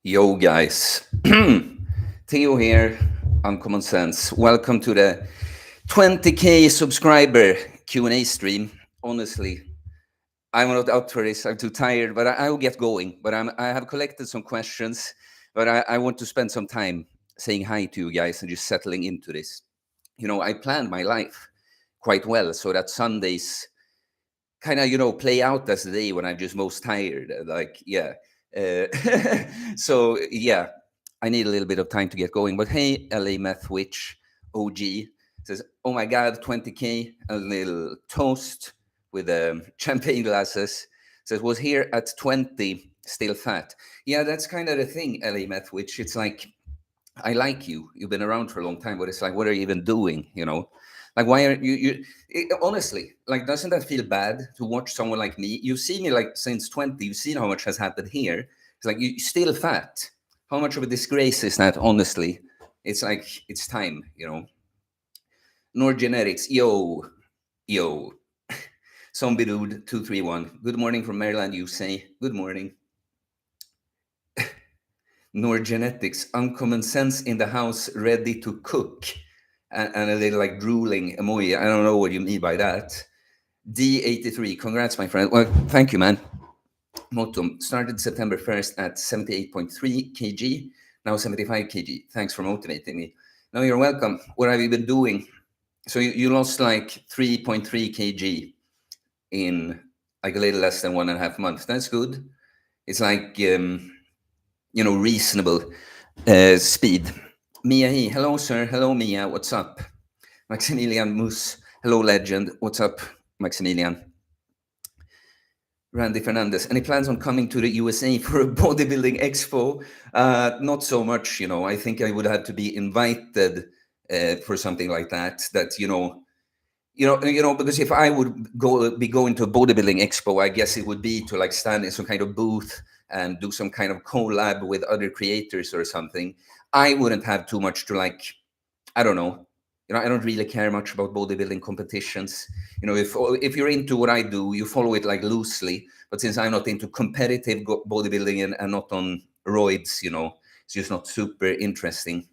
Yo, guys. Theo here, Uncommon Sense. Welcome to the 20K subscriber Q&A stream. Honestly, I'm not up for this. I'm too tired, but I will get going. But I have collected some questions, but I want to spend some time saying hi to you guys and just settling into this. You know, I planned my life quite well so that Sundays kind of play out as the day when I'm just most tired. So yeah, I need a little bit of time to get going. But hey, LA Meth Witch OG says, "Oh my God, 20K, a little toast with champagne glasses." Says, "Was here at 20, still fat." Yeah, that's kind of the thing, LA Meth Witch. It's like, I like you. You've been around for a long time, but it's like, what are you even doing? Like, why are honestly, like, doesn't that feel bad to watch someone like me? You've seen me like since 20. You've seen how much has happened here. It's like, you're still fat. How much of a disgrace is that? Honestly, it's like, it's time. Nor genetics. Yo. Zombie dude 231. Good morning from Maryland. You say good morning. Nor genetics, uncommon sense in the house, ready to cook, and a little like drooling emoji. I don't know what you mean by that. D83, congrats, my friend. Well, thank you, man. Motum started September 1st at 78.3 kg, now 75 kg. Thanks for motivating me. No, you're welcome. What have you been doing? So you lost like 3.3 kg in like a little less than 1.5 months. That's good. It's like reasonable speed. Mia E, hello, sir. Hello, Mia. What's up? Maximilian Moose, hello, legend. What's up, Maximilian? Randy Fernandez, any plans on coming to the USA for a bodybuilding expo? Not so much, I think I would have to be invited for something like that. Because if I would be going to a bodybuilding expo, I guess it would be to like stand in some kind of booth and do some kind of collab with other creators or something. I wouldn't have too much to like, I don't know. I don't really care much about bodybuilding competitions. If you're into what I do, you follow it like loosely. But since I'm not into competitive bodybuilding and not on roids, it's just not super interesting.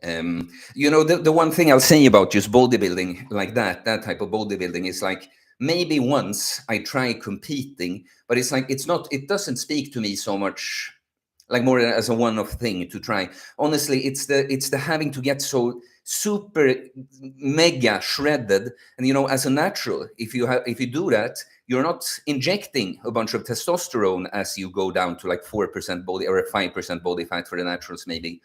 The one thing I'll say about just bodybuilding like that type of bodybuilding is like, maybe once I try competing, but it's like, it doesn't speak to me so much, like more as a one-off thing to try. Honestly, it's the having to get so super mega shredded. And as a natural, if you do that, you're not injecting a bunch of testosterone as you go down to like 4% body or 5% body fat for the naturals, maybe.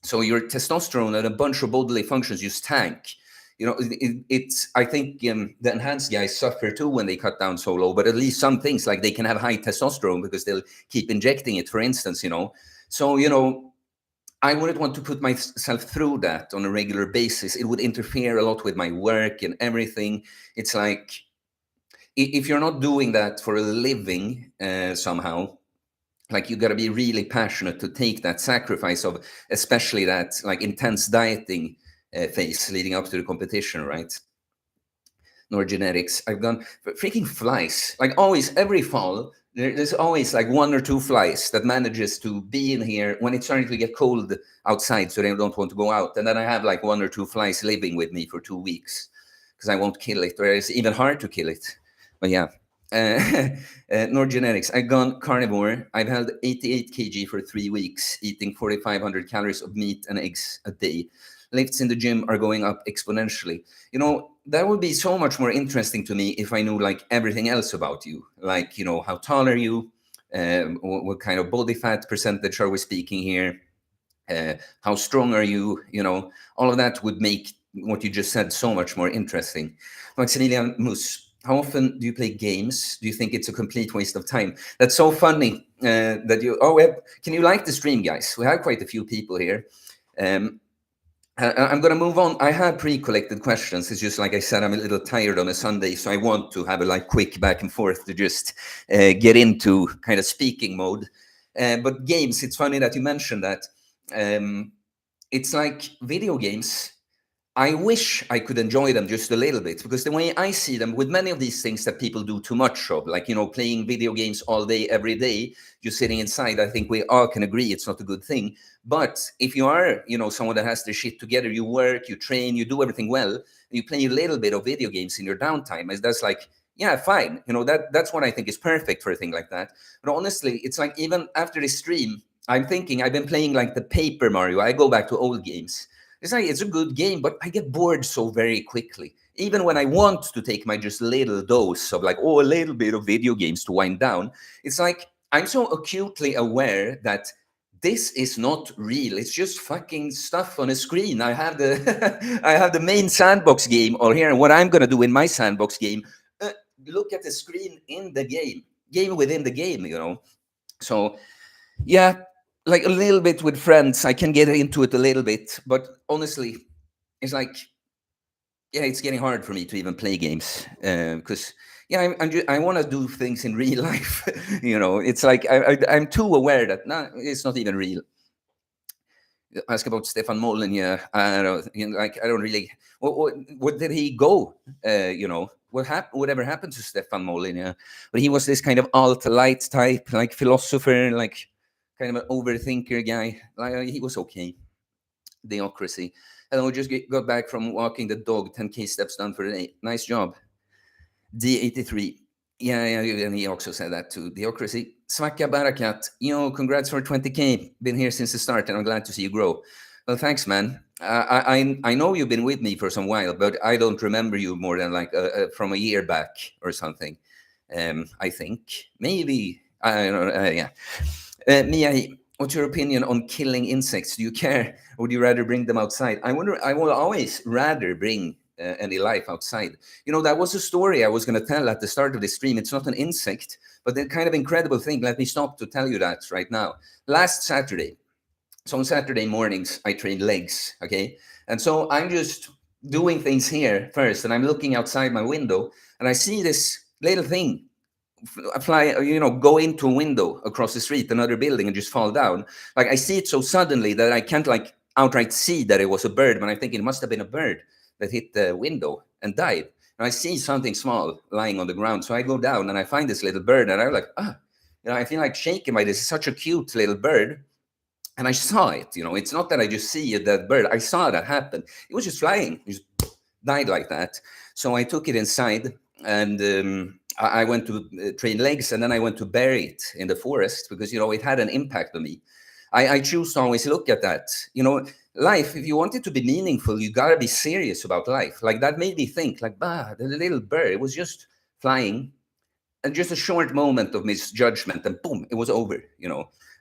So your testosterone and a bunch of bodily functions just tank. It's I think the enhanced guys suffer too when they cut down so low, but at least some things, like they can have high testosterone because they'll keep injecting it, for instance. So I wouldn't want to put myself through that on a regular basis. It would interfere a lot with my work and everything. It's like, if you're not doing that for a living somehow, like, you got to be really passionate to take that sacrifice of, especially that like intense dieting phase leading up to the competition, right? Nor genetics. I've gone freaking flies. Like always, every fall, there's always like one or two flies that manages to be in here when it's starting to get cold outside, so they don't want to go out. And then I have like one or two flies living with me for 2 weeks because I won't kill it, or it's even hard to kill it. But yeah. Nor genetics. I've gone carnivore. I've held 88 kg for 3 weeks, eating 4,500 calories of meat and eggs a day. Lifts in the gym are going up exponentially. That would be so much more interesting to me if I knew like everything else about you. Like, how tall are you? What kind of body fat percentage are we speaking here? How strong are you? All of that would make what you just said so much more interesting. Maximilian Moose, how often do you play games? Do you think it's a complete waste of time? That's so funny that you... can you like the stream, guys? We have quite a few people here. I'm going to move on. I have pre-collected questions. It's just like I said, I'm a little tired on a Sunday, so I want to have a like quick back and forth to just get into kind of speaking mode. But games, it's funny that you mentioned that. It's like video games. I wish I could enjoy them just a little bit, because the way I see them, with many of these things that people do too much of, like, playing video games all day, every day, just sitting inside, I think we all can agree it's not a good thing. But if you are, someone that has their shit together, you work, you train, you do everything well, and you play a little bit of video games in your downtime, that's like, yeah, fine. That's what I think is perfect for a thing like that. But honestly, it's like, even after this stream, I'm thinking, I've been playing like the Paper Mario. I go back to old games. It's like, it's a good game, but I get bored so very quickly. Even when I want to take my just little dose of like, a little bit of video games to wind down, it's like, I'm so acutely aware that this is not real. It's just fucking stuff on a screen. I have the I have the main sandbox game all here, and what I'm gonna do in my sandbox game, look at the screen in the game within the game. So yeah, like a little bit with friends, I can get into it a little bit, but honestly, it's like, yeah, it's getting hard for me to even play games, because yeah, I want to do things in real life. It's like I'm too aware that it's not even real. Ask about Stefan Molin. Yeah, I don't, I don't really. What did he go? Whatever happened to Stefan Molin? Yeah, but he was this kind of alt-light type, like philosopher, like kind of an overthinker guy. Like, he was okay. Dietary. And we just got back from walking the dog, 10K steps done for the day. Nice job. D83. Yeah, and he also said that too. Dietary. Svaka Barakat. Congrats for 20K. Been here since the start, and I'm glad to see you grow. Well, thanks, man. I know you've been with me for some while, but I don't remember you more than like from a year back or something. I think maybe I don't know. Yeah. Mia, what's your opinion on killing insects? Do you care, or would you rather bring them outside? I wonder. I will always rather bring any life outside. That was a story I was going to tell at the start of the stream. It's not an insect, but the kind of incredible thing. Let me stop to tell you that right now. Last Saturday, so on Saturday mornings, I train legs. Okay, and so I'm just doing things here first, and I'm looking outside my window, and I see this little thing fly, go into a window across the street, another building, and just fall down. Like, I see it so suddenly that I can't like outright see that it was a bird, but I think it must have been a bird that hit the window and died. And I see something small lying on the ground, so I go down and I find this little bird, and I'm like, I feel like shaken by this. It's such a cute little bird. And I saw it. It's not that I just see that bird. I saw that happen. It was just flying. It just died like that. So I took it inside, and I went to train legs, and then I went to bury it in the forest, because it had an impact on me. I choose to always look at that. Life, if you want it to be meaningful, you gotta be serious about life. Like, that made me think, like, the little bird, it was just flying, and just a short moment of misjudgment, and boom, it was over.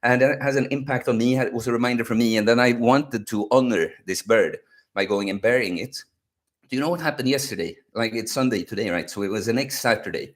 And that has an impact on me. It was a reminder for me, and then I wanted to honor this bird by going and burying it. Do you know what happened yesterday? Like, it's Sunday today, right? So it was the next Saturday.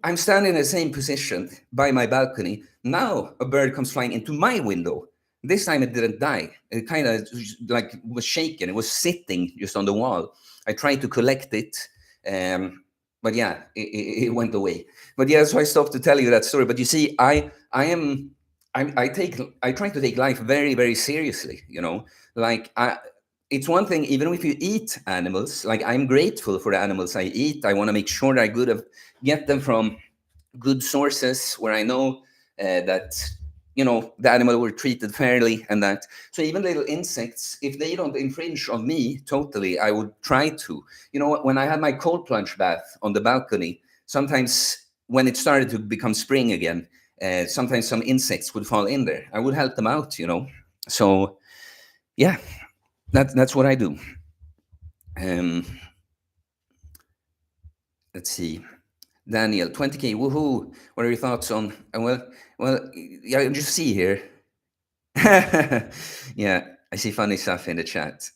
I'm standing in the same position by my balcony. Now a bird comes flying into my window. This time it didn't die. It kind of like was shaken. It was sitting just on the wall. I tried to collect it, but yeah, it went away. But yeah, so I stopped to tell you that story. But you see, I try to take life very, very seriously. Like, it's one thing, even if you eat animals, like, I'm grateful for the animals I eat. I want to make sure that I get them from good sources where I know that, the animal were treated fairly, and that. So even little insects, if they don't infringe on me totally, I would try to. When I had my cold plunge bath on the balcony, sometimes when it started to become spring again, sometimes some insects would fall in there. I would help them out, So yeah, that's what I do. Let's see. Daniel, 20K, woohoo! What are your thoughts on? Well, yeah, just see here. Yeah, I see funny stuff in the chat.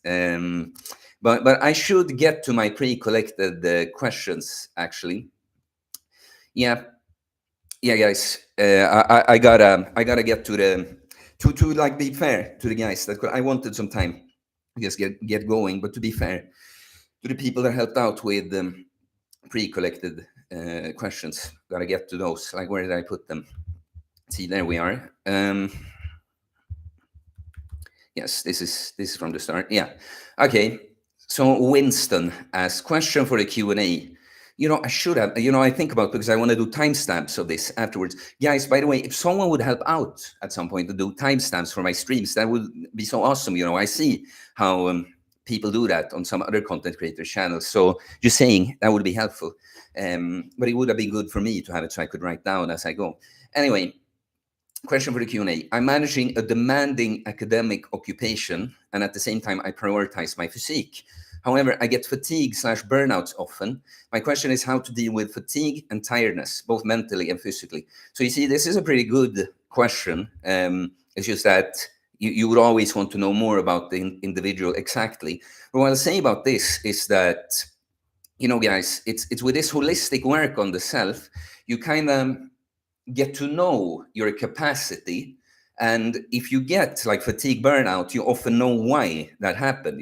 But I should get to my pre-collected questions, actually. Yeah, guys. I gotta get to like be fair to the guys. That I wanted some time to just get going, but to be fair to the people that helped out with pre-collected questions, gotta get to those. Like, where did I put them? See, there we are. Yes, this is from the start. Yeah. Okay. So Winston asks, question for the Q&A. I should have, I think about, because I want to do timestamps of this afterwards. Guys, by the way, if someone would help out at some point to do timestamps for my streams, that would be so awesome. I see how people do that on some other content creator channels. So just saying, that would be helpful. But it would have been good for me to have it so I could write down as I go. Anyway, question for the Q&A. I'm managing a demanding academic occupation, and at the same time, I prioritize my physique. However, I get fatigue/burnouts often. My question is how to deal with fatigue and tiredness, both mentally and physically. So you see, this is a pretty good question. It's just that you would always want to know more about the individual exactly. But what I'll say about this is that, guys, it's with this holistic work on the self, you kind of get to know your capacity. And if you get like fatigue burnout, you often know why that happened,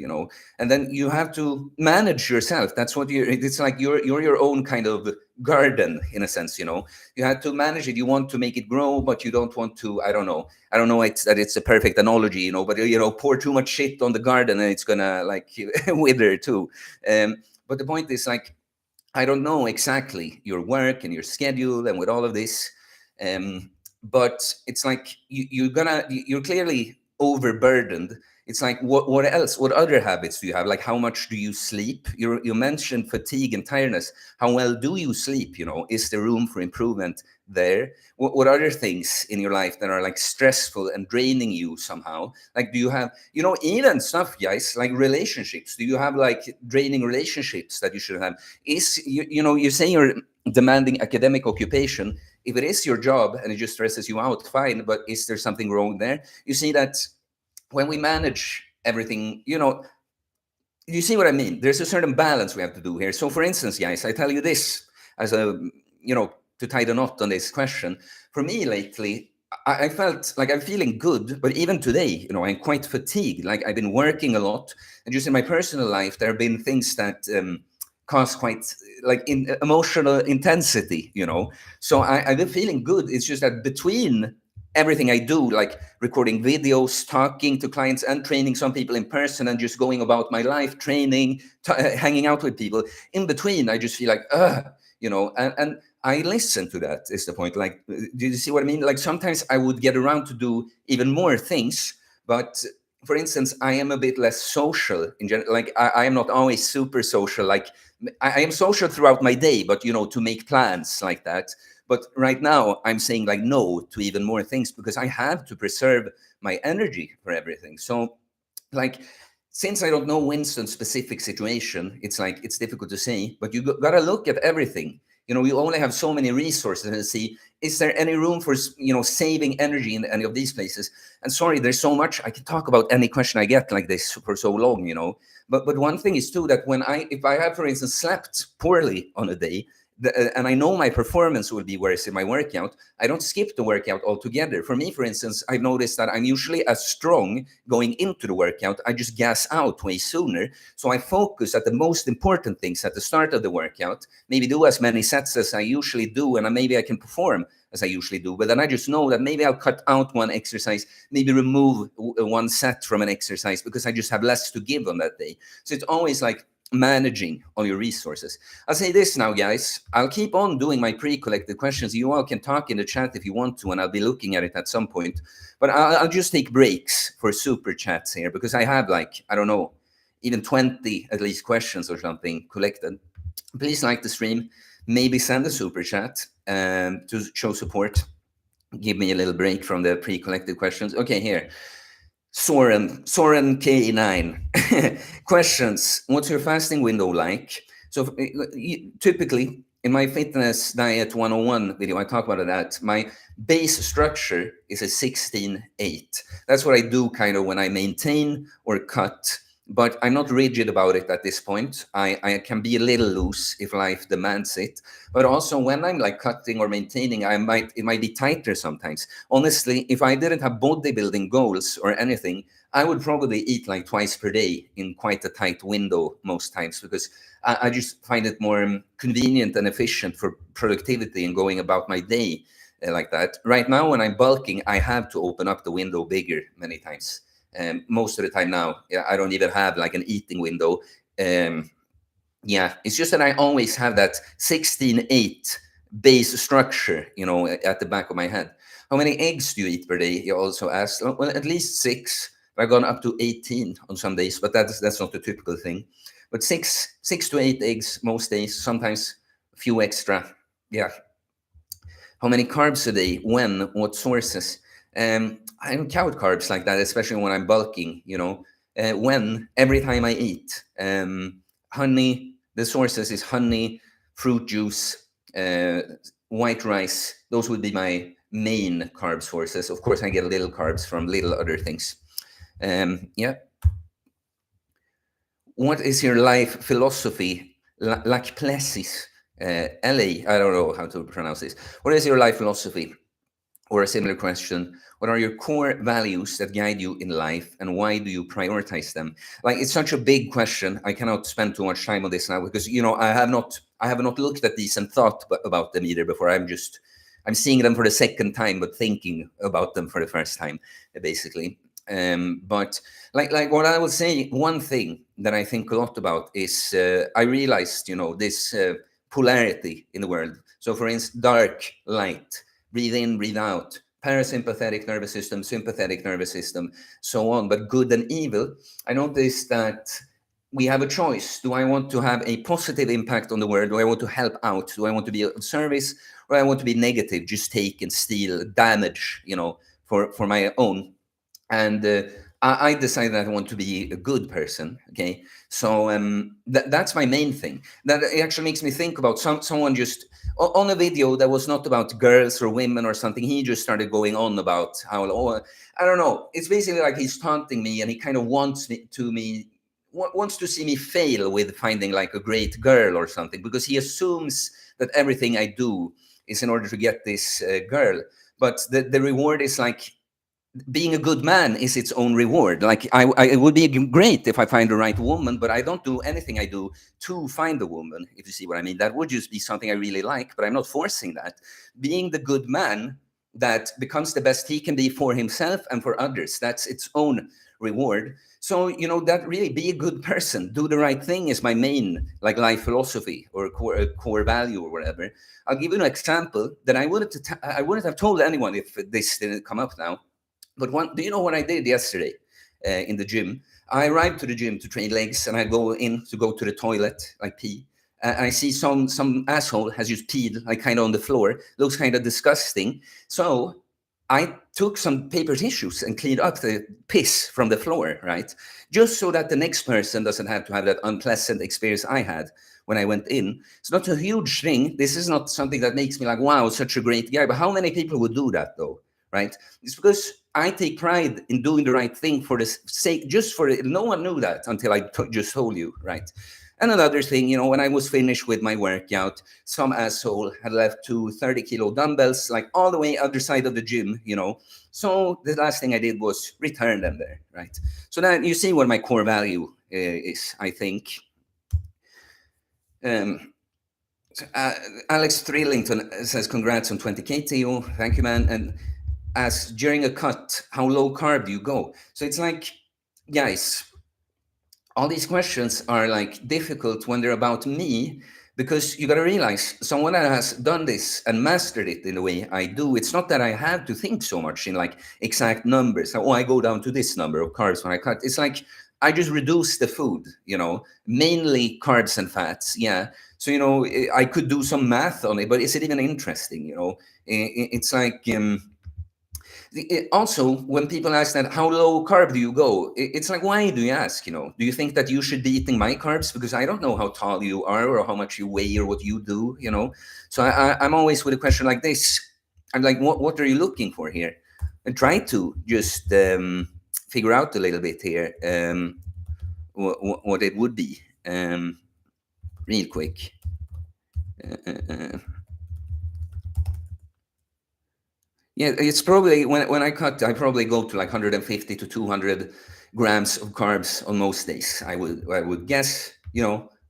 and then you have to manage yourself. That's what it's like you're your own kind of garden in a sense. You have to manage it. You want to make it grow, but you don't want to, I don't know it's a perfect analogy, but pour too much shit on the garden and it's gonna like wither too. But the point is, like, I don't know exactly your work and your schedule and with all of this. But it's like you're clearly overburdened. It's like, what else? What other habits do you have? Like, how much do you sleep? You mentioned fatigue and tiredness. How well do you sleep? Is there room for improvement there? What other things in your life that are like stressful and draining you somehow? Like, do you have, even stuff, guys, like relationships? Do you have like draining relationships that you should have? You say you're demanding academic occupation. If it is your job and it just stresses you out, fine. But is there something wrong there? You see that when we manage everything, you see what I mean? There's a certain balance we have to do here. So for instance, guys, I tell you this as a, to tie the knot on this question. For me lately, I felt like I'm feeling good, but even today, I'm quite fatigued. Like I've been working a lot, and just in my personal life, there have been things that cause quite like emotional intensity, So I've been feeling good. It's just that between everything I do, like recording videos, talking to clients, and training some people in person, and just going about my life, training, hanging out with people. In between, I just feel like, and I listen to that. Is the point? Like, do you see what I mean? Like sometimes I would get around to do even more things, but for instance, I am a bit less social in general. Like I am not always super social. Like I am social throughout my day, but to make plans like that. But right now I'm saying like no to even more things because I have to preserve my energy for everything. So like, since I don't know Winston's specific situation, it's like, it's difficult to say, but you got to look at everything. You only have so many resources and see, is there any room for, saving energy in any of these places? And sorry, there's so much. I can talk about any question I get like this for so long, But one thing is too, that if I have, for instance, slept poorly on a day, and I know my performance will be worse in my workout, I don't skip the workout altogether. For me, for instance, I've noticed that I'm usually as strong going into the workout. I just gas out way sooner. So I focus at the most important things at the start of the workout, maybe do as many sets as I usually do, and maybe I can perform as I usually do. But then I just know that maybe I'll cut out one exercise, maybe remove one set from an exercise because I just have less to give on that day. So it's always like managing all your resources. I'll say this now, guys. I'll keep on doing my pre-collected questions. You all can talk in the chat if you want to, and I'll be looking at it at some point. But I'll just take breaks for super chats here because I have like, I don't know, even 20 at least questions or something collected. Please like the stream. Maybe send a super chat to show support. Give me a little break from the pre-collected questions. Okay, here. Soren K9 questions. What's your fasting window like? So typically in my fitness diet 101 video, I talk about that. My base structure is a 16-8. That's what I do kind of when I maintain or cut, but I'm not rigid about it at this point. I can be a little loose if life demands it. But also when I'm like cutting or maintaining, it might be tighter sometimes. Honestly, if I didn't have bodybuilding goals or anything, I would probably eat like twice per day in quite a tight window most times because I just find it more convenient and efficient for productivity and going about my day like that. Right now, when I'm bulking, I have to open up the window bigger many times. most of the time now. Yeah, I don't even have like an eating window. Yeah, it's just that I always have that 16-8 base structure, at the back of my head. How many eggs do you eat per day? You also asked. Well, at least 6. I've gone up to 18 on some days, but that's not the typical thing. But 6 to 8 eggs most days, sometimes a few extra. Yeah. How many carbs a day? When? What sources? I don't count carbs like that, especially when I'm bulking. When? Every time I eat. Honey. The sources is honey, fruit juice, white rice. Those would be my main carb sources. Of course, I get little carbs from little other things. Yeah. What is your life philosophy? Plessis. LA. I don't know how to pronounce this. What is your life philosophy? Or a similar question, what are your core values that guide you in life, and why do you prioritize them? Like, it's such a big question. I cannot spend too much time on this now because I have not looked at these and thought about them either before. I'm seeing them for the second time, but thinking about them for the first time, basically. But like what I would say, one thing that I think a lot about is I realized, this polarity in the world. So, for instance, dark, light, breathe in, breathe out, parasympathetic nervous system, sympathetic nervous system, so on. But good and evil, I noticed that we have a choice. Do I want to have a positive impact on the world? Do I want to help out? Do I want to be of service? Or I want to be negative, just take and steal, damage, for my own? And I decided that I want to be a good person. Okay, so that's my main thing. That actually makes me think about someone just on a video that was not about girls or women or something. He just started going on about how, I don't know. It's basically like he's taunting me, and he kind of wants to see me fail with finding like a great girl or something, because he assumes that everything I do is in order to get this girl. But the reward is like, being a good man is its own reward. Like, it would be great if I find the right woman, but I don't do anything I do to find the woman, if you see what I mean. That would just be something I really like, but I'm not forcing that. Being the good man that becomes the best he can be for himself and for others, that's its own reward. So, that really, be a good person, do the right thing is my main like life philosophy or core value or whatever. I'll give you an example that I wouldn't have told anyone if this didn't come up now. But do you know what I did yesterday in the gym? I arrived to the gym to train legs, and I go in to go to the toilet, like pee. I see some asshole has just peed, like kind of on the floor. Looks kind of disgusting. So I took some paper tissues and cleaned up the piss from the floor, right? Just so that the next person doesn't have to have that unpleasant experience I had when I went in. It's not a huge thing. This is not something that makes me like, wow, such a great guy. But how many people would do that, though? Right? It's because I take pride in doing the right thing for the sake, just for it. No one knew that until I just told you, right? And another thing, when I was finished with my workout, some asshole had left 2 30-kilo dumbbells, like all the way other side of the gym, So the last thing I did was return them there, right? So that you see what my core value is, I think. Alex Thrillington says, congrats on 20K, Theo. Thank you, man. And as during a cut, how low carb do you go? So it's like, guys, all these questions are like difficult when they're about me, because you got to realize someone that has done this and mastered it in the way I do, it's not that I have to think so much in like exact numbers. Oh, I go down to this number of carbs when I cut. It's like, I just reduce the food, mainly carbs and fats. Yeah. So, I could do some math on it, but is it even interesting? It's like, also, when people ask that, how low carb do you go? It's like, why do you ask? Do you think that you should be eating my carbs? Because I don't know how tall you are or how much you weigh or what you do, So I'm always with a question like this. I'm like, what are you looking for here? And try to just figure out a little bit here what it would be real quick. Yeah, it's probably when I cut, I probably go to like 150 to 200 grams of carbs on most days. I would guess,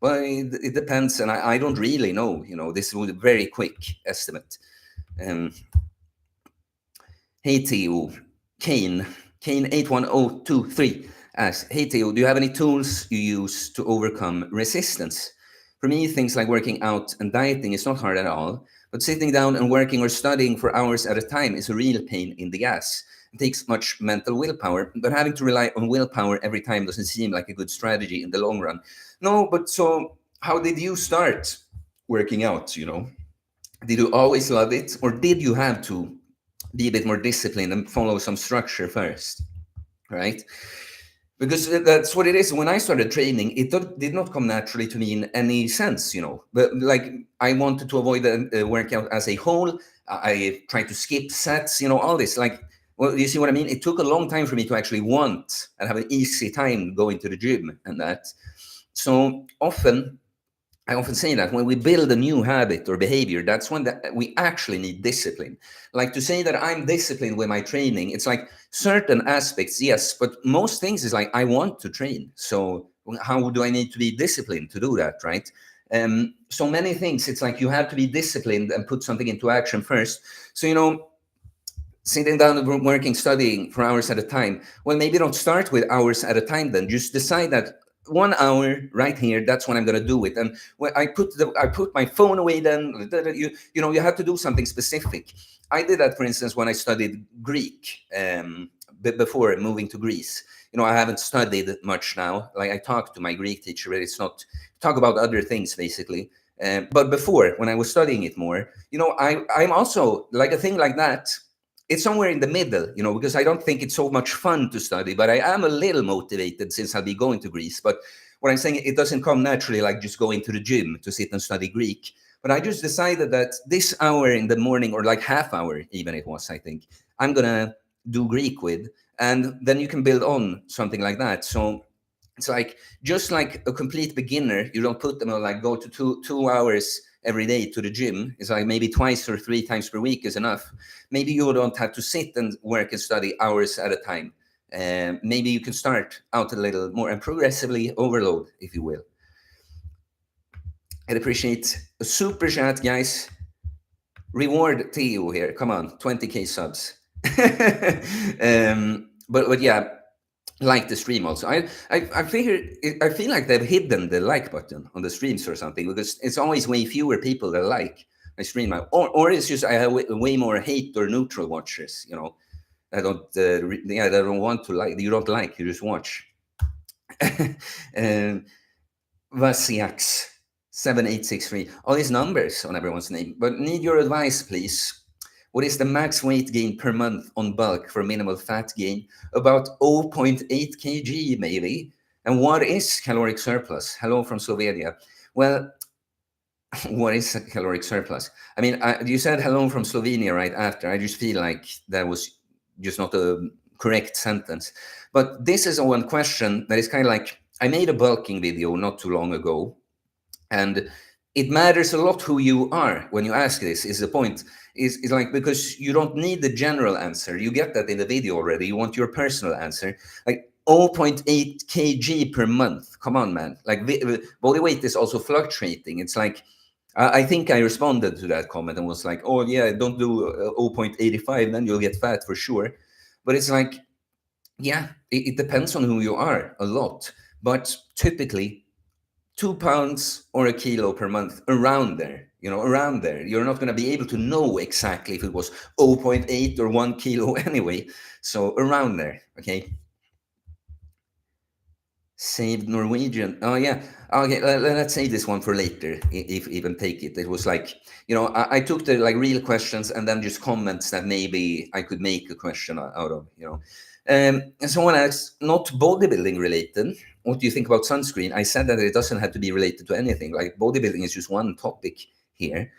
but it depends, and I don't really know. This was a very quick estimate. Hey Theo, Kane, Kane81023 asks, hey Theo, do you have any tools you use to overcome resistance? For me, things like working out and dieting is not hard at all, but sitting down and working or studying for hours at a time is a real pain in the ass. It takes much mental willpower, but having to rely on willpower every time doesn't seem like a good strategy in the long run. No, but so how did you start working out, Did you always love it, or did you have to be a bit more disciplined and follow some structure first, right? Because that's what it is. When I started training, did not come naturally to me in any sense, But like I wanted to avoid the workout as a whole. I tried to skip sets, all this. Like, well, you see what I mean? It took a long time for me to actually want and have an easy time going to the gym and that. So I often say that when we build a new habit or behavior, that's when we actually need discipline. Like to say that I'm disciplined with my training, it's like certain aspects, yes, but most things is like I want to train. So how do I need to be disciplined to do that, right? So many things, it's like you have to be disciplined and put something into action first. So, sitting down and working, studying for hours at a time. Well, maybe don't start with hours at a time then. Just decide that 1 hour right here, that's when I'm going to do it. And when I put my phone away, then you have to do something specific. I did that, for instance, when I studied Greek before moving to Greece. I haven't studied much now. Like I talked to my Greek teacher, but it's not talk about other things basically. But before, when I was studying it more, I'm also like a thing like that. It's somewhere in the middle, because I don't think it's so much fun to study, but I am a little motivated since I'll be going to Greece. But what I'm saying, it doesn't come naturally like just going to the gym to sit and study Greek. But I just decided that this hour in the morning, or like half hour, even it was, I think, I'm going to do Greek with. And then you can build on something like that. So it's like, just like a complete beginner, you don't put them on like go to two hours every day to the gym. It's like maybe twice or 3 times per week is enough. Maybe you don't have to sit and work and study hours at a time. Maybe you can start out a little more and progressively overload, if you will. I'd appreciate a super chat, guys. Reward Theo here. Come on, 20k subs. But yeah, like the stream also. I feel like they've hidden the like button on the streams or something, because it's always way fewer people that like my stream, or it's just I have way more hate or neutral watchers. I don't they don't want to like. You don't like. You just watch. Vasiax 7863. All these numbers on everyone's name, but need your advice, please. What is the max weight gain per month on bulk for minimal fat gain? About 0.8 kg, maybe. And what is caloric surplus? Hello from Slovenia. Well, what is a caloric surplus? I mean, you said hello from Slovenia right after. I just feel like that was just not a correct sentence. But this is one question that is kind of like, I made a bulking video not too long ago, and it matters a lot who you are when you ask this, is the point. Is like, because you don't need the general answer. You get that in the video already. You want your personal answer. Like 0.8 kg per month. Come on, man. Like body weight is also fluctuating. It's like, I think I responded to that comment and was like, oh yeah, don't do 0.85, then you'll get fat for sure. But it's like, yeah, it depends on who you are a lot. But typically 2 pounds or a kilo per month, around there, around there. You're not going to be able to know exactly if it was 0.8 or 1 kilo anyway. So around there, okay? Saved Norwegian. Oh, yeah. Okay, let's save this one for later, if even take it. It was like, I took the like real questions and then just comments that maybe I could make a question out of, And someone asks, not bodybuilding related, what do you think about sunscreen? I said that it doesn't have to be related to anything. Like bodybuilding is just one topic here.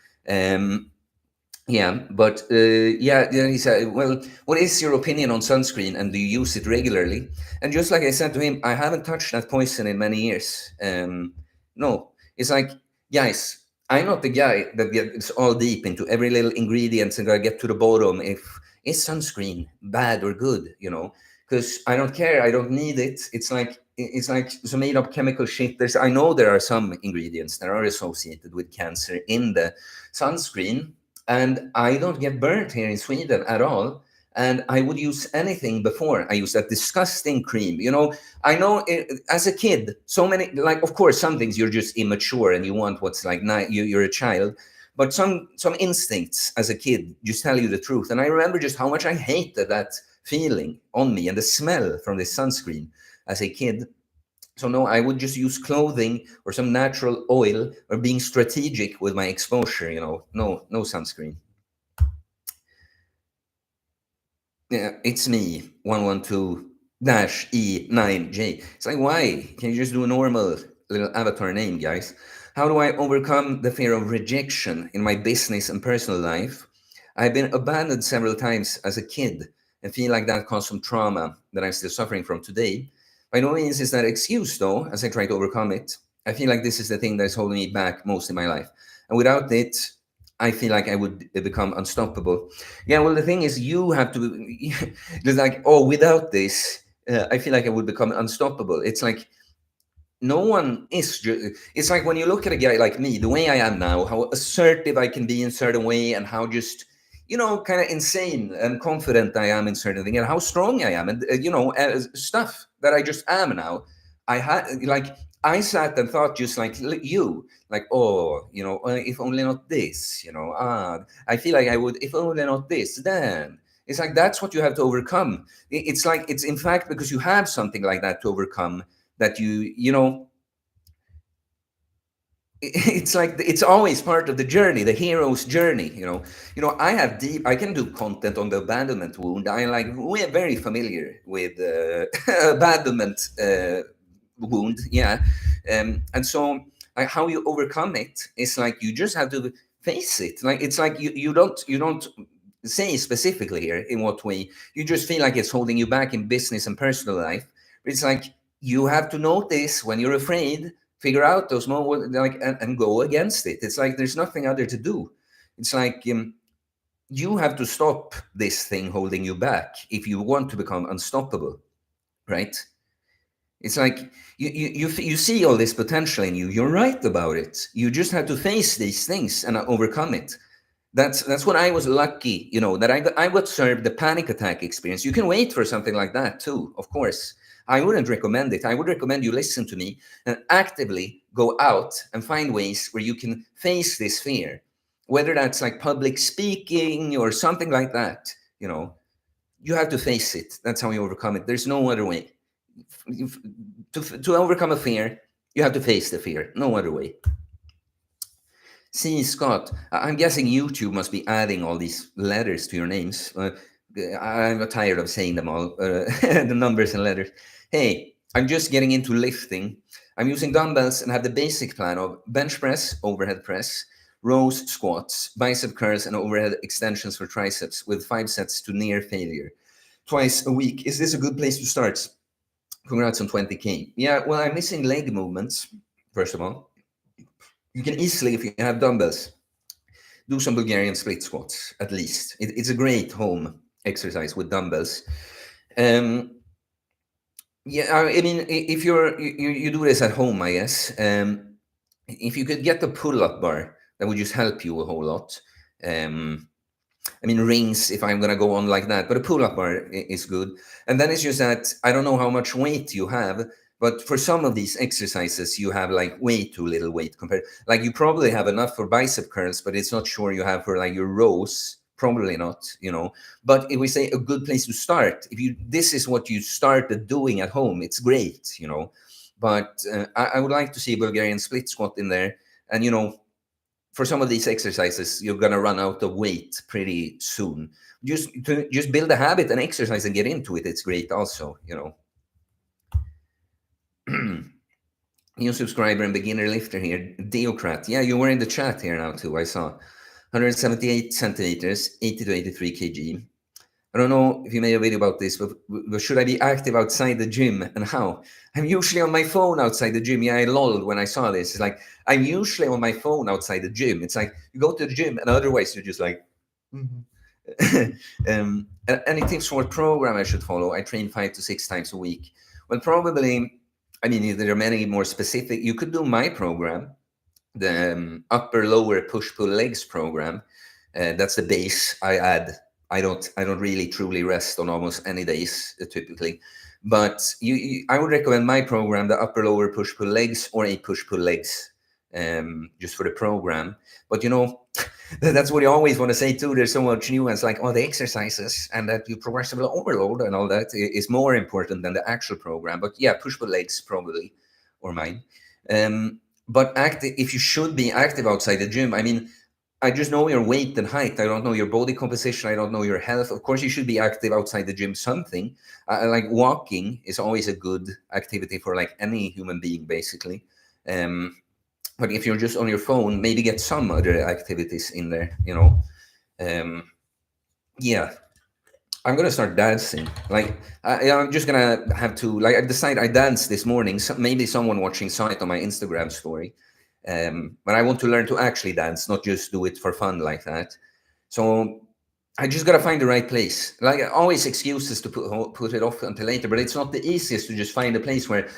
Yeah, but he said, well, what is your opinion on sunscreen and do you use it regularly? And just like I said to him, I haven't touched that poison in many years. No, it's like, guys, I'm not the guy that gets all deep into every little ingredients and gotta get to the bottom if is sunscreen bad or good, because I don't care. I don't need it. It's like some made up chemical shit. I know there are some ingredients that are associated with cancer in the sunscreen, and I don't get burnt here in Sweden at all. And I would use anything before. I used that disgusting cream. I know as a kid, so many, like, of course, some things you're just immature and you want what's like, you're a child. But some instincts as a kid just tell you the truth. And I remember just how much I hated that feeling on me and the smell from this sunscreen as a kid. So no, I would just use clothing or some natural oil or being strategic with my exposure. No sunscreen. Yeah, it's me, 112-E9J. It's like, why? Can you just do a normal little avatar name, guys? How do I overcome the fear of rejection in my business and personal life? I've been abandoned several times as a kid and feel like that caused some trauma that I'm still suffering from today. By no means is that excuse, though, as I try to overcome it. I feel like this is the thing that's holding me back most in my life. And without it, I feel like I would become unstoppable. Yeah, well, the thing is, you have to, just like, oh, without this, I feel like I would become unstoppable. It's like, no one is, it's like when you look at a guy like me, the way I am now, how assertive I can be in certain way, and how just, kind of insane and confident I am in certain things, and how strong I am, and, stuff that I just am now. I sat and thought just like you, like, oh, if only not this, I feel like I would, if only not this, then. It's like, that's what you have to overcome. It's like, it's in fact because you have something like that to overcome that it's like it's always part of the journey, the hero's journey. I can do content on the abandonment wound. We're very familiar with abandonment wound, yeah. And so how you overcome it is like you just have to face it. Like, it's like you don't say specifically here in what way. You just feel like it's holding you back in business and personal life. It's like you have to notice when you're afraid, figure out those moments, and go against it. It's like there's nothing other to do. It's like you have to stop this thing holding you back if you want to become unstoppable, right? It's like you see all this potential in you. You're right about it. You just have to face these things and overcome it. That's what I was lucky, that I got served the panic attack experience. You can wait for something like that too, of course. I wouldn't recommend it. I would recommend you listen to me and actively go out and find ways where you can face this fear, whether that's like public speaking or something like that. You have to face it. That's how you overcome it. There's no other way. To overcome a fear, you have to face the fear. No other way. See, Scott, I'm guessing YouTube must be adding all these letters to your names. I'm tired of saying them all, the numbers and letters. Hey, I'm just getting into lifting. I'm using dumbbells and have the basic plan of bench press, overhead press, rows, squats, bicep curls, and overhead extensions for triceps with 5 sets to near failure twice a week. Is this a good place to start? Congrats on 20K. Yeah, well, I'm missing leg movements, first of all. You can easily, if you have dumbbells, do some Bulgarian split squats, at least. It's a great home exercise with dumbbells. Yeah, I mean, if you do this at home, I guess. If you could get the pull-up bar, that would just help you a whole lot. I mean, rings, if I'm going to go on like that, but a pull-up bar is good. And then it's just that I don't know how much weight you have, but for some of these exercises, you have like way too little weight compared. Like, you probably have enough for bicep curls, but it's not sure you have for like your rows. Probably not, But if we say a good place to start, this is what you started doing at home, it's great, But I would like to see a Bulgarian split squat in there. And, for some of these exercises, you're going to run out of weight pretty soon. Just build a habit and exercise and get into it. It's great also, New subscriber and beginner lifter here, Deocrat. Yeah, you were in the chat here now too, I saw. 178 centimeters, 80 to 83 kg. I don't know if you made a video about this, but should I be active outside the gym and how? I'm usually on my phone outside the gym. Yeah, I lolled when I saw this. It's like, I'm usually on my phone outside the gym. It's like, you go to the gym and otherwise you're just like, any tips for what program I should follow? I train 5 to 6 times a week. Well, probably, I mean, there are many more specific. You could do my program, the upper lower push pull legs program. That's the base. I add I don't really truly rest on almost any days typically. But I would recommend my program, the upper lower push pull legs or a push pull legs, just for the program. But that's what you always want to say too. There's so much nuance, like the exercises and that you progressively overload and all that is more important than the actual program. But yeah, push pull legs probably, or mine. But if you should be active outside the gym, I mean, I just know your weight and height. I don't know your body composition. I don't know your health. Of course, you should be active outside the gym. Something like walking is always a good activity for like any human being, basically. But if you're just on your phone, maybe get some other activities in there. Yeah. I'm gonna start dancing. Like I'm just gonna have to. Like I decided I danced this morning. So maybe someone watching saw it on my Instagram story. But I want to learn to actually dance, not just do it for fun like that. So I just gotta find the right place. Like always excuses to put it off until later, but it's not the easiest to just find a place where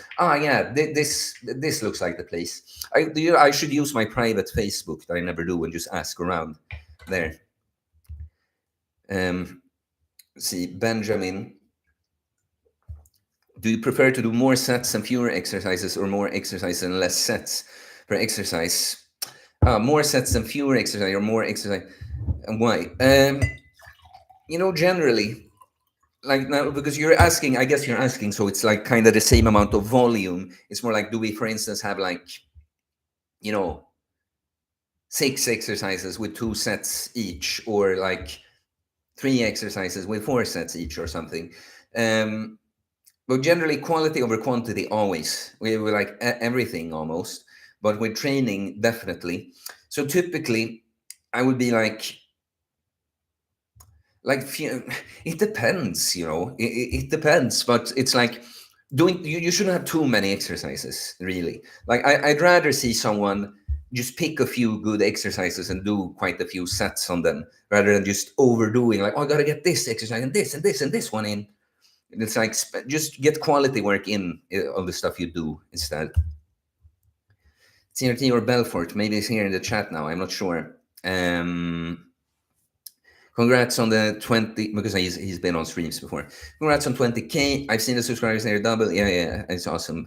this looks like the place. I should use my private Facebook that I never do and just ask around there. See, Benjamin, do you prefer to do more sets and fewer exercises, or more exercise and less sets per exercise? More sets and fewer exercise, or more exercise, and why? Generally, like now, because you're asking, I guess you're asking, so it's like kind of the same amount of volume. It's more like, do we, for instance, have like, 6 exercises with 2 sets each, or like 3 exercises with 4 sets each, or something? But generally, quality over quantity always. We like everything almost, but with training, definitely. So typically, I would be like it depends, it depends, but it's like you shouldn't have too many exercises, really. Like I'd rather see someone just pick a few good exercises and do quite a few sets on them, rather than just overdoing, like, I gotta get this exercise and this and this and this one in. It's like just get quality work in on the stuff you do instead. TRT or Belfort, maybe he's here in the chat now, I'm not sure. Congrats on the 20, because he's been on streams before. Congrats on 20K. I've seen the subscribers there double. Yeah, it's awesome.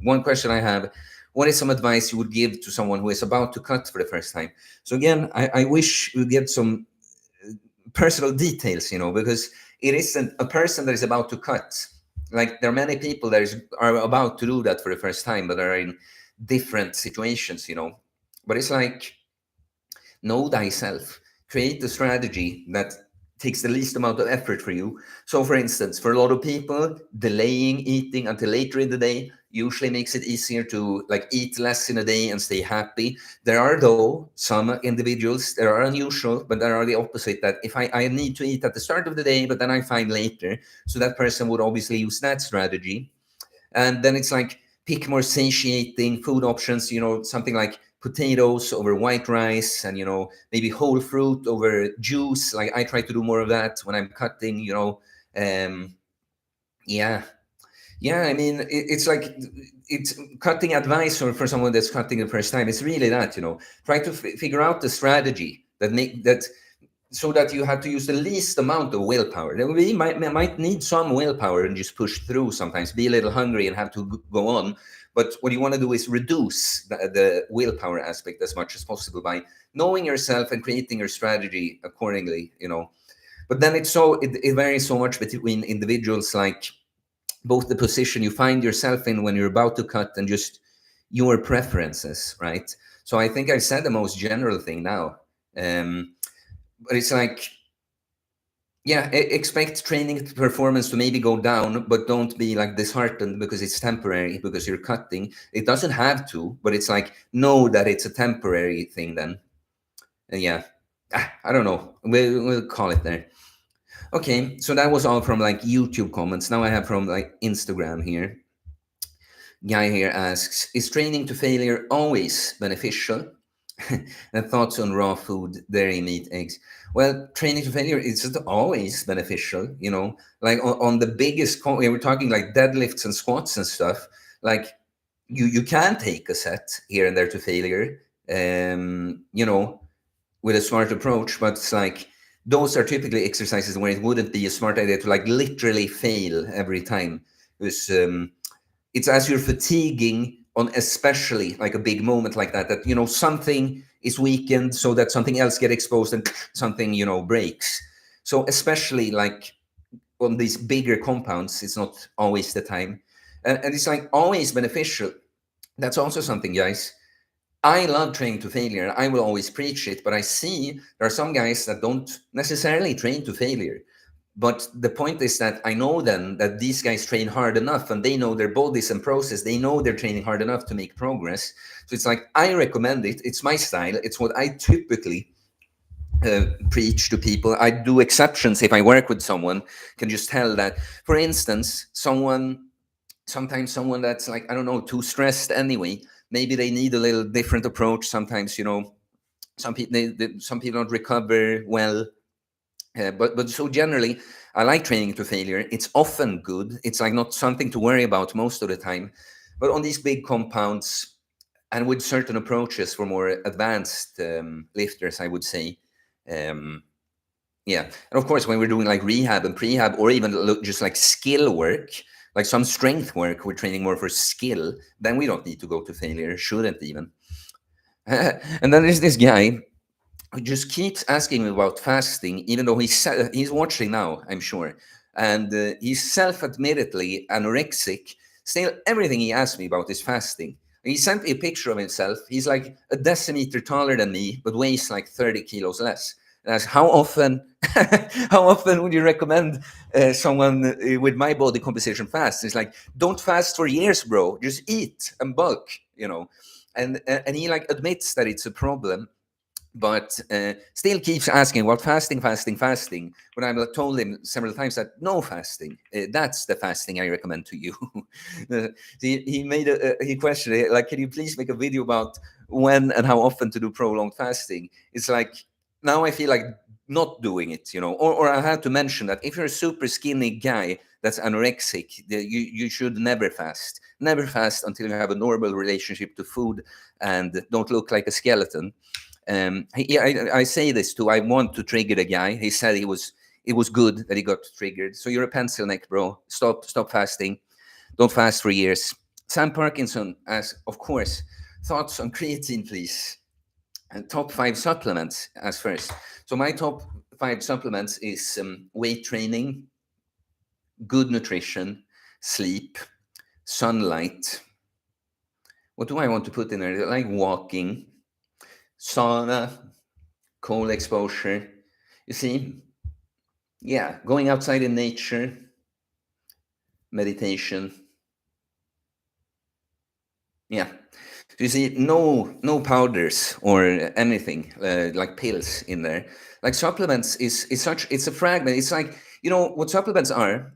One question I have: what is some advice you would give to someone who is about to cut for the first time? So again, I wish we get some personal details, because it isn't a person that is about to cut. Like there are many people that are about to do that for the first time, but are in different situations, But it's like, know thyself. Create a strategy that takes the least amount of effort for you. So, for instance, for a lot of people, delaying eating until later in the day usually makes it easier to like eat less in a day and stay happy. There are, though, some individuals that are unusual, but there are the opposite, that if I need to eat at the start of the day, but then I find later. So that person would obviously use that strategy. And then it's like, pick more satiating food options, something like potatoes over white rice, and maybe whole fruit over juice. Like I try to do more of that when I'm cutting. I mean, it's like, it's cutting advice for someone that's cutting the first time. It's really that, try to figure out the strategy that so that you have to use the least amount of willpower. Then we might need some willpower and just push through sometimes, be a little hungry and have to go on. But what you want to do is reduce the willpower aspect as much as possible by knowing yourself and creating your strategy accordingly, But then it varies so much between individuals, like both the position you find yourself in when you're about to cut and just your preferences, right? So I think I've said the most general thing now. But it's like, expect training performance to maybe go down, but don't be like disheartened because it's temporary, because you're cutting. It doesn't have to, but it's like, know that it's a temporary thing then. And I don't know. We'll call it there. Okay, so that was all from like YouTube comments. Now I have from like Instagram here. Guy here asks, is training to failure always beneficial? And thoughts on raw food, dairy, meat, eggs. Well, training to failure is always beneficial, like on the biggest, we were talking like deadlifts and squats and stuff. Like you can take a set here and there to failure, with a smart approach, but it's like those are typically exercises where it wouldn't be a smart idea to like literally fail every time, because it's as you're fatiguing on, especially like a big moment like that, that something is weakened so that something else get exposed and something breaks. So especially like on these bigger compounds, it's not always the time, and it's like always beneficial. That's also something, guys. I love training to failure. I will always preach it, but I see there are some guys that don't necessarily train to failure. But the point is that I know then that these guys train hard enough, and they know their bodies and process. They know they're training hard enough to make progress. So it's like, I recommend it. It's my style. It's what I typically preach to people. I do exceptions if I work with someone, can just tell that, for instance, sometimes someone that's like, I don't know, too stressed anyway, maybe they need a little different approach. Sometimes, some people some people don't recover well. But so generally, I like training to failure. It's often good. It's like not something to worry about most of the time. But on these big compounds and with certain approaches for more advanced lifters, I would say, yeah. And of course, when we're doing like rehab and prehab, or even just like skill work, like some strength work, we're training more for skill, then we don't need to go to failure, shouldn't even. And then there's this guy who just keeps asking me about fasting, even though he's watching now, I'm sure. And he's self-admittedly anorexic. Still, everything he asks me about is fasting. He sent me a picture of himself. He's like a decimeter taller than me, but weighs like 30 kilos less. And I asked, how often, how often would you recommend someone with my body composition fast? It's like, don't fast for years, bro. Just eat and bulk, And he like admits that it's a problem, but still keeps asking about fasting. When I've told him several times that no fasting, that's the fasting I recommend to you. He made he questioned it, like, can you please make a video about when and how often to do prolonged fasting? It's like, now I feel like not doing it, or I had to mention that if you're a super skinny guy that's anorexic, you should never fast until you have a normal relationship to food and don't look like a skeleton. I say this too. I want to trigger the guy. He said it was good that he got triggered. So you're a pencil neck, bro. Stop fasting. Don't fast for years. Sam Parkinson asks, of course, thoughts on creatine, please. And top 5 supplements as first. So my top 5 supplements is weight training, good nutrition, sleep, sunlight. What do I want to put in there? Like walking, sauna, cold exposure. You see, yeah, going outside in nature, meditation. Yeah. So you see, no powders or anything like pills in there. Like supplements is it's a fragment. It's like, what supplements are.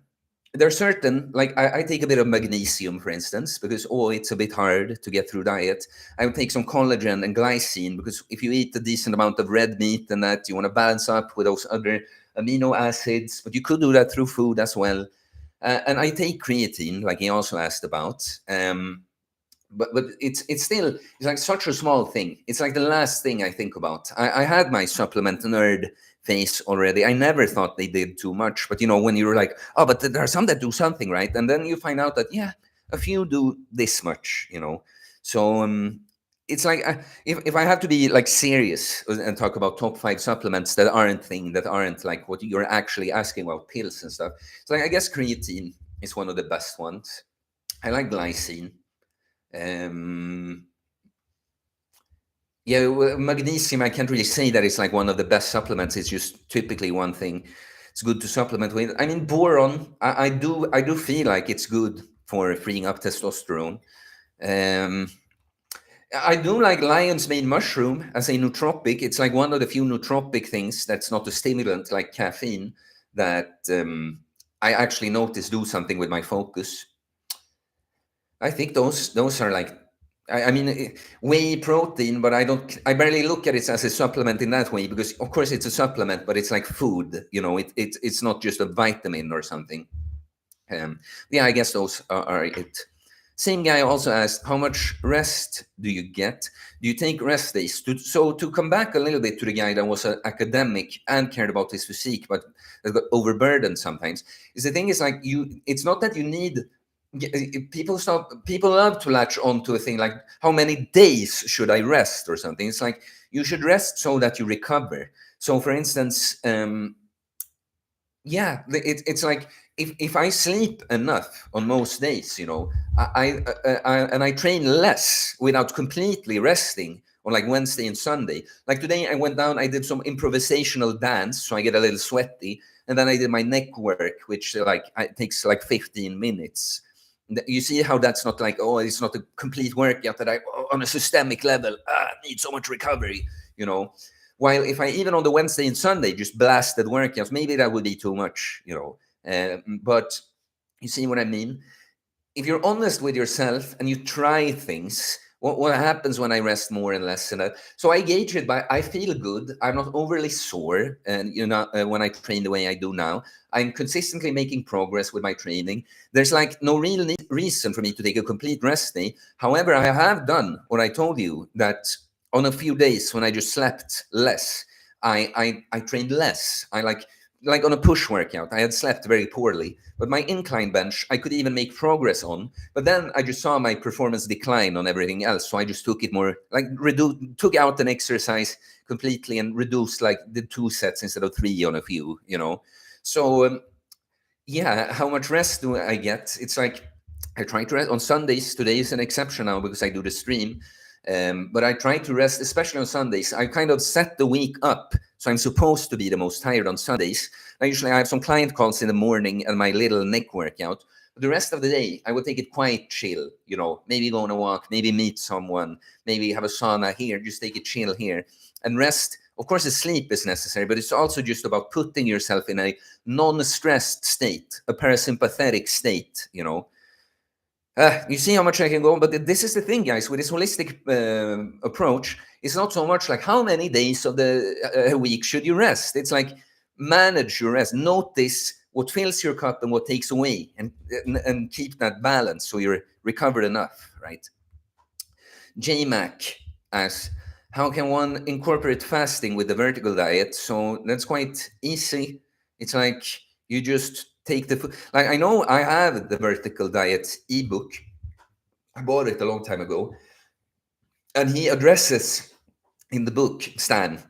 There are certain, like I take a bit of magnesium, for instance, because it's a bit hard to get through diet. I would take some collagen and glycine, because if you eat a decent amount of red meat and that, you want to balance up with those other amino acids, but you could do that through food as well. And I take creatine, like he also asked about. But it's still, it's like such a small thing. It's like the last thing I think about. I had my supplement nerd phase already. I never thought they did too much, but when you're like, oh, but there are some that do something, right? And then you find out that a few do this much. So it's like, if I have to be like serious and talk about top 5 supplements that aren't like what you're actually asking about, pills and stuff. So like, I guess creatine is one of the best ones. I like glycine. Magnesium, I can't really say that it's like one of the best supplements. It's just typically one thing it's good to supplement with. I mean, boron, I do feel like it's good for freeing up testosterone. I do like lion's mane mushroom as a nootropic. It's like one of the few nootropic things that's not a stimulant like caffeine that I actually notice do something with my focus. I think those are like, I mean, whey protein, but I barely look at it as a supplement in that way, because of course it's a supplement, but it's like food, it's not just a vitamin or something. I guess those are it. Same guy also asked, how much rest do you get? Do you take rest days? So to come back a little bit to the guy that was an academic and cared about his physique, but that got overburdened sometimes, is the thing is like it's not that you need, people love to latch on to a thing like how many days should I rest or something. It's like you should rest so that you recover. So for instance, it's like if I sleep enough on most days, and I train less without completely resting on like Wednesday and Sunday. Like today, I went down, I did some improvisational dance, so I get a little sweaty, and then I did my neck work, which it takes like 15 minutes. You see how that's not like, oh, it's not a complete workout that I on a systemic level need so much recovery, you know. While if I even on the Wednesday and Sunday just blasted workouts, maybe that would be too much, But you see what I mean? If you're honest with yourself and you try things, what happens when I rest more and less? So I gauge it by I feel good. I'm not overly sore, and when I train the way I do now, I'm consistently making progress with my training. There's like no real reason for me to take a complete rest day. However, I have done what I told you, that on a few days when I just slept less, I trained less. I like on a push workout, I had slept very poorly, but my incline bench, I could even make progress on. But then I just saw my performance decline on everything else. So I just took it more, took out an exercise completely and reduced like the 2 sets instead of 3 on a few, So, how much rest do I get? It's like I try to rest on Sundays. Today is an exception now because I do the stream. But I try to rest, especially on Sundays. I kind of set the week up, so I'm supposed to be the most tired on Sundays. I have some client calls in the morning and my little neck workout. But the rest of the day, I would take it quite chill. Maybe go on a walk, maybe meet someone, maybe have a sauna here, just take it chill here and rest. Of course, the sleep is necessary, but it's also just about putting yourself in a non-stressed state, a parasympathetic state. You see how much I can go, but this is the thing, guys. With this holistic approach, it's not so much like how many days of the week should you rest. It's like manage your rest. Notice what fills your cup and what takes away, and keep that balance so you're recovered enough, right? JMac asks, how can one incorporate fasting with the vertical diet? So that's quite easy. It's like you just take the food. Like I know I have the vertical diet ebook. I bought it a long time ago, and he addresses in the book, Stan.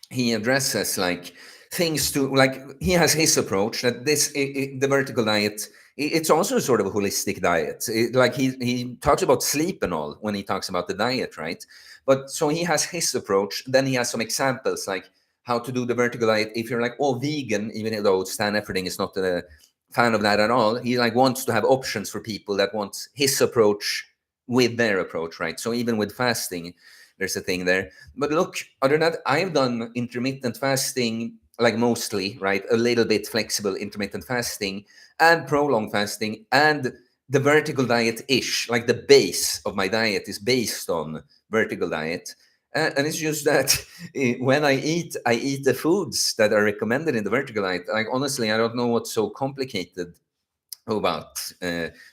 He addresses like things to like. He has his approach that the vertical diet. It's also sort of a holistic diet. Like he talks about sleep and all when he talks about the diet, right? But so he has his approach. Then he has some examples like how to do the vertical diet if you're like vegan, even though Stan Efferding is not a fan of that at all. He like wants to have options for people that want his approach with their approach, right? So even with fasting, there's a thing there. But look, other than that, I've done intermittent fasting, like mostly, right? A little bit flexible intermittent fasting and prolonged fasting, and the vertical diet-ish, like the base of my diet is based on vertical diet. And it's just that when I eat the foods that are recommended in the vertical diet. Like honestly, I don't know what's so complicated about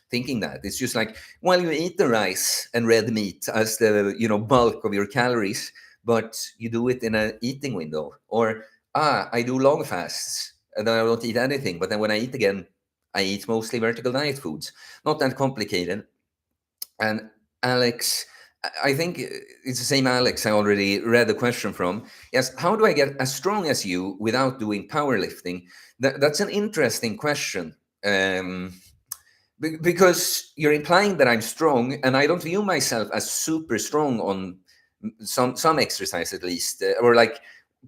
thinking that. It's just like, well, you eat the rice and red meat as the bulk of your calories, but you do it in an eating window. Or I do long fasts and then I don't eat anything, but then when I eat again, I eat mostly vertical diet foods. Not that complicated. And Alex, I think it's the same Alex I already read the question from. Yes, how do I get as strong as you without doing powerlifting? That's an interesting question. Because you're implying that I'm strong, and I don't view myself as super strong on some exercise, at least, or like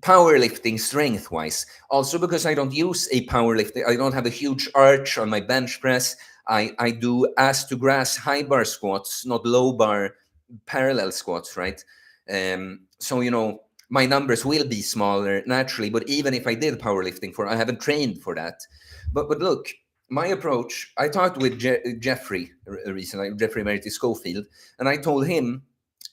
powerlifting strength wise. Also because I don't use a powerlifting, I don't have a huge arch on my bench press. I do ass to grass high bar squats, not low bar parallel squats, right? So my numbers will be smaller naturally, but even if I did powerlifting I haven't trained for that. But look, my approach, I talked with Jeffrey recently, Jeffrey Emeritus Schofield, and I told him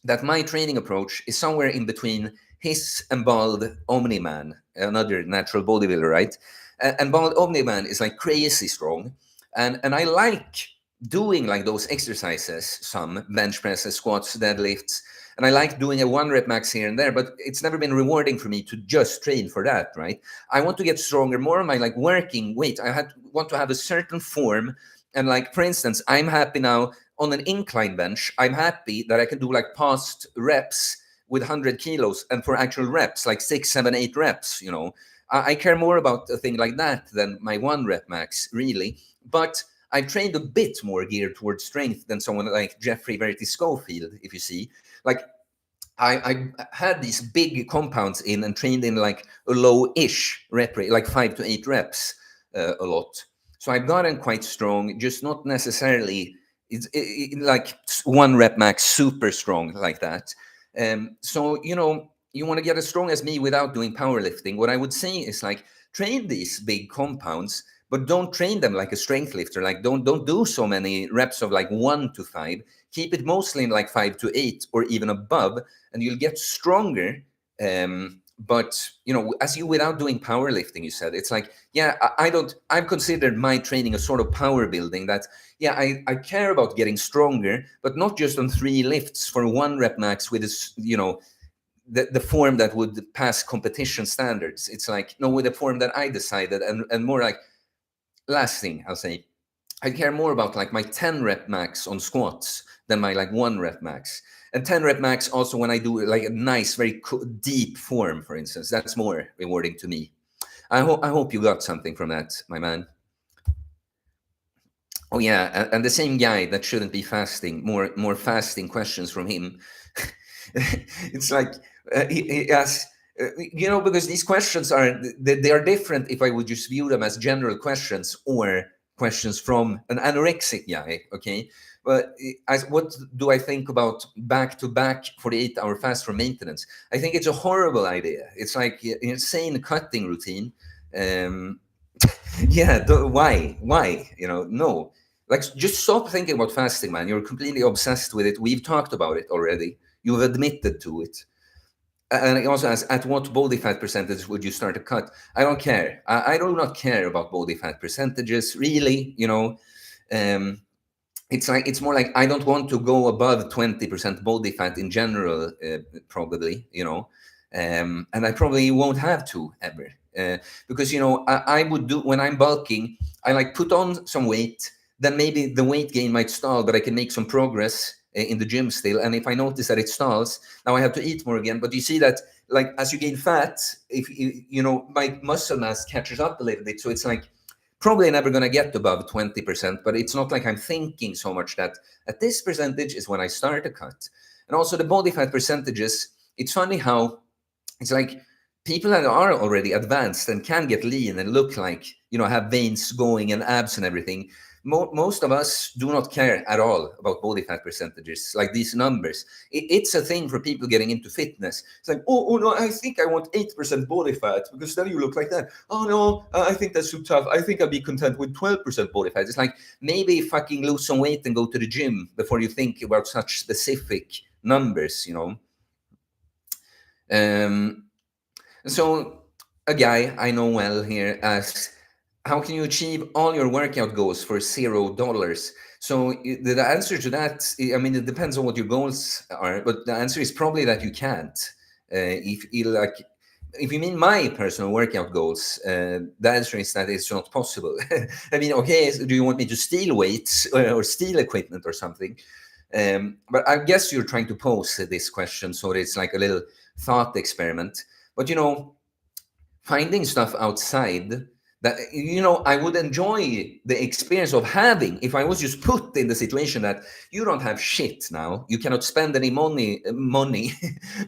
that my training approach is somewhere in between his and Bald Omni-Man, another natural bodybuilder, right? And Bald Omni-Man is like crazy strong. And I like doing like those exercises, some bench presses, squats, deadlifts, and I like doing a 1 rep max here and there, but it's never been rewarding for me to just train for that, right? I want to get stronger, more on my like working weight. Want to have a certain form. And like, for instance, I'm happy now on an incline bench. I'm happy that I can do like past reps with 100 kilos, and for actual reps, like 6, 7, 8 reps, you know. I care more about a thing like that than my 1 rep max, really. But I trained a bit more geared towards strength than someone like Jeffrey Verity Schofield, if you see. Like, I had these big compounds in and trained in like a low-ish rep rate, like 5 to 8 reps a lot. So I've gotten quite strong, just not necessarily like 1 rep max, super strong like that. So, you know, you want to get as strong as me without doing powerlifting. What I would say is like, train these big compounds, but don't train them like a strength lifter. Like, don't do so many reps of like 1 to 5. Keep it mostly in like 5 to 8 or even above, and you'll get stronger. But you know, as you without doing powerlifting, you said, it's like, yeah, I've considered my training a sort of power building. That, yeah, I care about getting stronger, but not just on 3 lifts for 1 rep max with this, you know, the form that would pass competition standards. It's like, no, with the form that I decided, and more like, last thing I'll say, I care more about like my 10 rep max on squats than my like 1 rep max. And 10 rep max also when I do like a nice, very deep form, for instance, that's more rewarding to me. I hope you got something from that, my man. Oh yeah, and the same guy that shouldn't be fasting, more fasting questions from him. It's like he asks, you know, because these questions they are different if I would just view them as general questions or questions from an anorexic guy, okay? But what do I think about back-to-back 48-hour fast for maintenance? I think it's a horrible idea. It's like an insane cutting routine. Um, yeah, why? You know, no. Like, just stop thinking about fasting, man. You're completely obsessed with it. We've talked about it already. You've admitted to it. And I also ask, at what body fat percentage would you start a cut? I don't care. I do not care about body fat percentages, really. You know, um, it's more like I don't want to go above 20% body fat in general, probably. You know, and I probably won't have to ever, because you know I would do when I'm bulking. I like put on some weight, then maybe the weight gain might stall, but I can make some progress in the gym still. And if I notice that it stalls, now I have to eat more again. But you see that, like, as you gain fat, if you know, my muscle mass catches up a little bit. So it's like probably never going to get above 20%, but it's not like I'm thinking so much that at this percentage is when I start a cut. And also the body fat percentages, it's funny how it's like people that are already advanced and can get lean and look like, you know, have veins going and abs and everything. Most of us do not care at all about body fat percentages, like these numbers. It's a thing for people getting into fitness. It's like, oh no, I think I want 8% body fat because then you look like that. Oh no, I think that's too tough. I think I'll be content with 12% body fat. It's like, maybe fucking lose some weight and go to the gym before you think about such specific numbers, you know. So a guy I know well here asks, how can you achieve all your workout goals for $0? So the answer to that, I mean, it depends on what your goals are, but the answer is probably that you can't. If you mean my personal workout goals, the answer is that it's not possible. I mean, okay, do you want me to steal weights or steal equipment or something? But I guess you're trying to pose this question, so it's like a little thought experiment. But you know, finding stuff outside that, you know, I would enjoy the experience of having, if I was just put in the situation that you don't have shit now, you cannot spend any money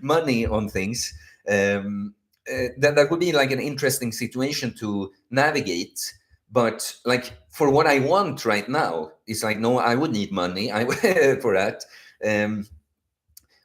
money on things. That would be like an interesting situation to navigate. But like, for what I want right now, it's like, no, I would need money for that.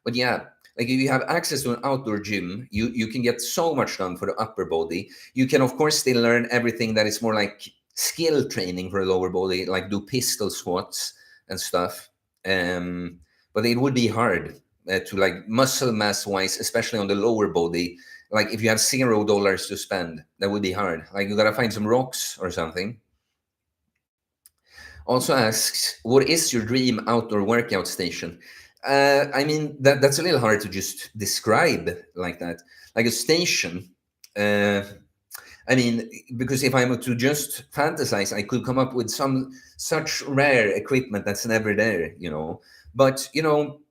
But yeah, like, if you have access to an outdoor gym, you can get so much done for the upper body. You can, of course, still learn everything that is more like skill training for the lower body, like do pistol squats and stuff. But it would be hard to, like, muscle mass wise, especially on the lower body. Like, if you have $0 to spend, that would be hard. Like, you gotta find some rocks or something. also asks, what is your dream outdoor workout station? I mean, that's a little hard to just describe like that. Like a station. Uh, I mean, because if I were to just fantasize, I could come up with some such rare equipment that's never there, you know. But, you know,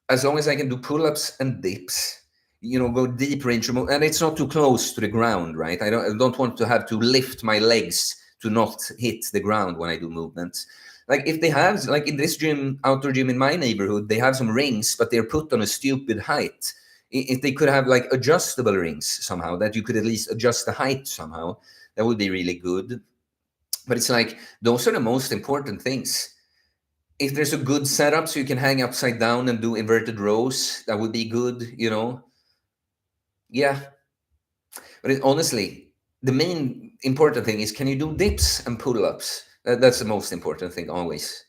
as long as I can do pull-ups and dips, you know, go deep range of and it's not too close to the ground, right? I don't want to have to lift my legs to not hit the ground when I do movements. Like if they have, like in this gym, outdoor gym in my neighborhood, they have some rings, but they're put on a stupid height. If they could have like adjustable rings somehow, that you could at least adjust the height somehow, that would be really good. But it's like those are the most important things. If there's a good setup so you can hang upside down and do inverted rows, that would be good, you know. Yeah, but honestly, the main important thing is, can you do dips and pull-ups? That's the most important thing always.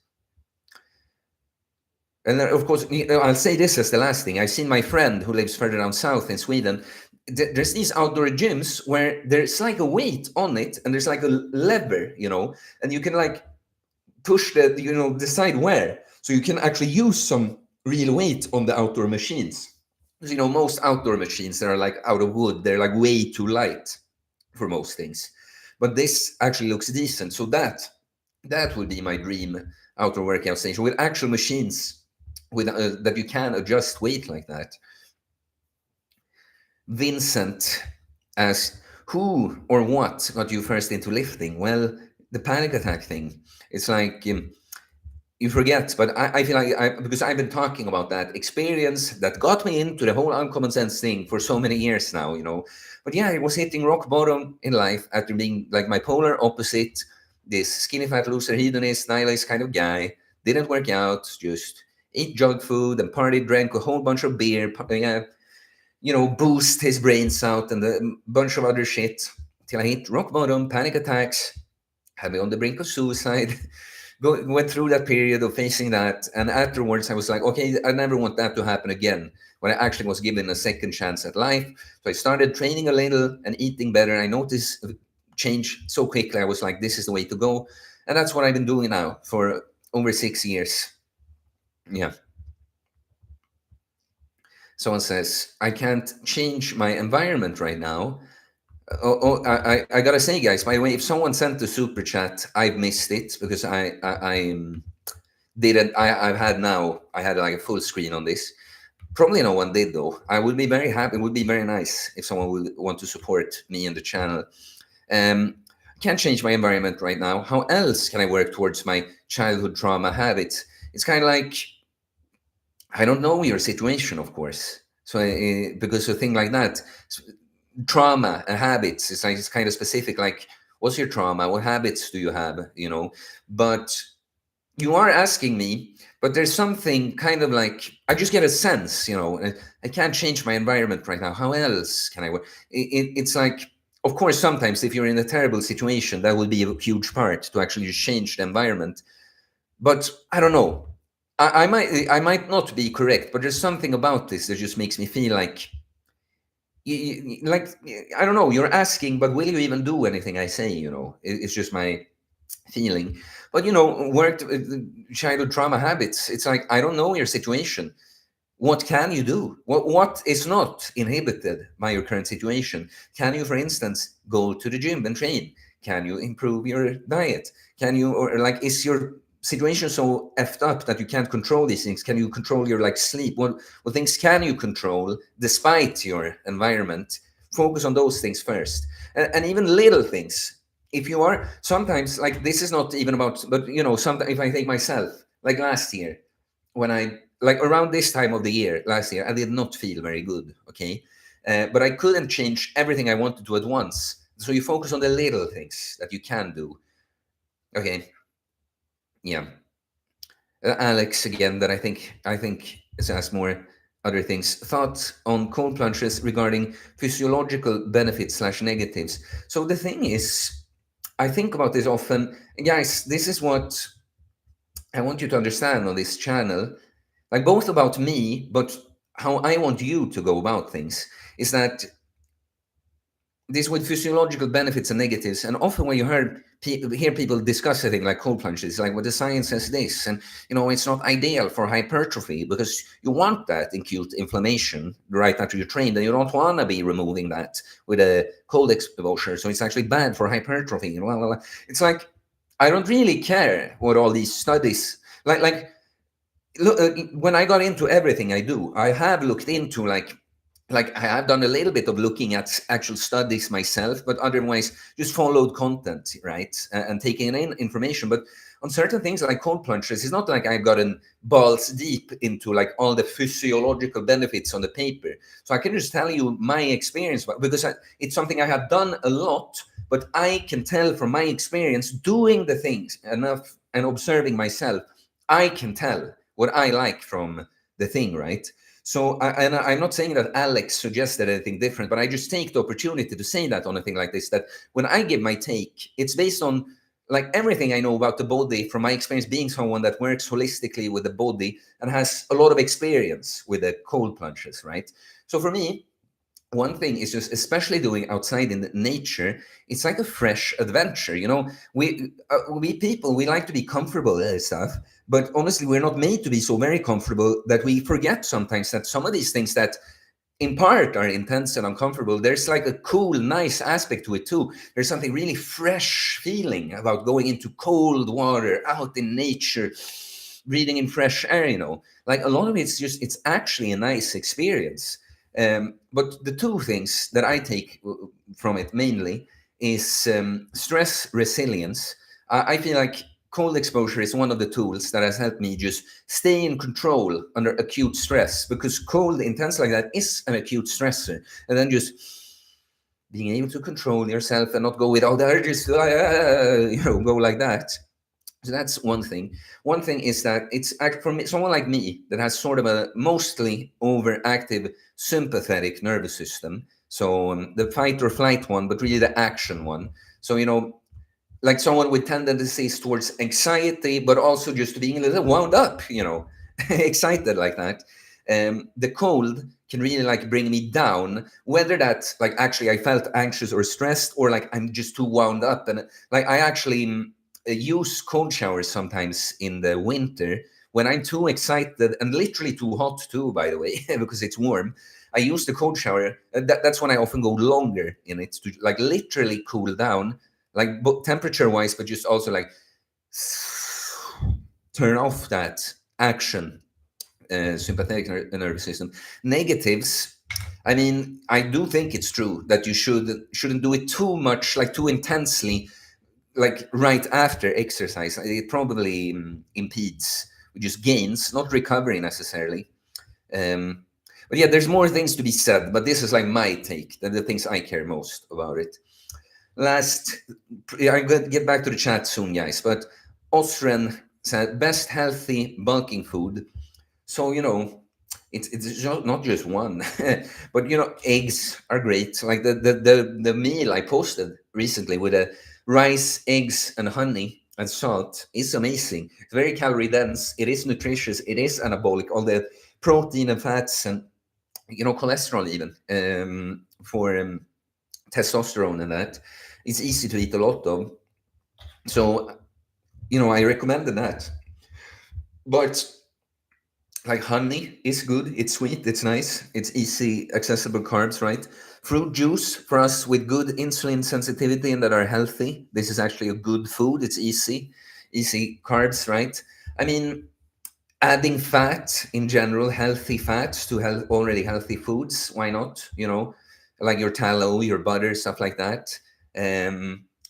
And then, of course, you know, I'll say this as the last thing. I've seen my friend who lives further down south in Sweden. There's these outdoor gyms where there's like a weight on it and there's like a lever, you know, and you can like push the, you know, decide where, so you can actually use some real weight on the outdoor machines. Because, you know, most outdoor machines that are like out of wood, they're like way too light for most things, but this actually looks decent. So that would be my dream outdoor workout station with actual machines with that you can adjust weight like that. Vincent asked, who or what got you first into lifting? Well, the panic attack thing. It's like you forget, but I feel like because I've been talking about that experience that got me into the whole uncommon sense thing for so many years now, you know. But yeah, I was hitting rock bottom in life after being like my polar opposite, this skinny fat loser hedonist nihilist kind of guy. Didn't work out, just eat junk food and party, drank a whole bunch of beer, yeah, you know, boost his brains out and a bunch of other shit till I hit rock bottom, panic attacks, had me on the brink of suicide. Went through that period of facing that, and afterwards I was like, okay, I never want that to happen again. When I actually was given a second chance at life, so I started training a little and eating better. I noticed a change so quickly. I was like, this is the way to go, and that's what I've been doing now for over 6 years. Yeah. Someone says, I can't change my environment right now. I gotta say, guys, by the way, if someone sent the super chat, I've missed it because I didn't. I had like a full screen on this. Probably no one did though. I would be very happy. It would be very nice if someone would want to support me and the channel. Um, can't change my environment right now. How else can I work towards my childhood trauma habits? It's kind of like I don't know your situation, of course. So because a thing like that, trauma and habits, it's like it's kind of specific. Like, what's your trauma? What habits do you have? You know, but you are asking me. But there's something kind of like I just get a sense. You know, I can't change my environment right now. How else can I work? It's like, of course, sometimes if you're in a terrible situation, that will be a huge part to actually just change the environment. But I don't know. I might not be correct, but there's something about this that just makes me feel like like I don't know. You're asking, but will you even do anything I say? You know, it's just my feeling. But you know, worked childhood trauma habits. It's like I don't know your situation. What can you do? What is not inhibited by your current situation? Can you, for instance, go to the gym and train? Can you improve your diet? Can you, or like, is your situation so effed up that you can't control these things? Can you control your like sleep? What things can you control despite your environment? Focus on those things first, and even little things. If you are sometimes like this is not even about, but you know, sometimes if I take myself, like last year, when I like around this time of the year last year, I did not feel very good. Okay, but I couldn't change everything I wanted to at once. So you focus on the little things that you can do. Okay, yeah. Alex again, that I think has asked more other things. Thoughts on cold plunges regarding physiological benefits slash negatives. So the thing is, I think about this often, guys. This is what I want you to understand on this channel, like both about me, but how I want you to go about things is that this with physiological benefits and negatives, and often when you hear people discuss a thing like cold plunges, like, well, the science says this, and it's not ideal for hypertrophy because you want that acute inflammation right after you train, and you don't want to be removing that with a cold exposure, so it's actually bad for hypertrophy. It's like, I don't really care what all these studies like. Look, when I got into everything I do, I have looked into like I have done a little bit of looking at actual studies myself, but otherwise just followed content, right? And taking in information. But on certain things like cold plunges, it's not like I've gotten balls deep into like all the physiological benefits on the paper. So I can just tell you my experience, because it's something I have done a lot, but I can tell from my experience doing the things enough and observing myself, I can tell what I like from the thing, right? So, I'm not saying that Alex suggested anything different, but I just take the opportunity to say that on a thing like this, that when I give my take, it's based on like everything I know about the body from my experience being someone that works holistically with the body and has a lot of experience with the cold plunges, right? So for me, one thing is just, especially doing outside in nature, it's like a fresh adventure. We people, we like to be comfortable and stuff, but honestly, we're not made to be so very comfortable that we forget sometimes that some of these things that in part are intense and uncomfortable, there's like a cool, nice aspect to it too. There's something really fresh feeling about going into cold water out in nature, breathing in fresh air. Like a lot of it's actually a nice experience. But the two things that I take from it mainly is stress resilience. I feel like cold exposure is one of the tools that has helped me just stay in control under acute stress, because cold, intense like that is an acute stressor. And then just being able to control yourself and not go with all the urges to, go like that. So that's one thing. One thing is that it's for me, someone like me that has sort of a mostly overactive sympathetic nervous system. So the fight or flight one, but really the action one. So, like someone with tendencies towards anxiety, but also just being a little wound up, excited like that. The cold can really like bring me down, whether that's like actually I felt anxious or stressed, or like I'm just too wound up. And like I actually use cold showers sometimes in the winter when I'm too excited and literally too hot too, by the way, because it's warm. I use the cold shower. That's when I often go longer in it to like literally cool down, like temperature wise, but just also like turn off that action sympathetic nervous system. Negatives. I mean, I do think it's true that you shouldn't do it too much, like too intensely, like right after exercise. It probably impedes, just gains, not recovery necessarily. But yeah, there's more things to be said, but this is like my take, the things I care most about it. Last, I'm going to get back to the chat soon, guys, but Osren said, best healthy bulking food. So, it's not just one, but, eggs are great. Like the meal I posted recently with a rice, eggs, and honey and salt is amazing. It's very calorie dense. It is nutritious. It is anabolic. All the protein and fats and, cholesterol even for testosterone and that. It's easy to eat a lot of. So, I recommended that. But like honey is good. It's sweet. It's nice. It's easy, accessible carbs, right? Fruit juice for us with good insulin sensitivity and that are healthy. This is actually a good food. It's easy carbs, right? I mean, adding fat in general, healthy fats to already healthy foods. Why not? Like your tallow, your butter, stuff like that.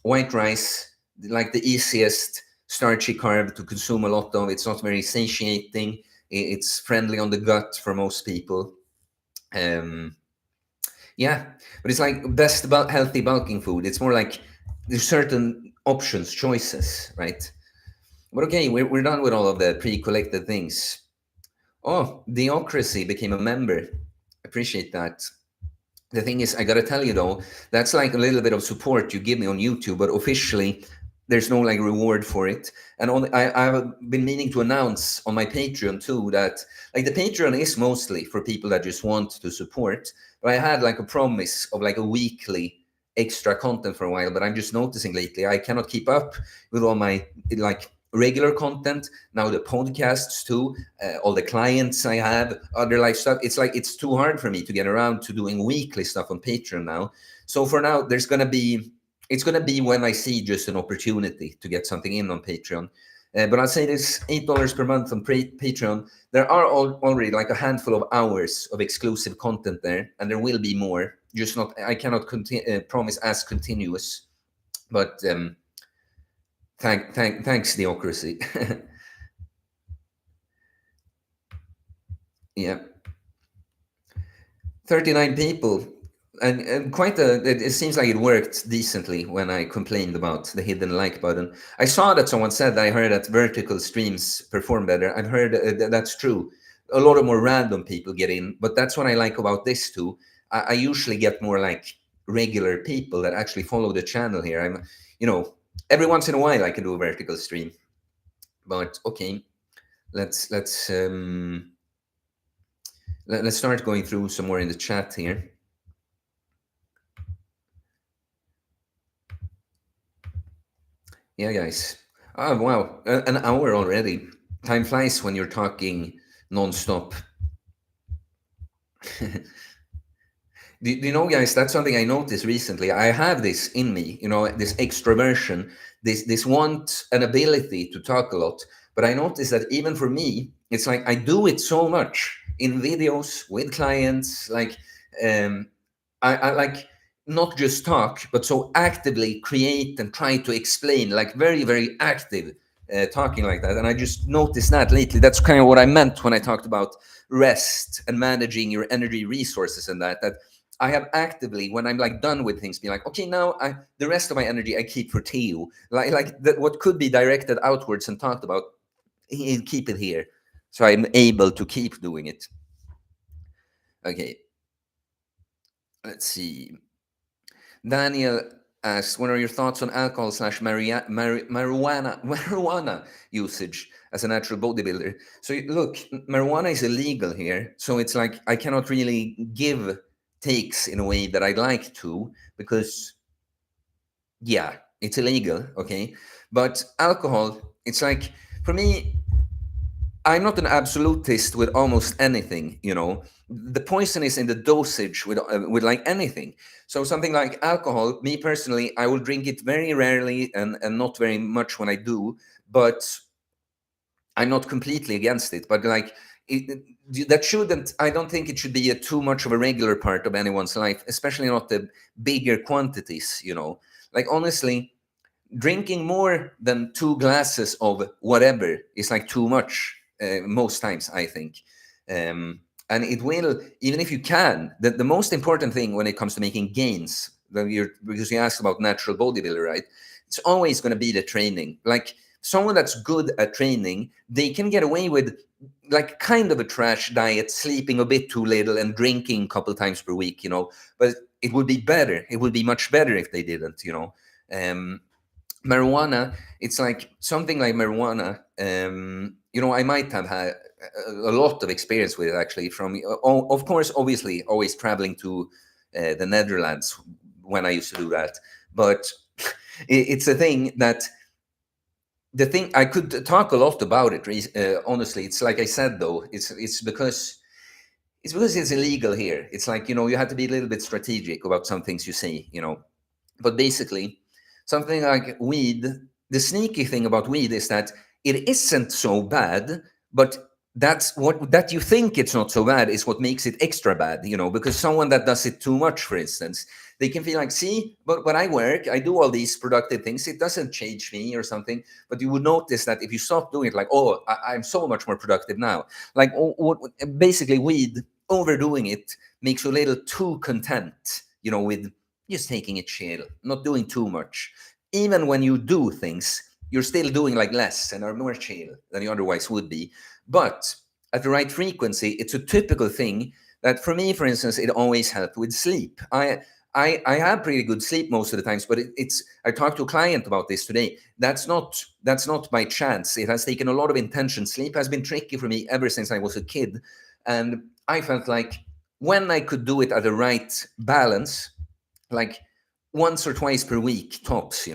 White rice, like the easiest starchy carb to consume a lot of. It's not very satiating. It's friendly on the gut for most people. Yeah, but it's like best about healthy bulking food. It's more like there's certain options, choices, right? But okay, we're done with all of the pre-collected things. Oh, Theocracy became a member. Appreciate that. The thing is, I gotta tell you though, that's like a little bit of support you give me on YouTube, but officially there's no like reward for it. And I've been meaning to announce on my Patreon too that like the Patreon is mostly for people that just want to support. But I had like a promise of like a weekly extra content for a while, but I'm just noticing lately I cannot keep up with all my like regular content. Now the podcasts too, all the clients I have, other life stuff. It's like it's too hard for me to get around to doing weekly stuff on Patreon now. So for now, it's gonna be when I see just an opportunity to get something in on Patreon. But I'll say this: $8 per month on Patreon. There are already like a handful of hours of exclusive content there, and there will be more. Just not, I cannot promise as continuous, but thanks, Theocracy. Yeah, 39 people, and quite a. It seems like it worked decently when I complained about the hidden like button. I saw that someone said I heard that vertical streams perform better. I've heard that's true. A lot of more random people get in, but that's what I like about this too. I usually get more like regular people that actually follow the channel here. You know, every once in a while I can do a vertical stream, but okay, let's start going through some more in the chat here. Yeah, guys. Oh, wow. An hour already. Time flies when you're talking nonstop. Do you know, guys, that's something I noticed recently. I have this in me, you know, this extroversion, this want and ability to talk a lot. But I noticed that even for me, it's like I do it so much in videos with clients. Like, I like not just talk, but so actively create and try to explain, like very, very active talking like that. And I just noticed that lately. That's kind of what I meant when I talked about rest and managing your energy resources and that I have actively, when I'm like done with things, be like, okay, now the rest of my energy I keep for Theo. Like that, what could be directed outwards and talked about, keep it here. So I'm able to keep doing it. Okay. Let's see. Daniel asks, what are your thoughts on alcohol slash marijuana usage as a natural bodybuilder? So look, marijuana is illegal here. So it's like I cannot really give takes in a way that I'd like to because, yeah, it's illegal. Okay. But alcohol, it's like, for me, I'm not an absolutist with almost anything, you know. The poison is in the dosage with like anything. So something like alcohol, me personally, I will drink it very rarely and not very much when I do, but I'm not completely against it. But like that shouldn't, I don't think it should be a too much of a regular part of anyone's life, especially not the bigger quantities, you know. Like honestly, drinking more than 2 glasses of whatever is like too much most times, I think. And it will, even if you can, the most important thing when it comes to making gains, because you asked about natural bodybuilder, right? It's always going to be the training. Like someone that's good at training, they can get away with like kind of a trash diet, sleeping a bit too little and drinking a couple times per week, you know. But it would be better. It would be much better if they didn't, you know. Marijuana, it's like something like marijuana, you know, I might have had a lot of experience with it actually from, of course, obviously always traveling to the Netherlands when I used to do that. But it's a thing that, the thing I could talk a lot about it, honestly. It's like I said, though, it's because it's illegal here. It's like, you know, you have to be a little bit strategic about some things you say, you know. But basically, something like weed, the sneaky thing about weed is that it isn't so bad, but that's what, that you think it's not so bad is what makes it extra bad, you know, because someone that does it too much, for instance, they can feel like, see, but when I work, I do all these productive things, it doesn't change me or something. But you would notice that if you stop doing it, like, oh, I'm so much more productive now. Like, basically, weed, overdoing it makes you a little too content, you know, with just taking it chill, not doing too much. Even when you do things, you're still doing like less and are more chill than you otherwise would be. But at the right frequency, it's a typical thing that for me, for instance, it always helped with sleep. I have pretty good sleep most of the times, but it's I talked to a client about this today. That's not by chance. It has taken a lot of intention. Sleep has been tricky for me ever since I was a kid, and I felt like when I could do it at the right balance, like once or twice per week tops.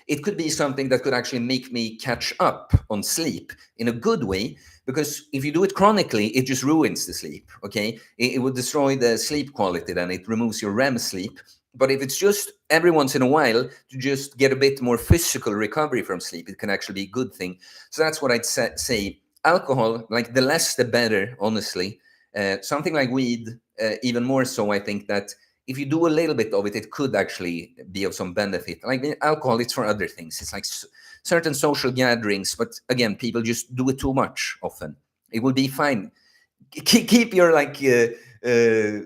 It could be something that could actually make me catch up on sleep in a good way, because if you do it chronically, it just ruins the sleep. Okay, it would destroy the sleep quality, then it removes your REM sleep. But if it's just every once in a while to just get a bit more physical recovery from sleep, it can actually be a good thing. So that's what I'd say. Alcohol, like the less the better, honestly. Something like weed, even more so. I think that if you do a little bit of it, it could actually be of some benefit. Like alcohol, it's for other things. It's like certain social gatherings, but again, people just do it too much often. It will be fine. Keep your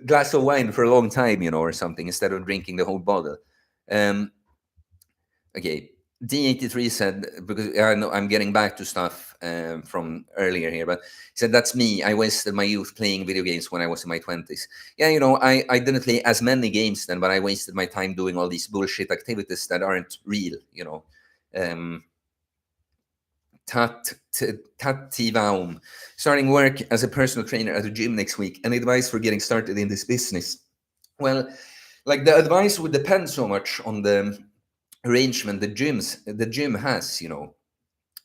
glass of wine for a long time, or something, instead of drinking the whole bottle. Um, okay. D83 said, because I know I'm getting back to stuff from earlier here, but he said, that's me. I wasted my youth playing video games when I was in my 20s. Yeah, I didn't play as many games then, but I wasted my time doing all these bullshit activities that aren't real. Um, Tativaum. Starting work as a personal trainer at a gym next week. Any advice for getting started in this business? Well, like the advice would depend so much on the arrangement the gym has.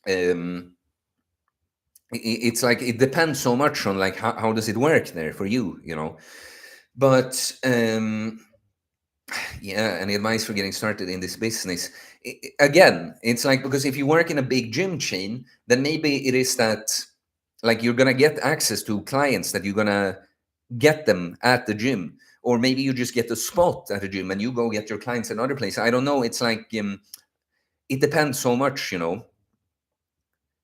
Um, it's like it depends so much on like how does it work there for you. But yeah, any advice for getting started in this business? Again, it's like, because if you work in a big gym chain, then maybe it is that like you're gonna get access to clients, that you're gonna get them at the gym, or maybe you just get a spot at a gym and you go get your clients another place. I don't know. It's like it depends so much.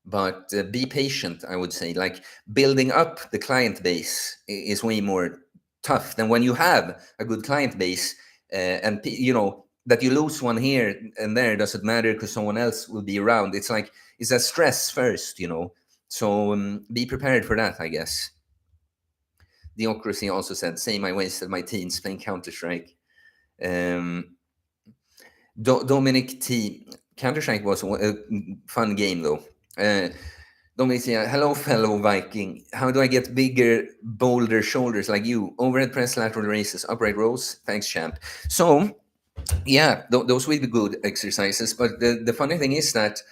But be patient, I would say. Like building up the client base is way more tough than when you have a good client base, and that you lose one here and there doesn't matter, because someone else will be around. It's like it's a stress first. So be prepared for that, I guess. Theocracy also said, same, I wasted my teens playing Counter-Strike. um, Dominic T. Counter-Strike was a fun game, though. Dominic T. Hello, fellow Viking. How do I get bigger, bolder shoulders like you? Overhead press, lateral raises, upright rows. Thanks, champ. So, yeah, those will be good exercises. But the funny thing is that's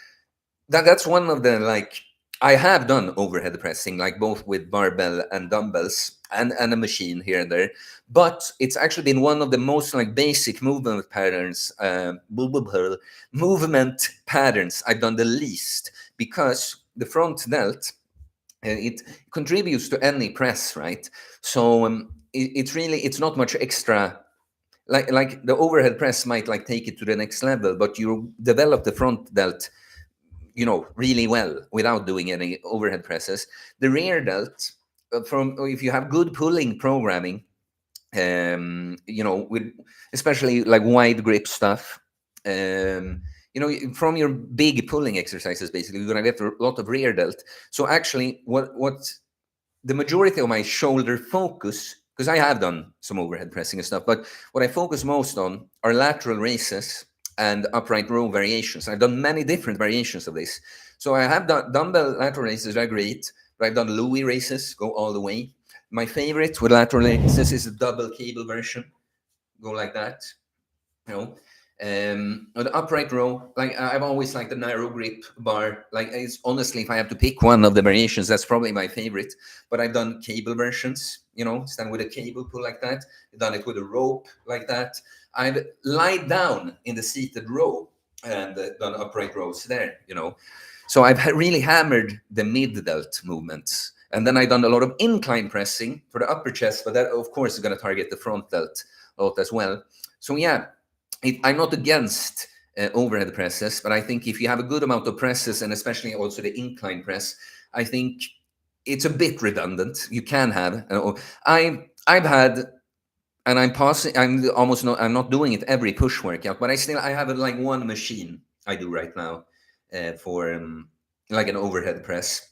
one of the, like, I have done overhead pressing, like both with barbell and dumbbells and a machine here and there, but it's actually been one of the most like basic movement patterns, movement patterns I've done the least, because the front delt, it contributes to any press, right? So it's not much extra. Like the overhead press might like take it to the next level, but you develop the front delt really well without doing any overhead presses. The rear delt, from if you have good pulling programming, with especially like wide grip stuff, from your big pulling exercises, basically you're gonna get a lot of rear delt. So actually, what the majority of my shoulder focus, because I have done some overhead pressing and stuff, but what I focus most on are lateral raises and upright row variations. I've done many different variations of this. So I have done dumbbell lateral raises, are great, but I've done Louis raises, go all the way. My favorite with lateral raises is a double cable version, go like that. you know the upright row, like I've always liked the narrow grip bar. Like, it's honestly, if I have to pick one of the variations, that's probably my favorite. But I've done cable versions, stand with a cable pull like that. I've done it with a rope like that. I've lied down in the seated row and done upright rows there. So I've really hammered the mid delt movements, and then I've done a lot of incline pressing for the upper chest, but that of course is going to target the front delt a lot as well. So yeah, I'm not against overhead presses, but I think if you have a good amount of presses, and especially also the incline press, I think it's a bit redundant. You can have. I've had, and I'm passing. I'm not doing it every push workout, but I have like one machine I do right now for like an overhead press.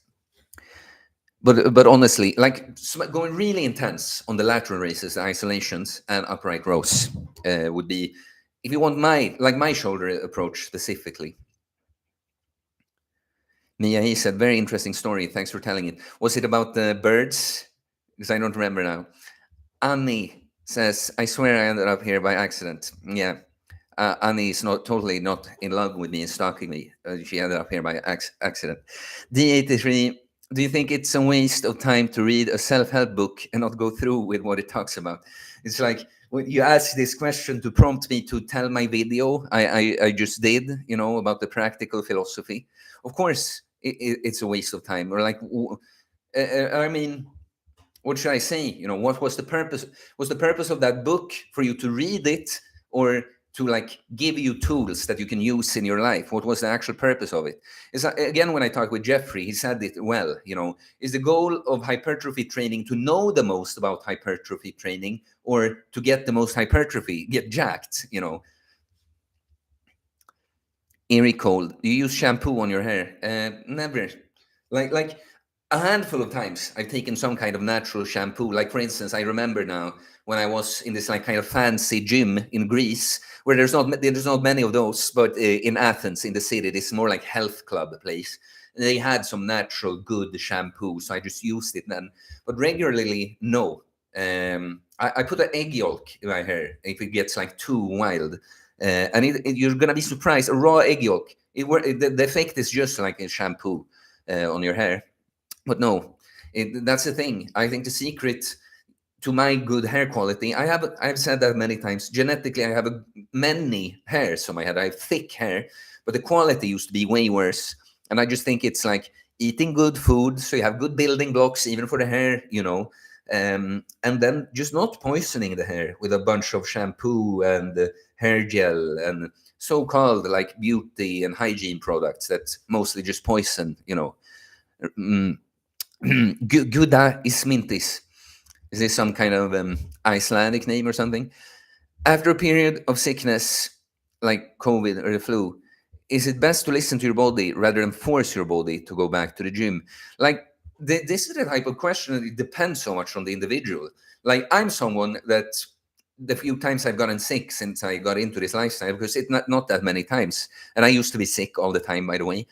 But honestly, like going really intense on the lateral raises, isolations, and upright rows would be, if you want my shoulder approach specifically. Mia, he said, very interesting story. Thanks for telling it. Was it about the birds? Because I don't remember now. Annie says, I swear I ended up here by accident. Yeah. Annie is not totally not in love with me and stalking me. She ended up here by accident. D83, do you think it's a waste of time to read a self-help book and not go through with what it talks about? It's like when you ask this question to prompt me to tell my video I just did, about the practical philosophy. Of course, it's a waste of time. Or like, I mean, what should I say? What was the purpose? Was the purpose of that book for you to read it, or to like give you tools that you can use in your life? What was the actual purpose of it? Is again, when I talked with Jeffrey, he said it well. Is the goal of hypertrophy training to know the most about hypertrophy training, or to get the most hypertrophy, get jacked? Eerie cold. Do you use shampoo on your hair? Never. Like a handful of times I've taken some kind of natural shampoo. Like, for instance, I remember now when I was in this like kind of fancy gym in Greece, where there's not many of those, but in Athens, in the city, this more like health club place. They had some natural good shampoo, so I just used it then. But regularly, no. I put an egg yolk in my hair if it gets like too wild. And you're gonna be surprised. A raw egg yolk. The effect is just like a shampoo on your hair. But no, that's the thing. I think the secret to my good hair quality, I've said that many times. Genetically, I have many hairs on my head. I have thick hair, but the quality used to be way worse. And I just think it's like eating good food, so you have good building blocks even for the hair. And then just not poisoning the hair with a bunch of shampoo and hair gel and so-called like beauty and hygiene products that mostly just poison. Mm. Guda Ismintis. Is this some kind of Icelandic name or something? After a period of sickness like COVID or the flu, is it best to listen to your body rather than force your body to go back to the gym? Like, this is the type of question that it depends so much on the individual. Like, I'm someone that the few times I've gotten sick since I got into this lifestyle, because it's not that many times, and I used to be sick all the time, by the way.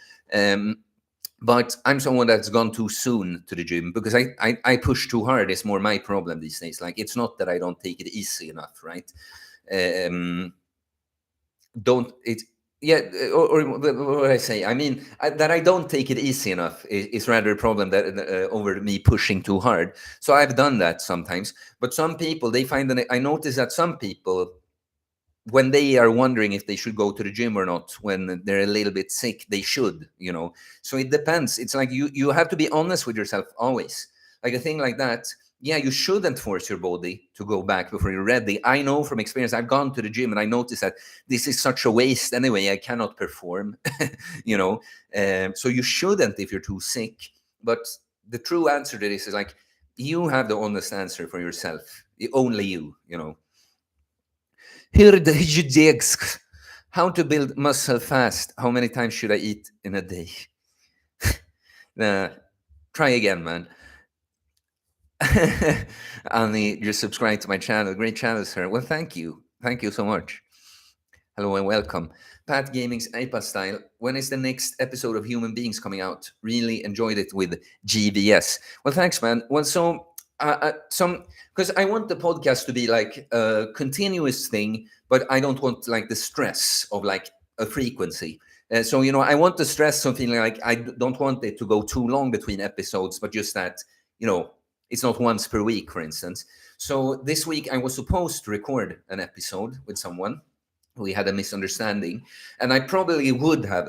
But I'm someone that's gone too soon to the gym because I push too hard. It's more my problem these days. Like, it's not that I don't take it easy enough, right? Don't it? Yeah, or what I say. I mean, that I don't take it easy enough is rather a problem that over me pushing too hard. So I've done that sometimes. But some people, they find that I notice that some people, when they are wondering if they should go to the gym or not, when they're a little bit sick, they should. So it depends. It's like you have to be honest with yourself always. Like a thing like that, yeah, you shouldn't force your body to go back before you're ready. I know from experience. I've gone to the gym and I noticed that this is such a waste anyway. I cannot perform. you know so you shouldn't if you're too sick. But the true answer to this is like, you have the honest answer for yourself. Only you. Here the jigs. How to build muscle fast. How many times should I eat in a day? Try again, man. Annie, just subscribe to my channel. Great channel, sir. Well, thank you. Thank you so much. Hello and welcome. Pat Gaming's APA style. When is the next episode of Human Beings coming out? Really enjoyed it with GVS. Well, thanks, man. Well, so because I want the podcast to be like a continuous thing, but I don't want like the stress of like a frequency. So I want the stress of feeling like I don't want it to go too long between episodes, but just that it's not once per week, for instance. So this week I was supposed to record an episode with someone. We had a misunderstanding, and I probably would have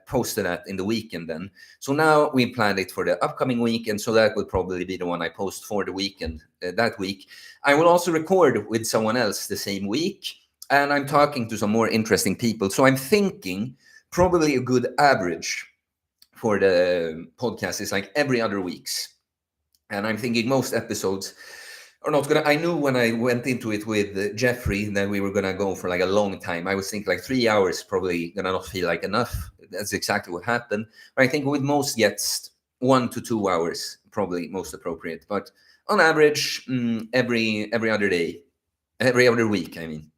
posted that in the weekend then. So now we planned it for the upcoming week, and so that will probably be the one I post for the weekend that week. I will also record with someone else the same week, and I'm talking to some more interesting people. So I'm thinking probably a good average for the podcast is like every other weeks. And I'm thinking most episodes are not gonna. I knew when I went into it with Jeffrey that we were gonna go for like a long time. I was thinking like 3 hours probably gonna not feel like enough. That's exactly what happened. But I think with most guests, 1 to 2 hours probably most appropriate. But on average, every other day, every other week. I mean,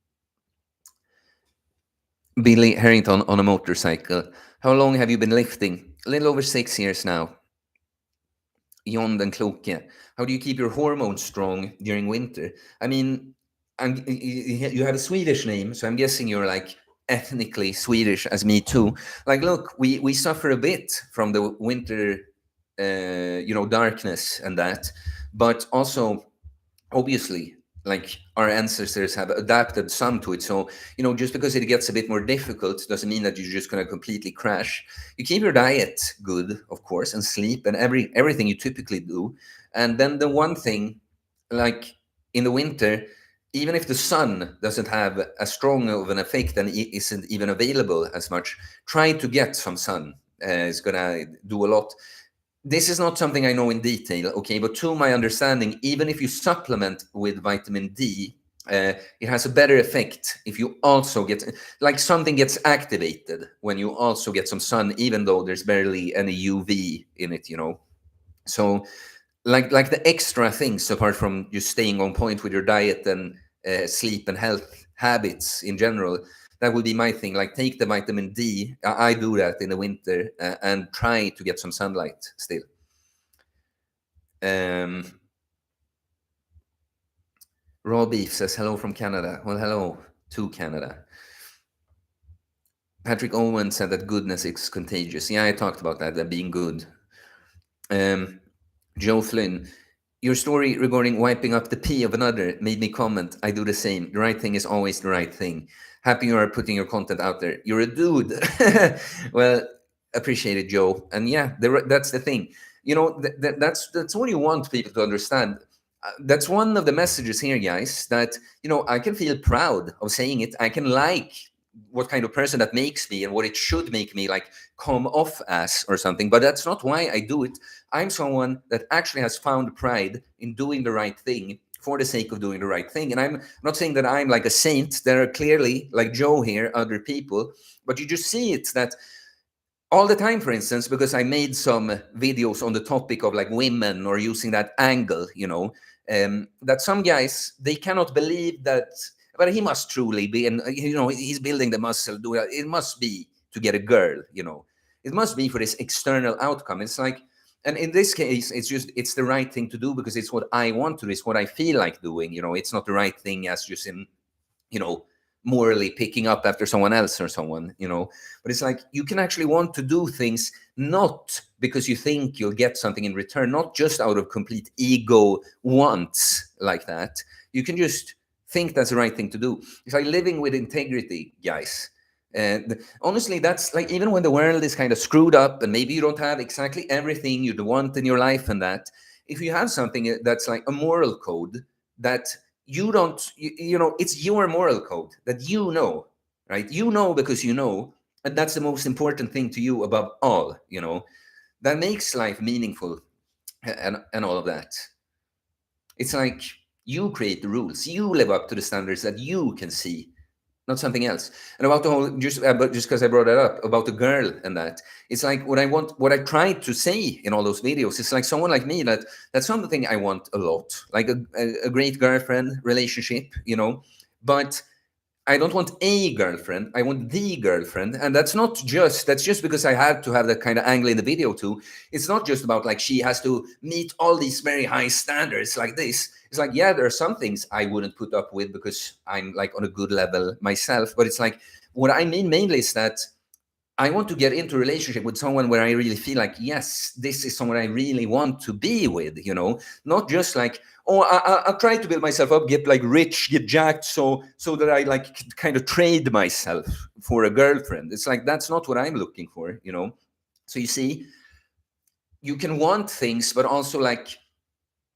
Billy Harrington on a motorcycle. How long have you been lifting? A little over 6 years now. John den Kloke. How do you keep your hormones strong during winter? I mean, you have a Swedish name, so I'm guessing you're like ethnically Swedish as me too. Like, look, we suffer a bit from the winter, darkness and that, but also obviously, like our ancestors have adapted some to it. So just because it gets a bit more difficult doesn't mean that you're just going to completely crash. You keep your diet good, of course, and sleep and everything you typically do. And then the one thing, like in the winter, even if the sun doesn't have as strong of an effect and isn't even available as much, try to get some sun. Is gonna do a lot. This is not something I know in detail, okay, but to my understanding, even if you supplement with vitamin D, it has a better effect if you also get, like, something gets activated when you also get some sun, even though there's barely any UV in it. So, like the extra things apart from just staying on point with your diet and sleep and health habits in general, that would be my thing. Like, take the vitamin D. I do that in the winter, and try to get some sunlight still. Raw Beef says hello from Canada. Well, hello to Canada. Patrick Owen said that goodness is contagious. Yeah, I talked about that being good. Joe Flynn, your story regarding wiping up the pee of another made me comment. I do the same. The right thing is always the right thing. Happy you are putting your content out there. You're a dude. Well, appreciate it, Joe. And yeah, that's the thing. That's what you want people to understand. That's one of the messages here, guys, that I can feel proud of saying it. I can like what kind of person that makes me and what it should make me like come off as or something, but that's not why I do it. I'm someone that actually has found pride in doing the right thing for the sake of doing the right thing. And I'm not saying that I'm like a saint. There are clearly, like Joe here, other people, but you just see it that all the time. For instance, because I made some videos on the topic of like women or using that angle, that some guys, they cannot believe that, but he must truly be, and he's building the muscle. It must be to get a girl. It must be for this external outcome. It's like, and in this case, it's the right thing to do because it's what I want to do. It's what I feel like doing. It's not the right thing as just in, you know, morally picking up after someone else or someone. But it's like you can actually want to do things not because you think you'll get something in return, not just out of complete ego wants like that. You can just think that's the right thing to do. It's like living with integrity, guys. And honestly, that's like, even when the world is kind of screwed up and maybe you don't have exactly everything you'd want in your life, and that, if you have something that's like a moral code that you don't, it's your moral code that right? Because and that's the most important thing to you above all, that makes life meaningful, and all of that. It's like you create the rules, you live up to the standards that you can see, not something else. And about the whole, just because I brought it up about the girl and that, it's like what I try to say in all those videos. It's like someone like me, that's something I want a lot, like a great girlfriend relationship, but I don't want a girlfriend. I want the girlfriend. And that's just because I had to have that kind of angle in the video too. It's not just about like she has to meet all these very high standards like this. It's like, yeah, there are some things I wouldn't put up with because I'm like on a good level myself. But it's like, what I mean mainly is that I want to get into a relationship with someone where I really feel like, yes, this is someone I really want to be with, not just like, oh, I'll try to build myself up, get like rich, get jacked, so that I like kind of trade myself for a girlfriend. It's like, that's not what I'm looking for, So you see, you can want things, but also like,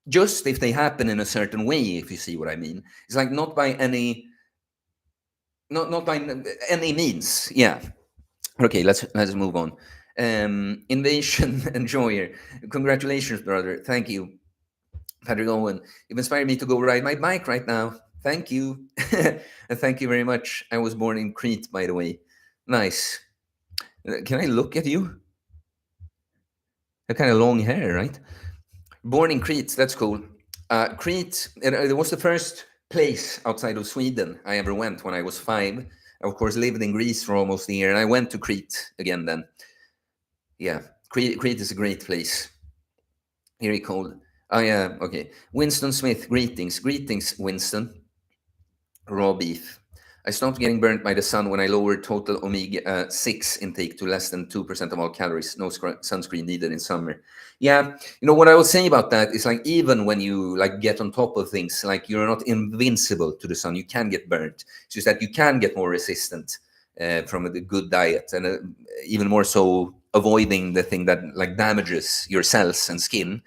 just if they happen in a certain way, if you see what I mean. It's like not by any means. Yeah. Okay, let's move on. Invasion Enjoyer, congratulations, brother. Thank you, Patrick Owen. You've inspired me to go ride my bike right now. Thank you, and thank you very much. I was born in Crete, by the way. Nice. Can I look at you? A kind of long hair, right? Born in Crete. That's cool. Crete. It was the first place outside of Sweden I ever went when I was 5. I, of course, lived in Greece for almost a year, and I went to Crete again then. Yeah, Crete is a great place. Very cold. Oh yeah, okay. Winston Smith, greetings, Winston. Raw beef. I stopped getting burnt by the sun when I lowered total omega-6 intake to less than 2% of all calories. No sunscreen needed in summer. Yeah, what I would say about that is like, even when you like get on top of things, like you're not invincible to the sun. You can get burnt. It's just that you can get more resistant from a good diet, and even more so avoiding the thing that like damages your cells and skin.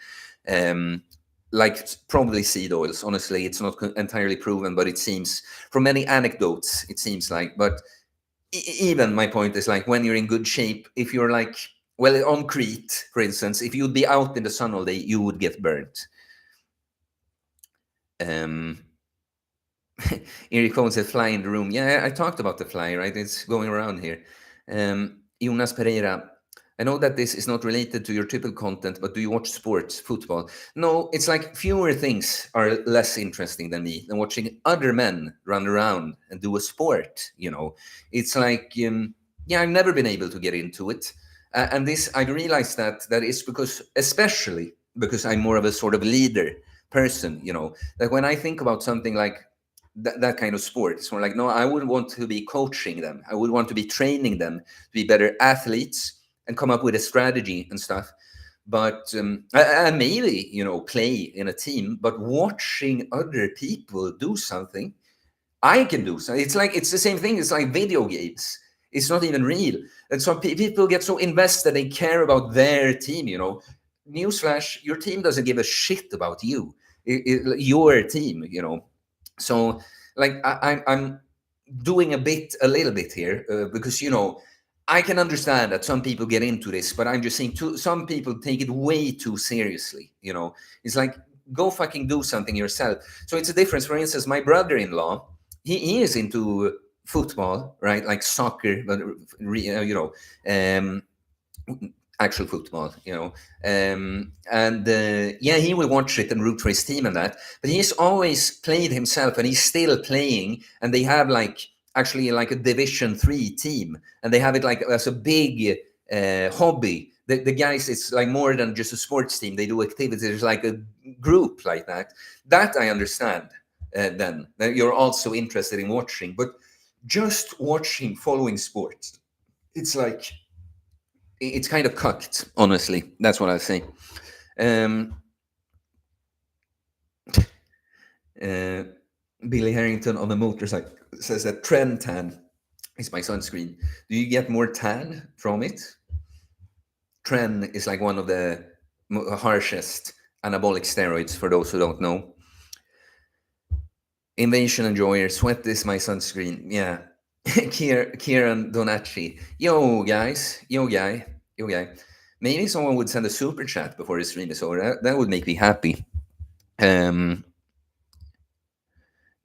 Um, like probably seed oils. Honestly, it's not entirely proven, but it seems from many anecdotes, it seems like. But even my point is like, when you're in good shape, if you're like, well, on Crete, for instance, if you'd be out in the sun all day, you would get burnt. Eric Cohen said fly in the room. Yeah, I talked about the fly, right? It's going around here. Jonas Pereira, I know that this is not related to your typical content, but do you watch sports, football? No, it's like fewer things are less interesting than me than watching other men run around and do a sport. It's like, yeah, I've never been able to get into it. And this, I realized that is because, especially because I'm more of a sort of leader person, that when I think about something like that kind of sport, it's more like, no, I wouldn't want to be coaching them. I would want to be training them to be better athletes and come up with a strategy and stuff. But and maybe play in a team. But watching other people do something, I can do so. It's like, it's the same thing. It's like video games. It's not even real. And so people get so invested, they care about their team. Newsflash: your team doesn't give a shit about you. Your team. So like, I'm doing a little bit here because I can understand that some people get into this, but I'm just saying, some people take it way too seriously. It's like, go fucking do something yourself. So it's a difference. For instance, my brother-in-law, he is into football, right? Like soccer, but actual football, and yeah, he will watch it and root for his team and that. But he's always played himself, and he's still playing. And they have like, actually like a Division 3 team, and they have it like as a big hobby. The guys, it's like more than just a sports team. They do activities. There's like a group like that. That I understand. Then that you're also interested in watching, but just watching, following sports, it's like, it's kind of cucked, honestly. That's what I say. Billy Harrington on a motorcycle says that Tren Tan is my sunscreen. Do you get more tan from it? Tren is like one of the harshest anabolic steroids, for those who don't know. Invasion Enjoyer, sweat is my sunscreen. Yeah. Kieran Donacci. Yo, guys. Yo, guy. Maybe someone would send a super chat before the stream is over. That would make me happy.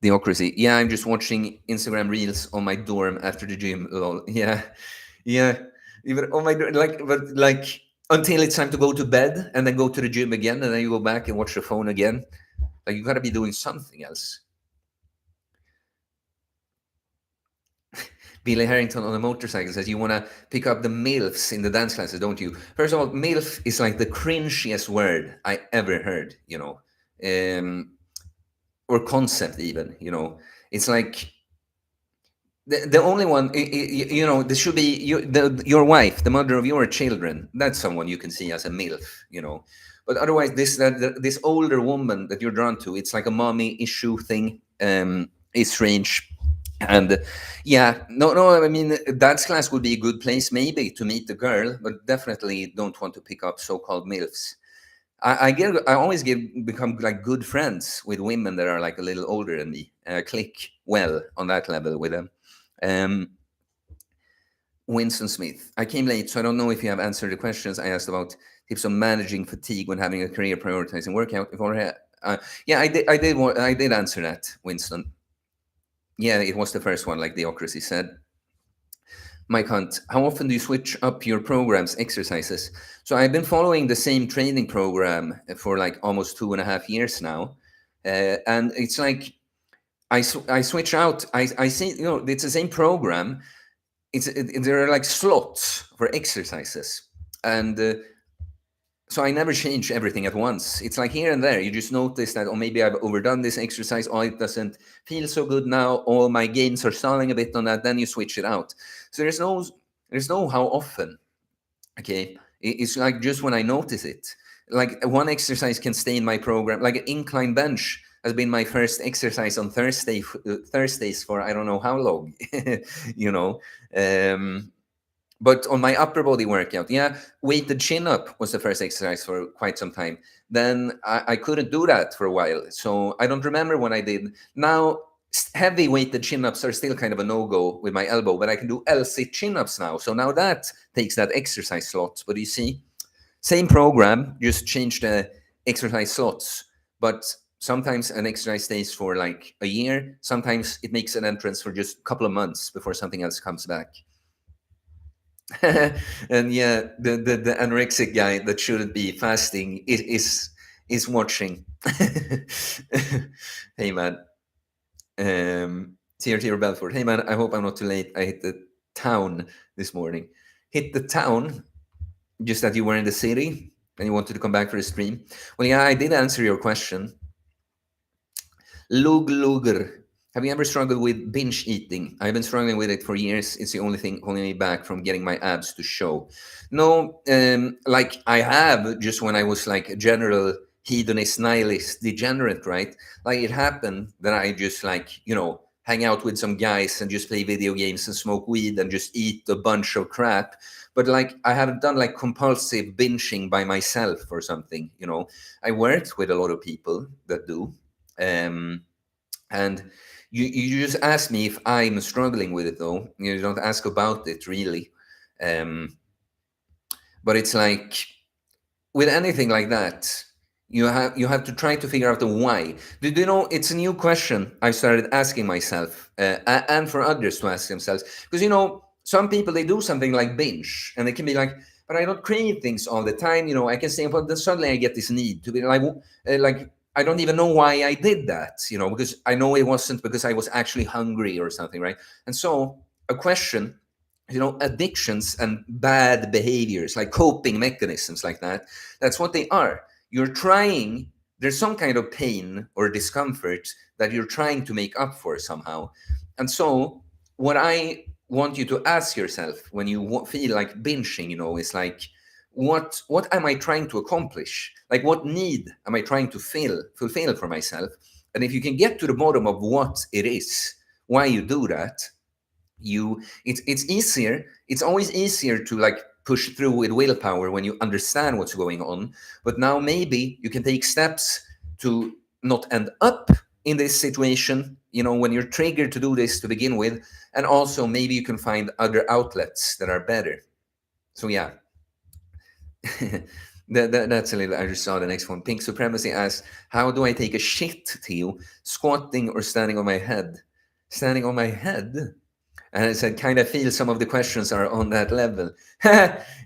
Theocracy. Yeah, I'm just watching Instagram reels on my dorm after the gym. Lol. Yeah. Even on my like until it's time to go to bed, and then go to the gym again, and then you go back and watch the phone again. Like, you gotta be doing something else. Billy Harrington on a motorcycle says, you want to pick up the MILFs in the dance classes, don't you? First of all, MILF is like the cringiest word I ever heard, or concept even, It's like, the only one, this should be your wife, the mother of your children. That's someone you can see as a MILF, But otherwise, this older woman that you're drawn to, it's like a mommy issue thing. It's strange. And yeah, no, I mean, dance class would be a good place maybe to meet the girl, but definitely don't want to pick up so-called MILFs. I always become like good friends with women that are like a little older than me. Click well on that level with them. Winston Smith, I came late, so I don't know if you have answered the questions I asked about tips on managing fatigue when having a career prioritizing workout. Yeah, I did answer that, Winston. Yeah, it was the first one, like Theocracy said. Mike Hunt, how often do you switch up your programs, exercises? So I've been following the same training program for like almost 2.5 years now. And it's like, I switch out. I see, it's the same program. There are like slots for exercises. And So I never change everything at once. It's like here and there. You just notice that, oh, maybe I've overdone this exercise. Oh, it doesn't feel so good now. All my gains are stalling a bit on that. Then you switch it out. So there's no how often. Okay, it's like just when I notice it. Like one exercise can stay in my program. Like an incline bench has been my first exercise on Thursdays for I don't know how long. you know. But on my upper body workout, yeah, weighted chin up was the first exercise for quite some time. Then I couldn't do that for a while. So I don't remember when I did. Now, heavy weighted chin ups are still kind of a no go with my elbow, but I can do L-sit chin ups now. So now that takes that exercise slot. But you see, same program, just change the exercise slots. But sometimes an exercise stays for like a year. Sometimes it makes an entrance for just a couple of months before something else comes back. And yeah, the anorexic guy that shouldn't be fasting is watching. Hey man, Tear Belfort. Hey man, I hope I'm not too late. I hit the town this morning. Hit the town, just that you were in the city and you wanted to come back for a stream. Well, yeah, I did answer your question. Luger. Have you ever struggled with binge eating? I've been struggling with it for years. It's the only thing holding me back from getting my abs to show. No, like I have just when I was like a general hedonist, nihilist, degenerate, right? Like it happened that I just like, hang out with some guys and just play video games and smoke weed and just eat a bunch of crap. But like I haven't done like compulsive binging by myself or something, I worked with a lot of people that do. And you just ask me if I'm struggling with it, though. You don't ask about it, really. But it's like with anything like that, you have to try to figure out the why. Do you know? It's a new question I started asking myself, and for others to ask themselves, because some people they do something like binge, and they can be like, but I don't crave things all the time. I can stay up, but then suddenly I get this need to be like I don't even know why I did that, because I know it wasn't because I was actually hungry or something, right? And so a question, addictions and bad behaviors, like coping mechanisms like that, that's what they are. There's some kind of pain or discomfort that you're trying to make up for somehow. And so what I want you to ask yourself when you feel like binging, is like, what am I trying to accomplish? Like, what need am I trying to fulfill for myself? And if you can get to the bottom of what it is, why you do that, it's easier. It's always easier to like push through with willpower when you understand what's going on. But now maybe you can take steps to not end up in this situation, when you're triggered to do this to begin with. And also maybe you can find other outlets that are better. So yeah. That's a little. I just saw the next one. Pink Supremacy asks, "How do I take a shit, Theo? Squatting or standing on my head? Standing on my head?" And I said, "Kind of feel some of the questions are on that level."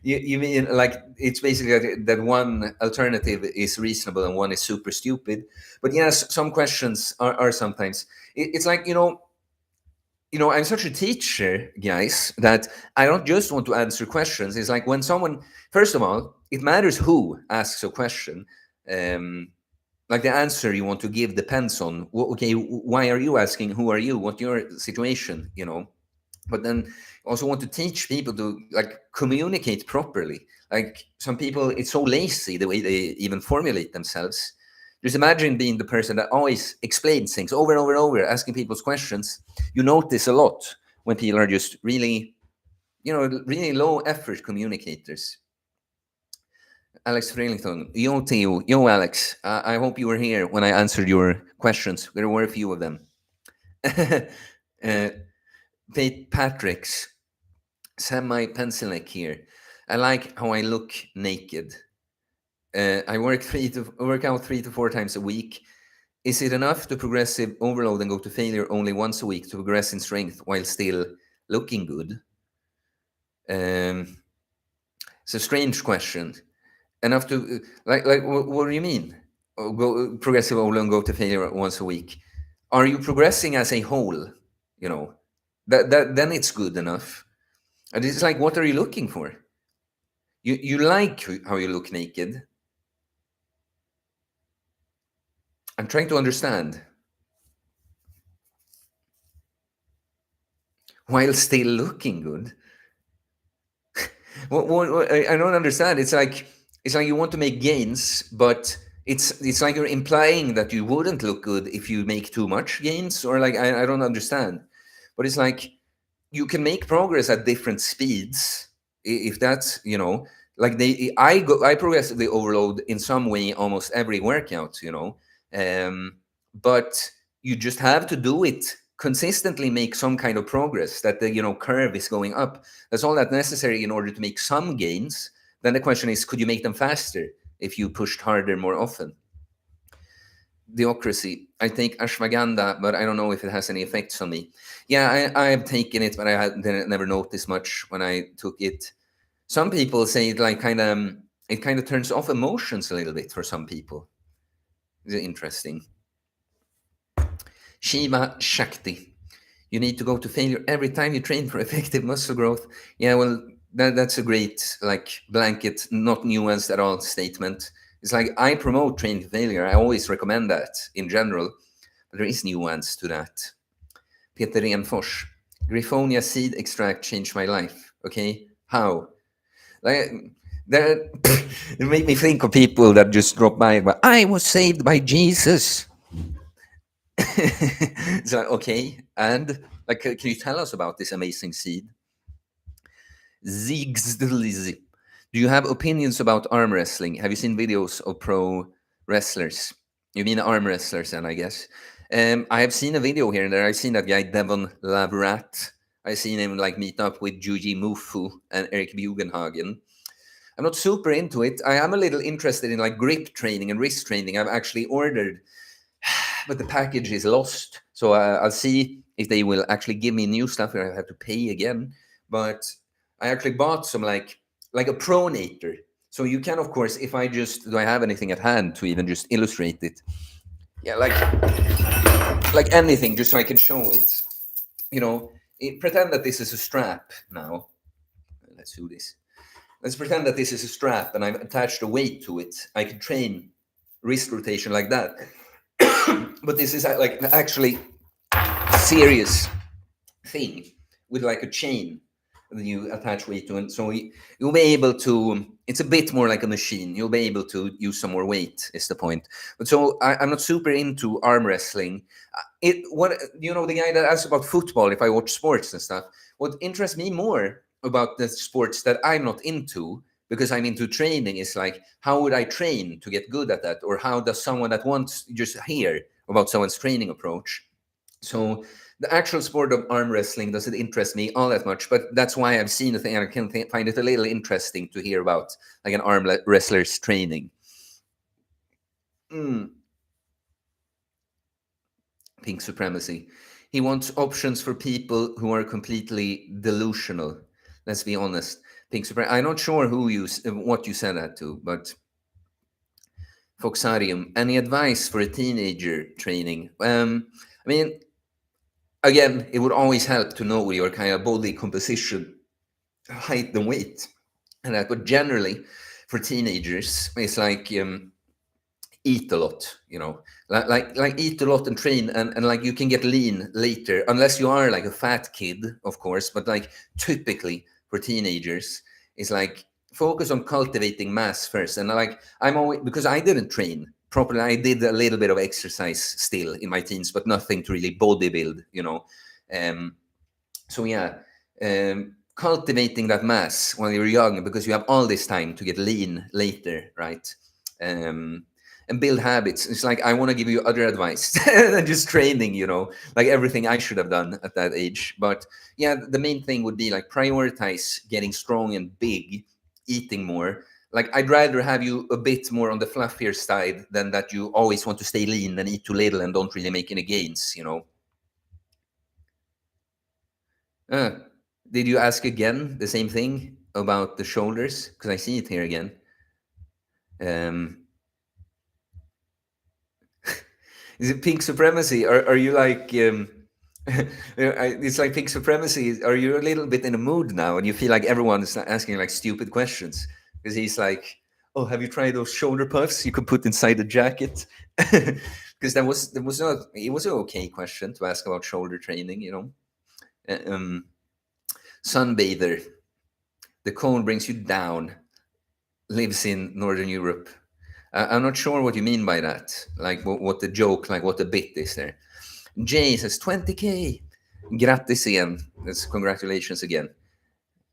you mean like it's basically that one alternative is reasonable and one is super stupid? But yes, some questions are sometimes. It's like I'm such a teacher, guys, that I don't just want to answer questions. It's like when someone, first of all, it matters who asks a question. Like the answer you want to give depends on, okay, why are you asking? Who are you? What's your situation? But then also want to teach people to like communicate properly. Like some people, it's so lazy the way they even formulate themselves. Just imagine being the person that always explains things over and over and over, asking people's questions. You notice a lot when people are just really, really low effort communicators. Alex Freelington, yo Theo, yo Alex. I hope you were here when I answered your questions. There were a few of them. Pete Patrick's semi-pencil neck here. I like how I look naked. I work out 3 to 4 times a week. Is it enough to progressive overload and go to failure only once a week to progress in strength while still looking good? It's a strange question. Enough to like what do you mean? Go progressive overload and go to failure once a week. Are you progressing as a whole? That then it's good enough. And it's like, what are you looking for? You like how you look naked. I'm trying to understand. While still looking good. I don't understand. It's like you want to make gains, but it's like you're implying that you wouldn't look good if you make too much gains, or like I don't understand. But it's like you can make progress at different speeds, if that's, like I progressively overload in some way almost every workout, but you just have to do it consistently, make some kind of progress, that the curve is going up. That's all that's necessary in order to make some gains. Then the question is, could you make them faster if you pushed harder more often? Diocracy. I take ashwagandha, but I don't know if it has any effects on me. Yeah, I have taken it, but didn't never noticed much when I took it. Some people say it kind of turns off emotions a little bit for some people. It's interesting. Shiva Shakti. You need to go to failure every time you train for effective muscle growth. Yeah, well, that's a great like blanket, not nuanced at all statement. It's like I promote training for failure. I always recommend that in general, but there is nuance to that. Peter Renfors. Griffonia seed extract changed my life. Okay, how? Like that, it made me think of people that just drop by. But I was saved by Jesus. So okay, and like, can you tell us about this amazing seed? Ziggs. Do you have opinions about arm wrestling? Have you seen videos of pro wrestlers? You mean arm wrestlers, then I guess. I have seen a video here and there. I've seen that guy Devon Lavrat. I've seen him like meet up with Juji Mufu and Eric Bugenhagen. I'm not super into it. I am a little interested in like grip training and wrist training. I've actually ordered, but the package is lost. So I'll see if they will actually give me new stuff where I have to pay again. But I actually bought some like a pronator. So you can, of course, if I just do I have anything at hand to even just illustrate it? Yeah, like anything, just so I can show it. Pretend that this is a strap now. Let's do this. Let's pretend that this is a strap and I've attached a weight to it. I can train wrist rotation like that. But this is like actually a serious thing with like a chain that you attach weight to. And so you'll be able to, it's a bit more like a machine. You'll be able to use some more weight is the point. But so I'm not super into arm wrestling. The guy that asks about football, if I watch sports and stuff, what interests me more about the sports that I'm not into, because I'm into training, is like, how would I train to get good at that? Or how does someone that wants just hear about someone's training approach? So the actual sport of arm wrestling doesn't interest me all that much, but that's why I've seen the thing and I can find it a little interesting to hear about like an arm wrestler's training. Pink supremacy. He wants options for people who are completely delusional. Let's be honest. Pink supremacy. I'm not sure what you said that to, but Foxarium. Any advice for a teenager training? I mean, again, it would always help to know your kind of body composition, height and weight, and that. But generally, for teenagers, it's like eat a lot, like eat a lot and train, and like you can get lean later, unless you are like a fat kid, of course. But like typically for teenagers, it's like focus on cultivating mass first. And like I'm always, because I didn't train properly, I did a little bit of exercise still in my teens, but nothing to really bodybuild, so yeah, cultivating that mass when you're young, because you have all this time to get lean later, right? And build habits. It's like, I want to give you other advice than just training, like everything I should have done at that age. But yeah, the main thing would be like prioritize getting strong and big, eating more. Like I'd rather have you a bit more on the fluffier side than that you always want to stay lean and eat too little and don't really make any gains, Did you ask again the same thing about the shoulders? Because I see it here again. Is it pink supremacy? Are you like it's like pink supremacy? Are you a little bit in a mood now and you feel like everyone is asking like stupid questions? Because he's like, oh, have you tried those shoulder puffs you could put inside the jacket? because that was not, it was an okay question to ask about shoulder training, you know. Sunbather, the cold brings you down, lives in Northern Europe. I'm not sure what you mean by that. Like what the joke, like what the bit is there. Jay says 20K. Grattis igen. That's congratulations again.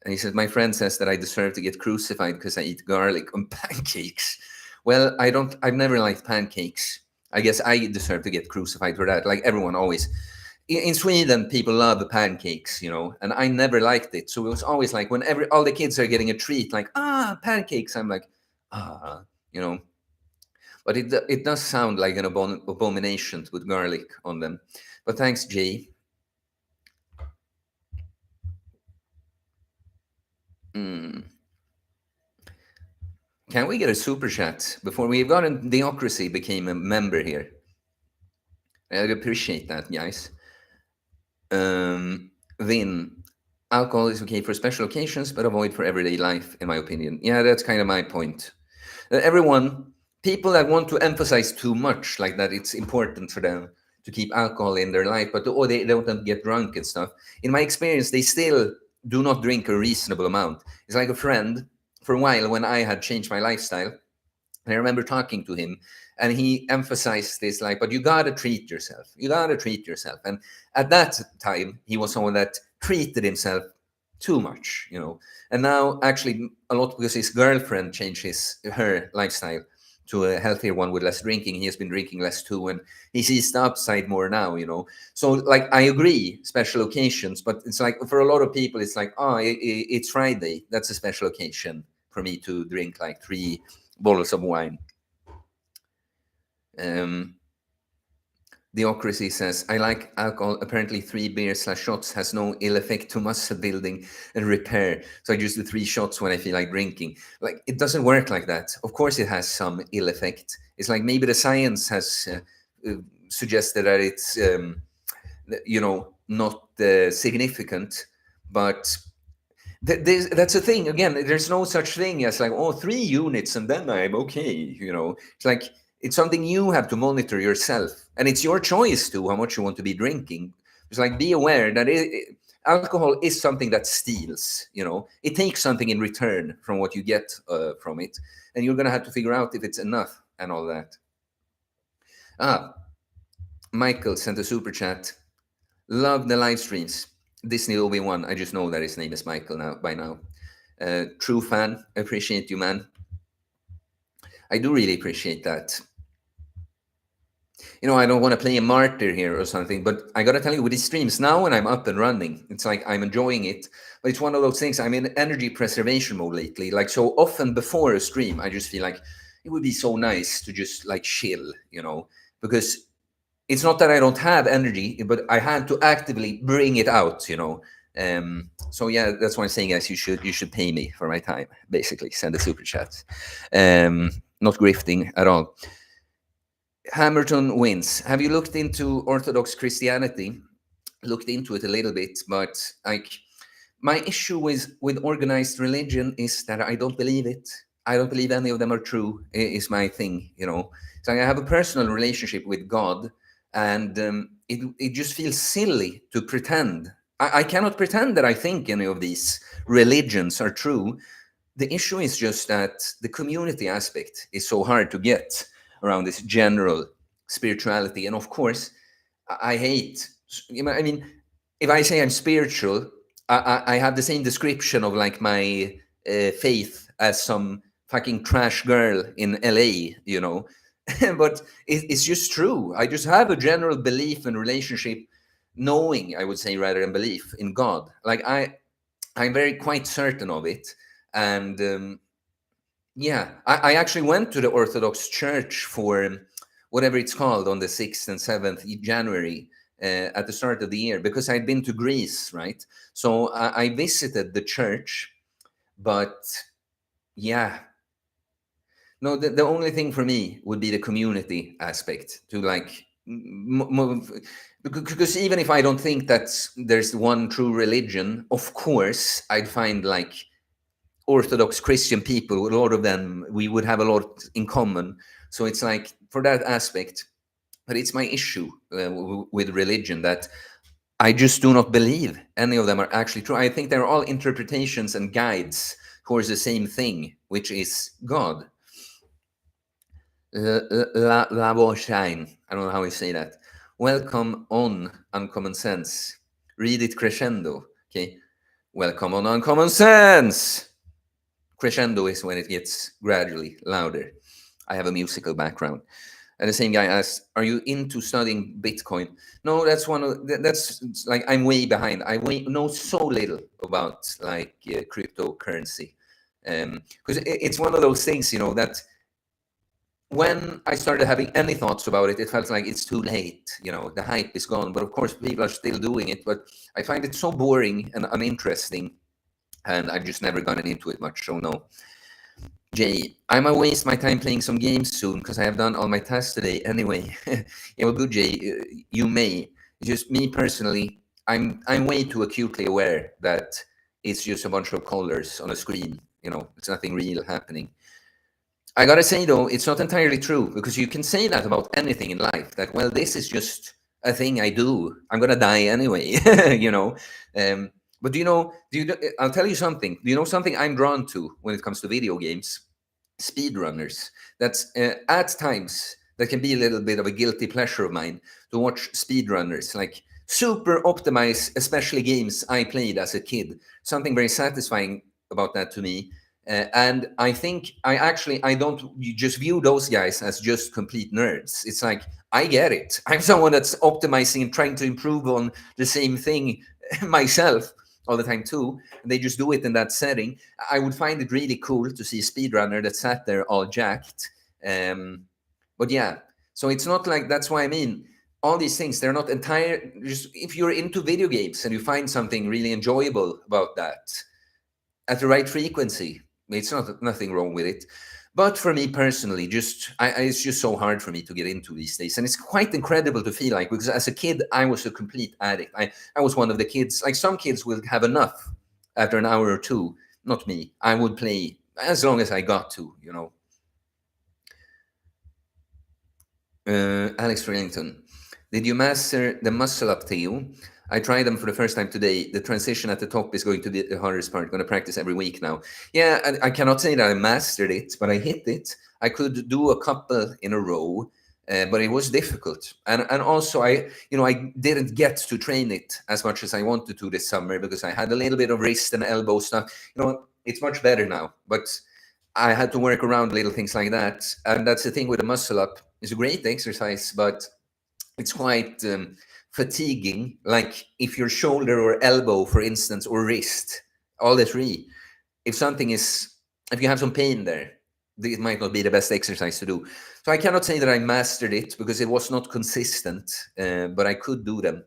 And he said, my friend says that I deserve to get crucified because I eat garlic on pancakes. Well, I've never liked pancakes. I guess I deserve to get crucified for that. Like everyone always. In Sweden, people love the pancakes, you know, and I never liked it. So it was always like whenever all the kids are getting a treat, like, pancakes, I'm like, you know. But it does sound like an abomination to put garlic on them. But thanks, Jay. Can we get a super chat before we've gotten Theocracy became a member here? I'd appreciate that, guys. Vin, alcohol is okay for special occasions, but avoid for everyday life, in my opinion. Yeah, that's kind of my point. People that want to emphasize too much, like that it's important for them to keep alcohol in their life, but they don't get drunk and stuff. In my experience, they still do not drink a reasonable amount. It's like a friend for a while when I had changed my lifestyle. And I remember talking to him, and he emphasized this, like, but you gotta treat yourself. You gotta treat yourself. And at that time, he was someone that treated himself too much, you know. And now, actually, a lot because his girlfriend changed her lifestyle to a healthier one with less drinking. He has been drinking less too, and he sees the upside more now, you know. So, like, I agree, special occasions, but it's like for a lot of people, it's like, it's Friday. That's a special occasion for me to drink like 3 bottles of wine. Theocracy says, I like alcohol. Apparently 3 beers/shots has no ill effect to muscle building and repair. So I just do 3 shots when I feel like drinking. Like, it doesn't work like that. Of course it has some ill effect. It's like maybe the science has suggested that it's, you know, not significant, but that's a thing. Again, there's no such thing as like, 3 units and then I'm okay, you know. It's like, it's something you have to monitor yourself, and it's your choice to how much you want to be drinking. It's like, be aware that alcohol is something that steals, you know. It takes something in return from what you get from it, and you're going to have to figure out if it's enough and all that. Michael sent a super chat. Love the live streams. Disney Obi-Wan. I just know that his name is Michael now by now. True fan. Appreciate you, man. I do really appreciate that. You know, I don't want to play a martyr here or something, but I got to tell you, with these streams now, when I'm up and running, it's like I'm enjoying it. But it's one of those things. I'm in energy preservation mode lately. Like, so often before a stream, I just feel like it would be so nice to just like chill, you know, because it's not that I don't have energy, but I had to actively bring it out, you know. So yeah, that's why I'm saying, guys, you should pay me for my time. Basically, send a super chat. Not grifting at all. Hamilton wins. Have you looked into Orthodox Christianity? Looked into it a little bit, but like, my issue with organized religion is that I don't believe it. I don't believe any of them are true, is my thing, you know. So I have a personal relationship with God, and it just feels silly to pretend. I cannot pretend that I think any of these religions are true. The issue is just that the community aspect is so hard to get around this general spirituality. And of course, I hate, you know, I mean, if I say I'm spiritual, I have the same description of like my faith as some fucking trash girl in LA, you know. But it's just true. I just have a general belief and relationship, knowing, I would say, rather than belief in God. Like, I'm very quite certain of it. And yeah, I actually went to the Orthodox Church for whatever it's called on the 6th and 7th January at the start of the year, because I'd been to Greece, right? So I visited the church, but yeah. No, the only thing for me would be the community aspect, to like, because even if I don't think that there's one true religion, of course, I'd find like Orthodox Christian people, a lot of them, we would have a lot in common. So it's like, for that aspect. But it's my issue with religion that I just do not believe any of them are actually true. I think they're all interpretations and guides towards the same thing, which is God. Shine. I don't know how you say that. Welcome on Uncommon Sense. Read it crescendo. Okay. Welcome on Uncommon Sense. Crescendo is when it gets gradually louder. I have a musical background. And the same guy asked, "Are you into studying Bitcoin?" No, that's one of that's like I'm way behind. I know so little about like cryptocurrency, because it's one of those things, that when I started having any thoughts about it, it felt like it's too late. The hype is gone. But of course, people are still doing it. But I find it so boring and uninteresting, and I've just never gotten into it much. So no. Jay, I might waste my time playing some games soon because I have done all my tasks today anyway. Yeah, well, good, Jay. You may. Just me personally, I'm way too acutely aware that it's just a bunch of colors on a screen. It's nothing real happening. I gotta say though, it's not entirely true, because you can say that about anything in life. That, well, this is just a thing I do. I'm gonna die anyway. But I'll tell you something. Do you know something I'm drawn to when it comes to video games? Speedrunners. That's at times that can be a little bit of a guilty pleasure of mine, to watch speedrunners, like super optimize, especially games I played as a kid. Something very satisfying about that to me. And I think I don't just view those guys as just complete nerds. It's like, I get it. I'm someone that's optimizing and trying to improve on the same thing myself all the time too. And they just do it in that setting. I would find it really cool to see a speedrunner that sat there all jacked. But yeah, so it's not like, that's why I mean, all these things, they're not entire. Just if you're into video games and you find something really enjoyable about that at the right frequency, it's nothing wrong with it. But for me personally, it's just so hard for me to get into these days. And it's quite incredible to feel like, because as a kid, I was a complete addict. I was one of the kids, like some kids will have enough after an hour or two. Not me. I would play as long as I got to, Alex Rillington. Did you master the muscle up, Theo? I tried them for the first time today. The transition at the top is going to be the hardest part. I'm going to practice every week now. Yeah, I cannot say that I mastered it, but I hit it. I could do a couple in a row, but it was difficult. And also I didn't get to train it as much as I wanted to this summer, because I had a little bit of wrist and elbow stuff. It's much better now, but I had to work around little things like that. And that's the thing with the muscle up. It's a great exercise, but it's quite fatiguing. Like if your shoulder or elbow, for instance, or wrist, all the three, if you have some pain there, it might not be the best exercise to do. So I cannot say that I mastered it, because it was not consistent, but I could do them.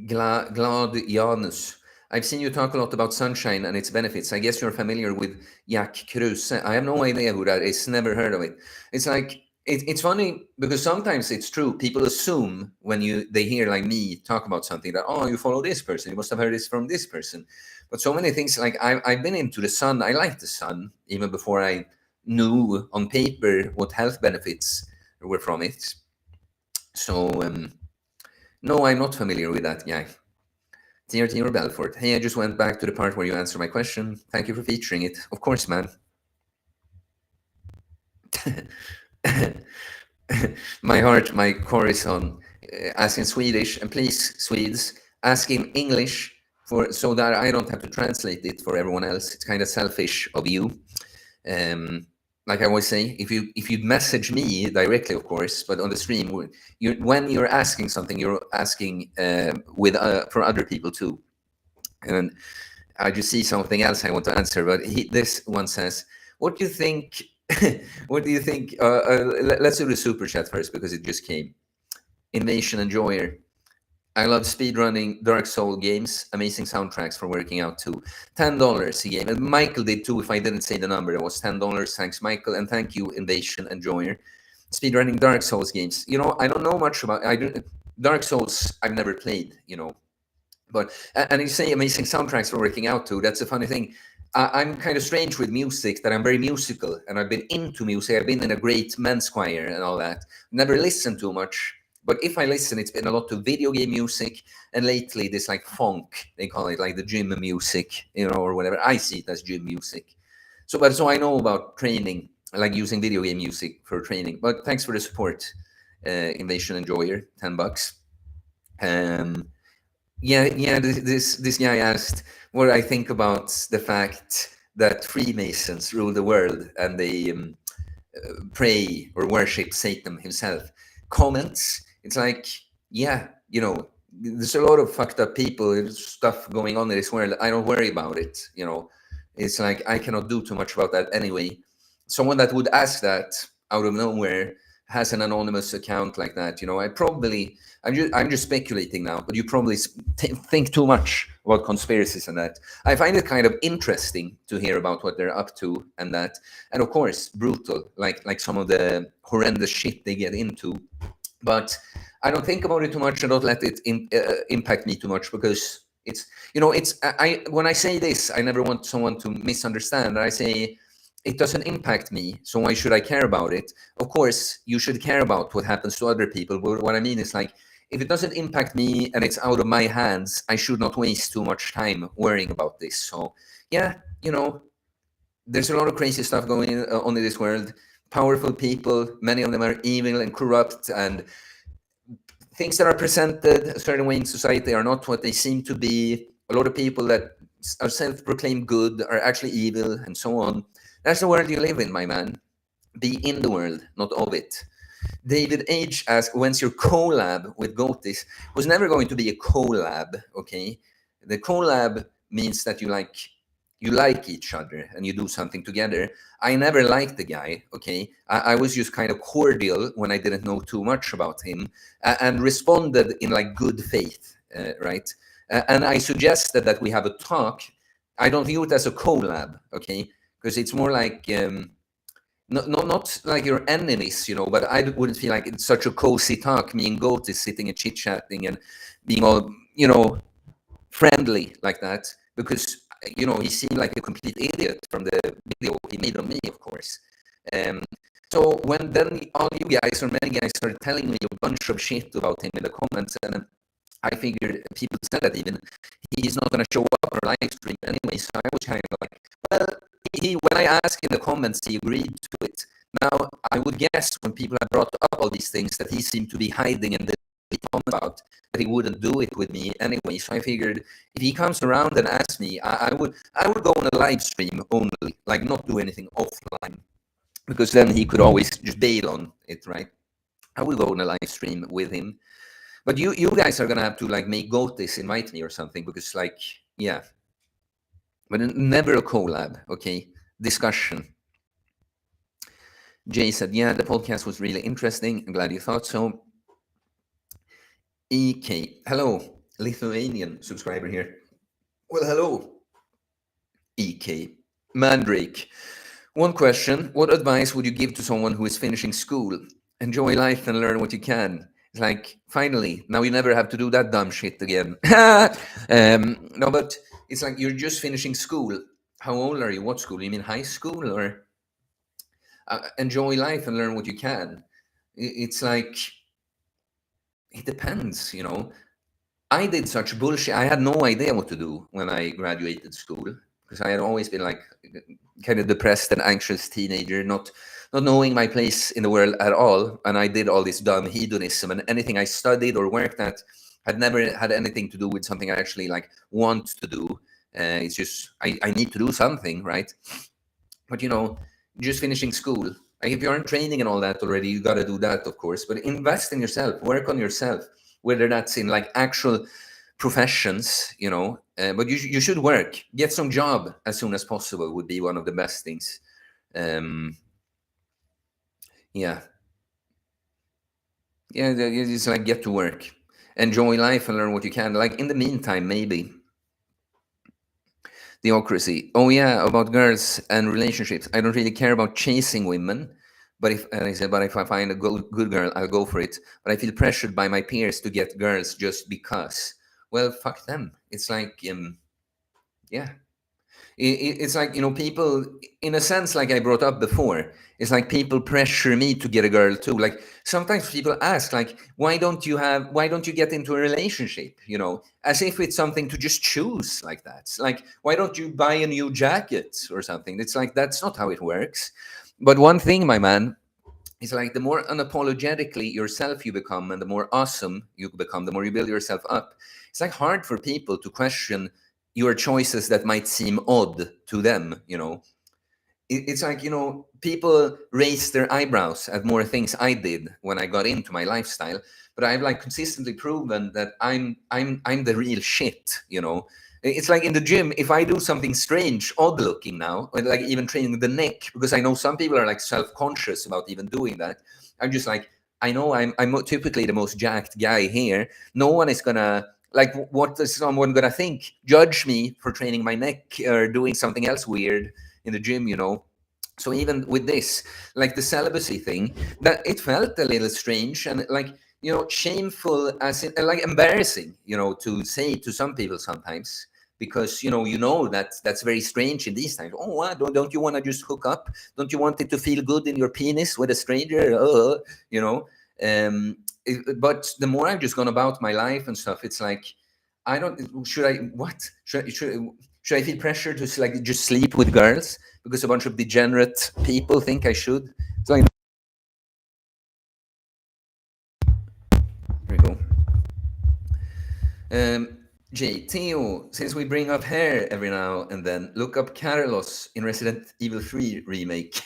Glad Janus. I've seen you talk a lot about sunshine and its benefits. I guess you're familiar with Jack Kruse. I have no idea who that is. Never heard of it. It's like, it's funny, because sometimes it's true. People assume when they hear like me talk about something that, oh, you follow this person, you must have heard this from this person. But so many things, like I've been into the sun. I like the sun even before I knew on paper what health benefits were from it. So no, I'm not familiar with that guy. Dear Belfort. Hey, I just went back to the part where you answered my question. Thank you for featuring it. Of course, man. My heart, my corazon. Ask in Swedish, and please, Swedes, ask in English so that I don't have to translate it for everyone else. It's kind of selfish of you. Like I always say, if you message me directly, of course, but on the stream, when you're asking something, you're asking for other people too. And I just see something else I want to answer, but this one says, "What do you think?" What do you think? Let's do the super chat first, because it just came. Invasion Enjoyer. I love speedrunning Dark Soul games. Amazing soundtracks for working out too. $10 he gave. And Michael did too, if I didn't say the number. It was $10. Thanks, Michael. And thank you, Invasion Enjoyer. Speedrunning Dark Souls games. I don't know much about Dark Souls. I've never played, But, and you say amazing soundtracks for working out too. That's a funny thing. I'm kind of strange with music, that I'm very musical, and I've been into music. I've been in a great men's choir and all that. Never listened too much, but if I listen, it's been a lot of video game music, and lately this like funk, they call it, like the gym music, or whatever. I see it as gym music. So I know about training, like using video game music for training. But thanks for the support, Invasion Enjoyer, $10. This guy asked what I think about the fact that Freemasons rule the world and they pray or worship Satan himself. Comments, it's like, there's a lot of fucked up people, stuff going on in this world. I don't worry about it. It's like I cannot do too much about that anyway. Someone that would ask that out of nowhere has an anonymous account like that. I'm just speculating now, but you probably think too much about conspiracies and that. I find it kind of interesting to hear about what they're up to and that, and of course brutal, like some of the horrendous shit they get into. But I don't think about it too much. I don't let it impact me too much, because when I say this, I never want someone to misunderstand. I say it doesn't impact me, so why should I care about it? Of course, you should care about what happens to other people. But what I mean is, like, if it doesn't impact me and it's out of my hands, I should not waste too much time worrying about this. So, there's a lot of crazy stuff going on in this world. Powerful people, many of them are evil and corrupt, and things that are presented a certain way in society are not what they seem to be. A lot of people that are self-proclaimed good are actually evil, and so on. That's the world you live in, my man. Be in the world, not of it. David H. asked, when's your collab with Gotis? It was never going to be a collab, okay? The collab means that you like each other and you do something together. I never liked the guy, okay? I was just kind of cordial when I didn't know too much about him, and responded in like good faith, right? And I suggested that we have a talk. I don't view it as a collab, okay? Because it's more like, not like your enemies, but I wouldn't feel like it's such a cozy talk, me and Goat is sitting and chit-chatting and being all, friendly like that, because, he seemed like a complete idiot from the video he made on me, of course. So when then all you guys, or many guys, started telling me a bunch of shit about him in the comments, and I figured people said that even he's not going to show up on our live stream anyway. So I was kind of like, well, when I asked in the comments, he agreed to it. Now, I would guess when people have brought up all these things that he seemed to be hiding and about, that he wouldn't do it with me anyway. So I figured if he comes around and asks me, I would go on a live stream only, like not do anything offline, because then he could always just bail on it, right? I would go on a live stream with him. But you guys are gonna have to like make Gotis invite me or something, because like, yeah. But never a collab, okay? Discussion. Jay said, yeah, the podcast was really interesting. I'm glad you thought so. EK, hello, Lithuanian subscriber here. Well, hello, EK. Mandrake, one question. What advice would you give to someone who is finishing school? Enjoy life and learn what you can. It's like, finally, now you never have to do that dumb shit again. No, but it's like you're just finishing school. How old are you? What school? You mean high school? Or enjoy life and learn what you can. It's like, it depends, I did such bullshit. I had no idea what to do when I graduated school, because I had always been like kind of depressed and anxious teenager, not knowing my place in the world at all. And I did all this dumb hedonism, and anything I studied or worked at had never had anything to do with something I actually like want to do. It's just, I need to do something, right? But just finishing school, like if you aren't training and all that already, you got to do that, of course. But invest in yourself, work on yourself, whether that's in like actual professions, but you should work, get some job as soon as possible would be one of the best things. It's like, get to work, enjoy life and learn what you can. Like in the meantime, maybe Theocracy. Oh yeah, about girls and relationships. I don't really care about chasing women, but if I find a good girl, I'll go for it. But I feel pressured by my peers to get girls just because. Well, fuck them. It's like, yeah. It's like, people, in a sense, like I brought up before, it's like people pressure me to get a girl too. Like sometimes people ask, like, why don't you get into a relationship, as if it's something to just choose like that. It's like, why don't you buy a new jacket or something? It's like, that's not how it works. But one thing, my man, is like, the more unapologetically yourself you become and the more awesome you become, the more you build yourself up. It's like hard for people to question your choices that might seem odd to them. It's like, people raise their eyebrows at more things I did when I got into my lifestyle, but I've like consistently proven that I'm the real shit. It's like in the gym, if I do something strange, odd looking now, or like even training the neck, because I know some people are like self-conscious about even doing that. I'm just like, I know I'm typically the most jacked guy here. No one is gonna, like, what is someone gonna think? Judge me for training my neck or doing something else weird in the gym. So even with this, like the celibacy thing, that it felt a little strange and like, shameful, as in, like embarrassing, to say to some people sometimes, because that's very strange in these times. Oh, wow, don't you want to just hook up? Don't you want it to feel good in your penis with a stranger? You know. But the more I've just gone about my life and stuff, it's like, I don't. Should I? What should I feel pressure to like just sleep with girls because a bunch of degenerate people think I should? It's like, there we go. Theo, since we bring up hair every now and then, look up Carlos in Resident Evil 3 remake.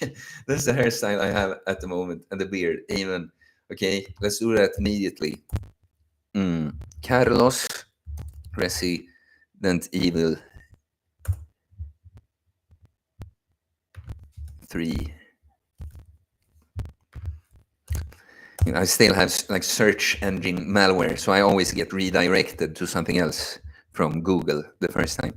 That's the hairstyle I have at the moment, and the beard. Amen. Okay, let's do that immediately. Carlos, Resident Evil 3. I still have like search engine malware, so I always get redirected to something else from Google the first time.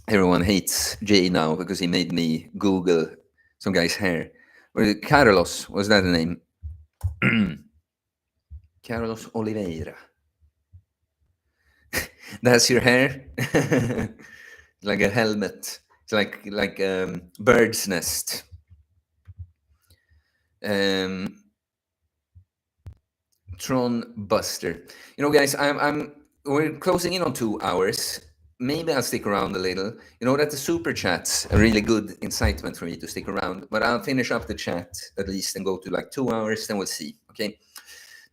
Everyone hates Jay now because he made me Google some guy's hair. Carlos, was that the name? Carlos Oliveira. That's your hair? Like a helmet. It's like bird's nest. Tron Buster. Guys, we're closing in on 2 hours. Maybe I'll stick around a little. That the super chats a really good incitement for me to stick around, but I'll finish up the chat at least and go to like 2 hours, then we'll see. Okay.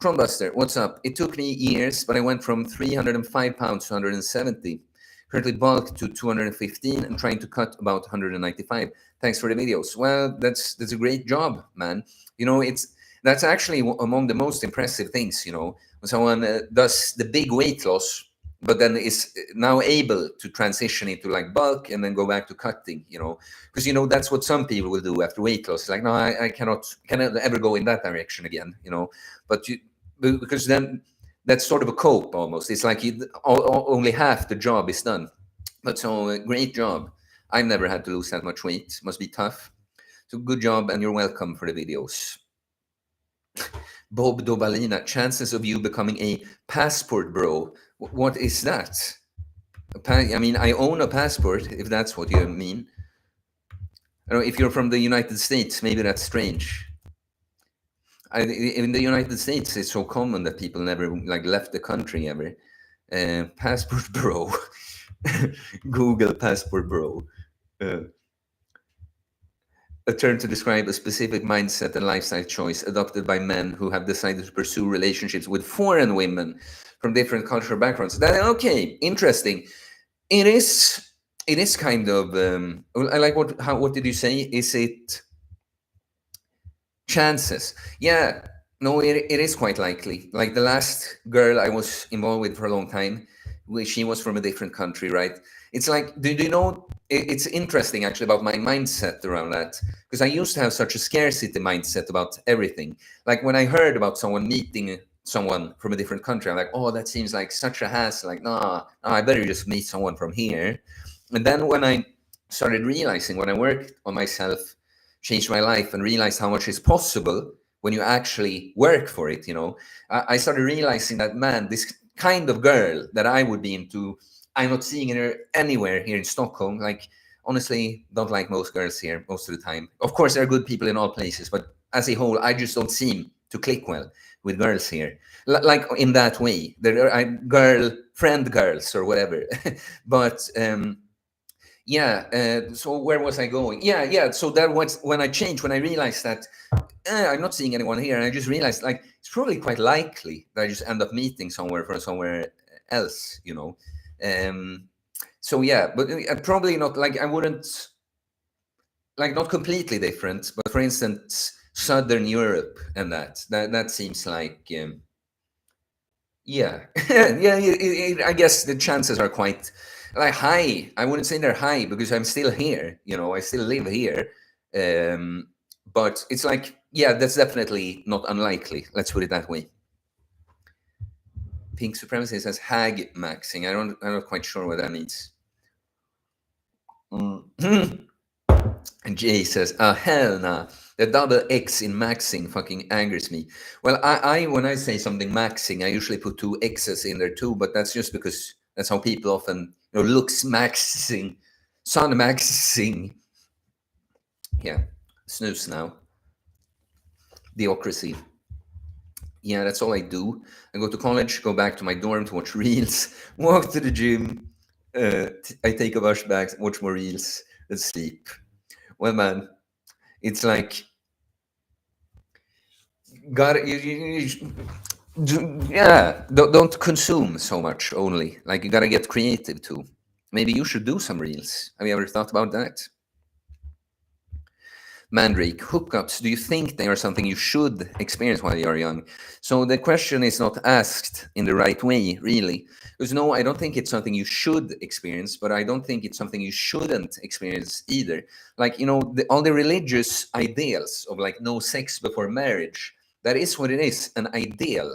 Tron Buster, what's up? It took me years, but I went from 305 pounds to 170. Currently bulked to 215 and trying to cut about 195. Thanks for the videos. Well, that's a great job, man. That's actually among the most impressive things, when someone does the big weight loss, but then is now able to transition into like bulk and then go back to cutting, because that's what some people will do after weight loss. It's like, no, I cannot ever go in that direction again, but because then that's sort of a cope almost. It's like only half the job is done. But so great job. I've never had to lose that much weight. Must be tough. So good job, and you're welcome for the videos. Bob Dobalina, chances of you becoming a passport bro. What is that? I mean, I own a passport, if that's what you mean. I don't know, if you're from the United States, maybe that's strange. In the United States, it's so common that people never like left the country ever. Passport bro. Google passport bro. A term to describe a specific mindset and lifestyle choice adopted by men who have decided to pursue relationships with foreign women from different cultural backgrounds. Okay, interesting. It is kind of. I like what did you say? Is it chances? Yeah, no, it is quite likely. Like the last girl I was involved with for a long time, she was from a different country, right? It's like, do you know? It's interesting actually about my mindset around that, because I used to have such a scarcity mindset about everything. Like when I heard about someone meeting someone from a different country, I'm like, oh, that seems like such a hassle. Like, nah, I better just meet someone from here. And then when I started realizing, when I worked on myself, changed my life, and realized how much is possible when you actually work for it, I started realizing that, man, this kind of girl that I would be into, I'm not seeing her anywhere here in Stockholm. Like, honestly, don't like most girls here most of the time. Of course, there are good people in all places, but as a whole, I just don't seem to click well with girls here. Like in that way, there are friend girls or whatever. But yeah. So where was I going? Yeah. So that was when I changed, when I realized that I'm not seeing anyone here, and I just realized like it's probably quite likely that I just end up meeting somewhere from somewhere else, you know. So yeah, but probably not like I wouldn't like not completely different, but for instance, Southern Europe and that seems like yeah, yeah. I guess the chances are quite like high. I wouldn't say they're high because I'm still here. You know, I still live here. Um, but it's like, yeah, that's definitely not unlikely. Let's put it that way. Pink supremacy says hag maxing. I'm not quite sure what that means. And Jay says, hell nah. The double X in maxing fucking angers me. Well, I when I say something maxing, I usually put two X's in there too, but that's just because that's how people often, looks maxing, sun maxing. Yeah, snooze now. Theocracy. Yeah, that's all I do. I go to college, go back to my dorm to watch reels, walk to the gym. I take a wash back, watch more reels, and sleep. Well, man, it's like got yeah. Don't consume so much only. Like you gotta get creative too. Maybe you should do some reels. Have you ever thought about that? Mandrake, hookups, do you think they are something you should experience while you're young? So the question is not asked in the right way, really. Because no, I don't think it's something you should experience, but I don't think it's something you shouldn't experience either. Like, all the religious ideals of like no sex before marriage, that is what it is, an ideal.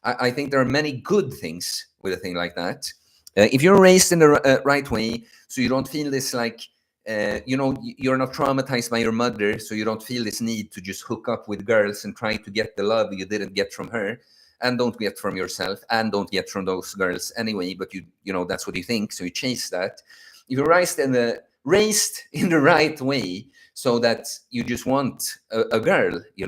I think there are many good things with a thing like that. If you're raised in the right way, so you don't feel this like, you're not traumatized by your mother, so you don't feel this need to just hook up with girls and try to get the love you didn't get from her, and don't get from yourself, and don't get from those girls anyway. But that's what you think, so you chase that. If you're raised in the right way, so that you just want a girl, you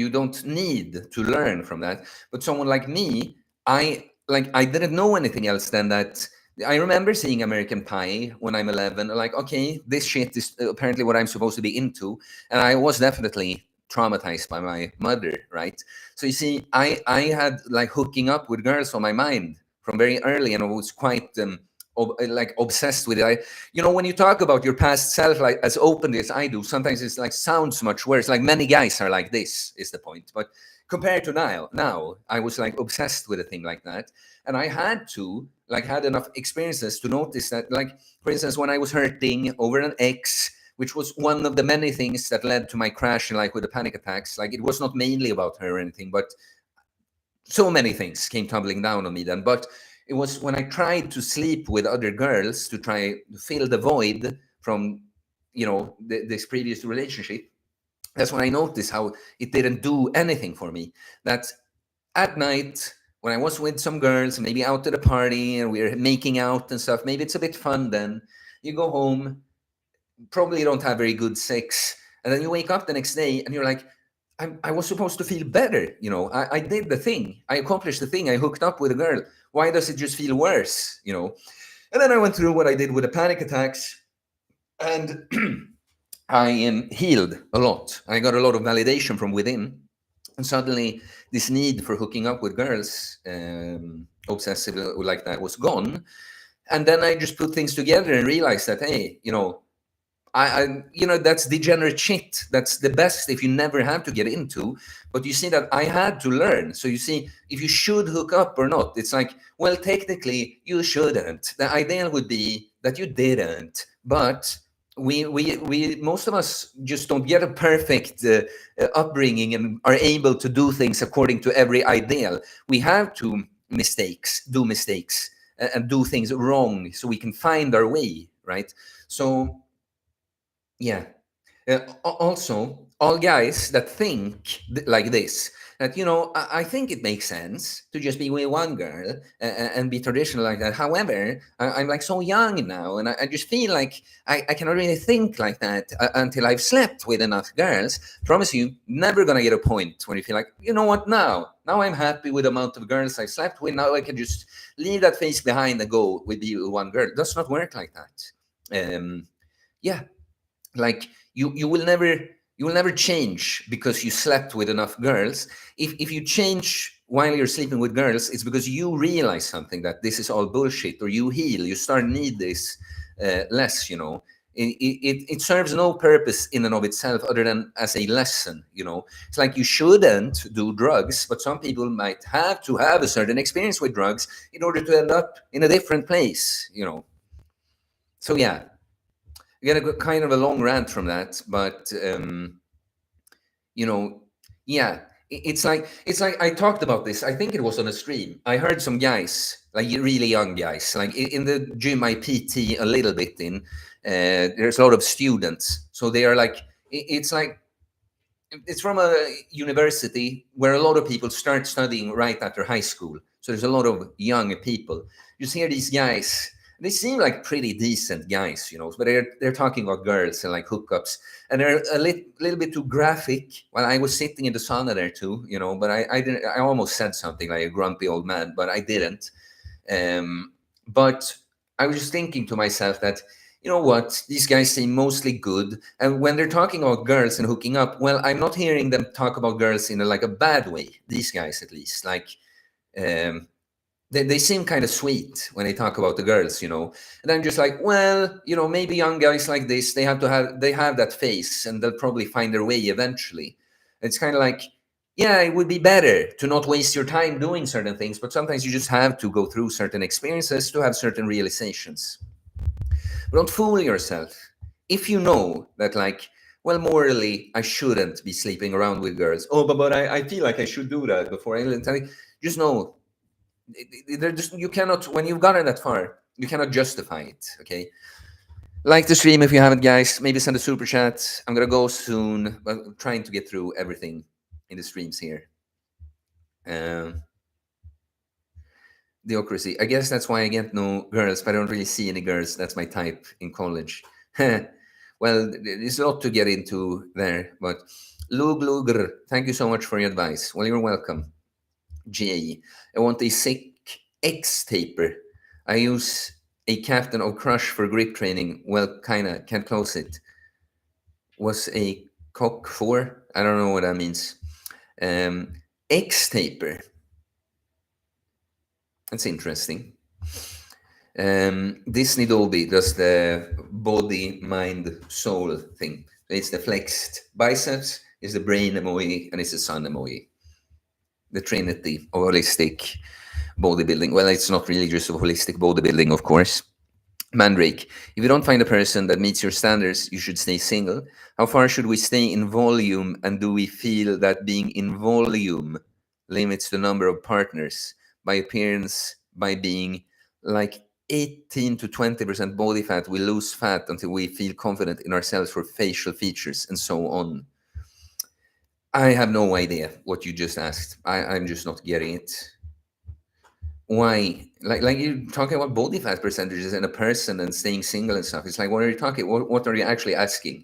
don't need to learn from that. But someone like me, I didn't know anything else than that. I remember seeing American Pie when I'm 11, like, okay, this shit is apparently what I'm supposed to be into. And I was definitely traumatized by my mother, right? So you see, I had like hooking up with girls on my mind from very early, and I was quite like obsessed with it. When you talk about your past self like as openly as I do, sometimes it's like sounds much worse. Like many guys are like this, is the point. But compared to now I was like obsessed with a thing like that. And I had enough experiences to notice that, like, for instance, when I was hurting over an ex, which was one of the many things that led to my crash, like with the panic attacks, like it was not mainly about her or anything, but so many things came tumbling down on me then. But it was when I tried to sleep with other girls to try to fill the void from this previous relationship. That's when I noticed how it didn't do anything for me. That at night, when I was with some girls, maybe out at a party and we're making out and stuff, maybe it's a bit fun then. You go home, probably don't have very good sex, and then you wake up the next day and you're like, I was supposed to feel better. I did the thing. I accomplished the thing. I hooked up with a girl. Why does it just feel worse? And then I went through what I did with the panic attacks, and I am healed a lot. I got a lot of validation from within. And suddenly this need for hooking up with girls, obsessive like that, was gone. And then I just put things together and realized that, hey, that's degenerate shit. That's the best if you never have to get into. But you see that I had to learn. So you see, if you should hook up or not, it's like, well, technically you shouldn't. The ideal would be that you didn't. But we most of us just don't get a perfect upbringing and are able to do things according to every ideal. We have to do mistakes and do things wrong so we can find our way, right? So yeah. Also, all guys that think like this, that, I think it makes sense to just be with one girl and be traditional like that. However, I'm like so young now, and I just feel like I cannot really think like that until I've slept with enough girls. Promise you, never gonna get a point when you feel like, you know what, now I'm happy with the amount of girls I slept with. Now I can just leave that phase behind and go with you one girl. It does not work like that. Yeah, like you will never change because you slept with enough girls. If you change while you're sleeping with girls, it's because you realize something, that this is all bullshit, or you heal, you start need this less. It serves no purpose in and of itself other than as a lesson. It's like you shouldn't do drugs, but some people might have to have a certain experience with drugs in order to end up in a different place. So yeah, get a kind of a long rant from that, but you know, yeah, it's like I talked about this. I think it was on a stream. I heard some guys, like really young guys, like in the gym I PT a little bit in. There's a lot of students, so they are like, it's like it's from a university where a lot of people start studying right after high school. So there's a lot of young people. You see these guys, they seem like pretty decent guys, but they're talking about girls and like hookups, and they're a little bit too graphic. Well, I was sitting in the sauna there too, but I didn't. I almost said something like a grumpy old man, but I didn't. But I was just thinking to myself that, you know what, these guys seem mostly good, and when they're talking about girls and hooking up, well, I'm not hearing them talk about girls in like a bad way. These guys, at least, like, um, they seem kind of sweet when they talk about the girls. And I'm just like, well, maybe young guys like this, they have that face, and they'll probably find their way eventually. It's kind of like, yeah, it would be better to not waste your time doing certain things, but sometimes you just have to go through certain experiences to have certain realizations. But don't fool yourself. If you know that, like, well, morally, I shouldn't be sleeping around with girls. Oh, but I feel like I should do that before I just know, you cannot, when you've gotten that far, you cannot justify it. Okay, like the stream if you haven't, guys. Maybe send a super chat. I'm gonna go soon, but I'm trying to get through everything in the streams here. Theocracy. I guess that's why I get no girls, but I don't really see any girls. That's my type in college. Well, there's a lot to get into there, but Lugr, thank you so much for your advice. Well, you're welcome. J, I want a sick X taper. I use a Captain of Crush for grip training. Well, kinda, can't close it. Was a cock 4? I don't know what that means. X taper. That's interesting. Disney Dolby does the body, mind, soul thing. It's the flexed biceps, it's the brain emoji, and it's the sun emoji. The trinity of holistic bodybuilding. Well, it's not really just holistic bodybuilding, of course. Mandrake, if you don't find a person that meets your standards, you should stay single. How far should we stay in volume, and do we feel that being in volume limits the number of partners? By appearance, by being like 18 to 20% body fat, we lose fat until we feel confident in ourselves for facial features and so on. I have no idea what you just asked. I'm just not getting it. Why? Like you're talking about body fat percentages in a person and staying single and stuff. It's like, what are you talking? What are you actually asking?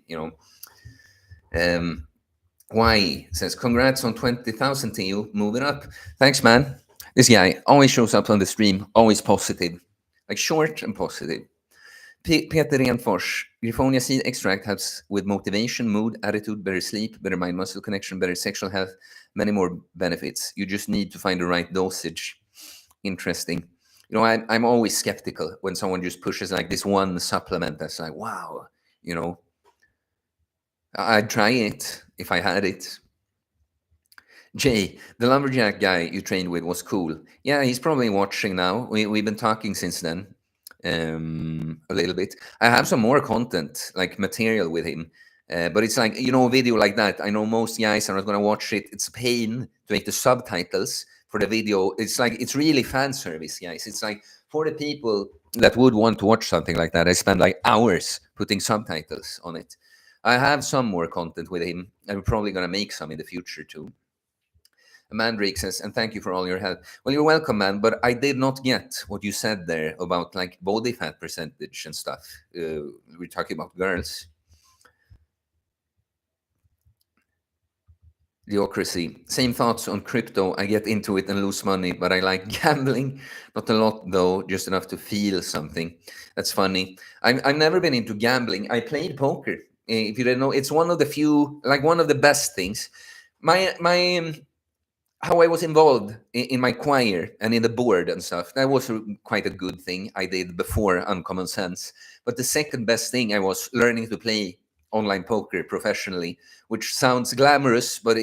Why? Says, congrats on 20,000, Theo. Moving up. Thanks, man. This guy always shows up on the stream, always positive, like short and positive. Peter Renfors, Griffonia seed extract helps with motivation, mood, attitude, better sleep, better mind-muscle connection, better sexual health, many more benefits. You just need to find the right dosage. Interesting. I'm always skeptical when someone just pushes like this one supplement that's like, wow, I'd try it if I had it. Jay, the lumberjack guy you trained with was cool. Yeah, he's probably watching now. We've been talking since then. A little bit. I have some more content, like material with him. But it's like, a video like that, I know most guys are not going to watch it. It's a pain to make the subtitles for the video. It's really fan service, guys. It's like, for the people that would want to watch something like that, I spend like hours putting subtitles on it. I have some more content with him. I'm probably going to make some in the future too. Mandrake says, and thank you for all your help. Well, you're welcome, man. But I did not get what you said there about like body fat percentage and stuff. We're talking about girls. Diocracy. Same thoughts on crypto. I get into it and lose money, but I like gambling. Not a lot though, just enough to feel something. That's funny. I've never been into gambling. I played poker. If you don't know, it's one of the few, like one of the best things. My how I was involved in my choir and in the board and stuff. That was quite a good thing I did before Uncommon Sense. But the second best thing I was learning to play online poker professionally, which sounds glamorous, but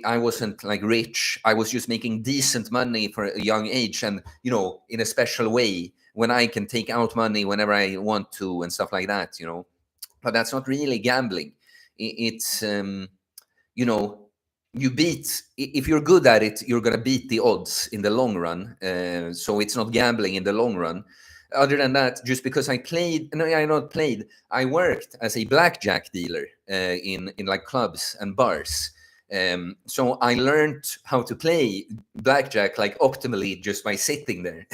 I wasn't like rich. I was just making decent money for a young age, and in a special way when I can take out money whenever I want to and stuff like that. But that's not really gambling. It's you beat, if you're good at it, you're going to beat the odds in the long run. So it's not gambling in the long run. Other than that, just because I worked as a blackjack dealer in like clubs and bars. So I learned how to play blackjack like optimally just by sitting there.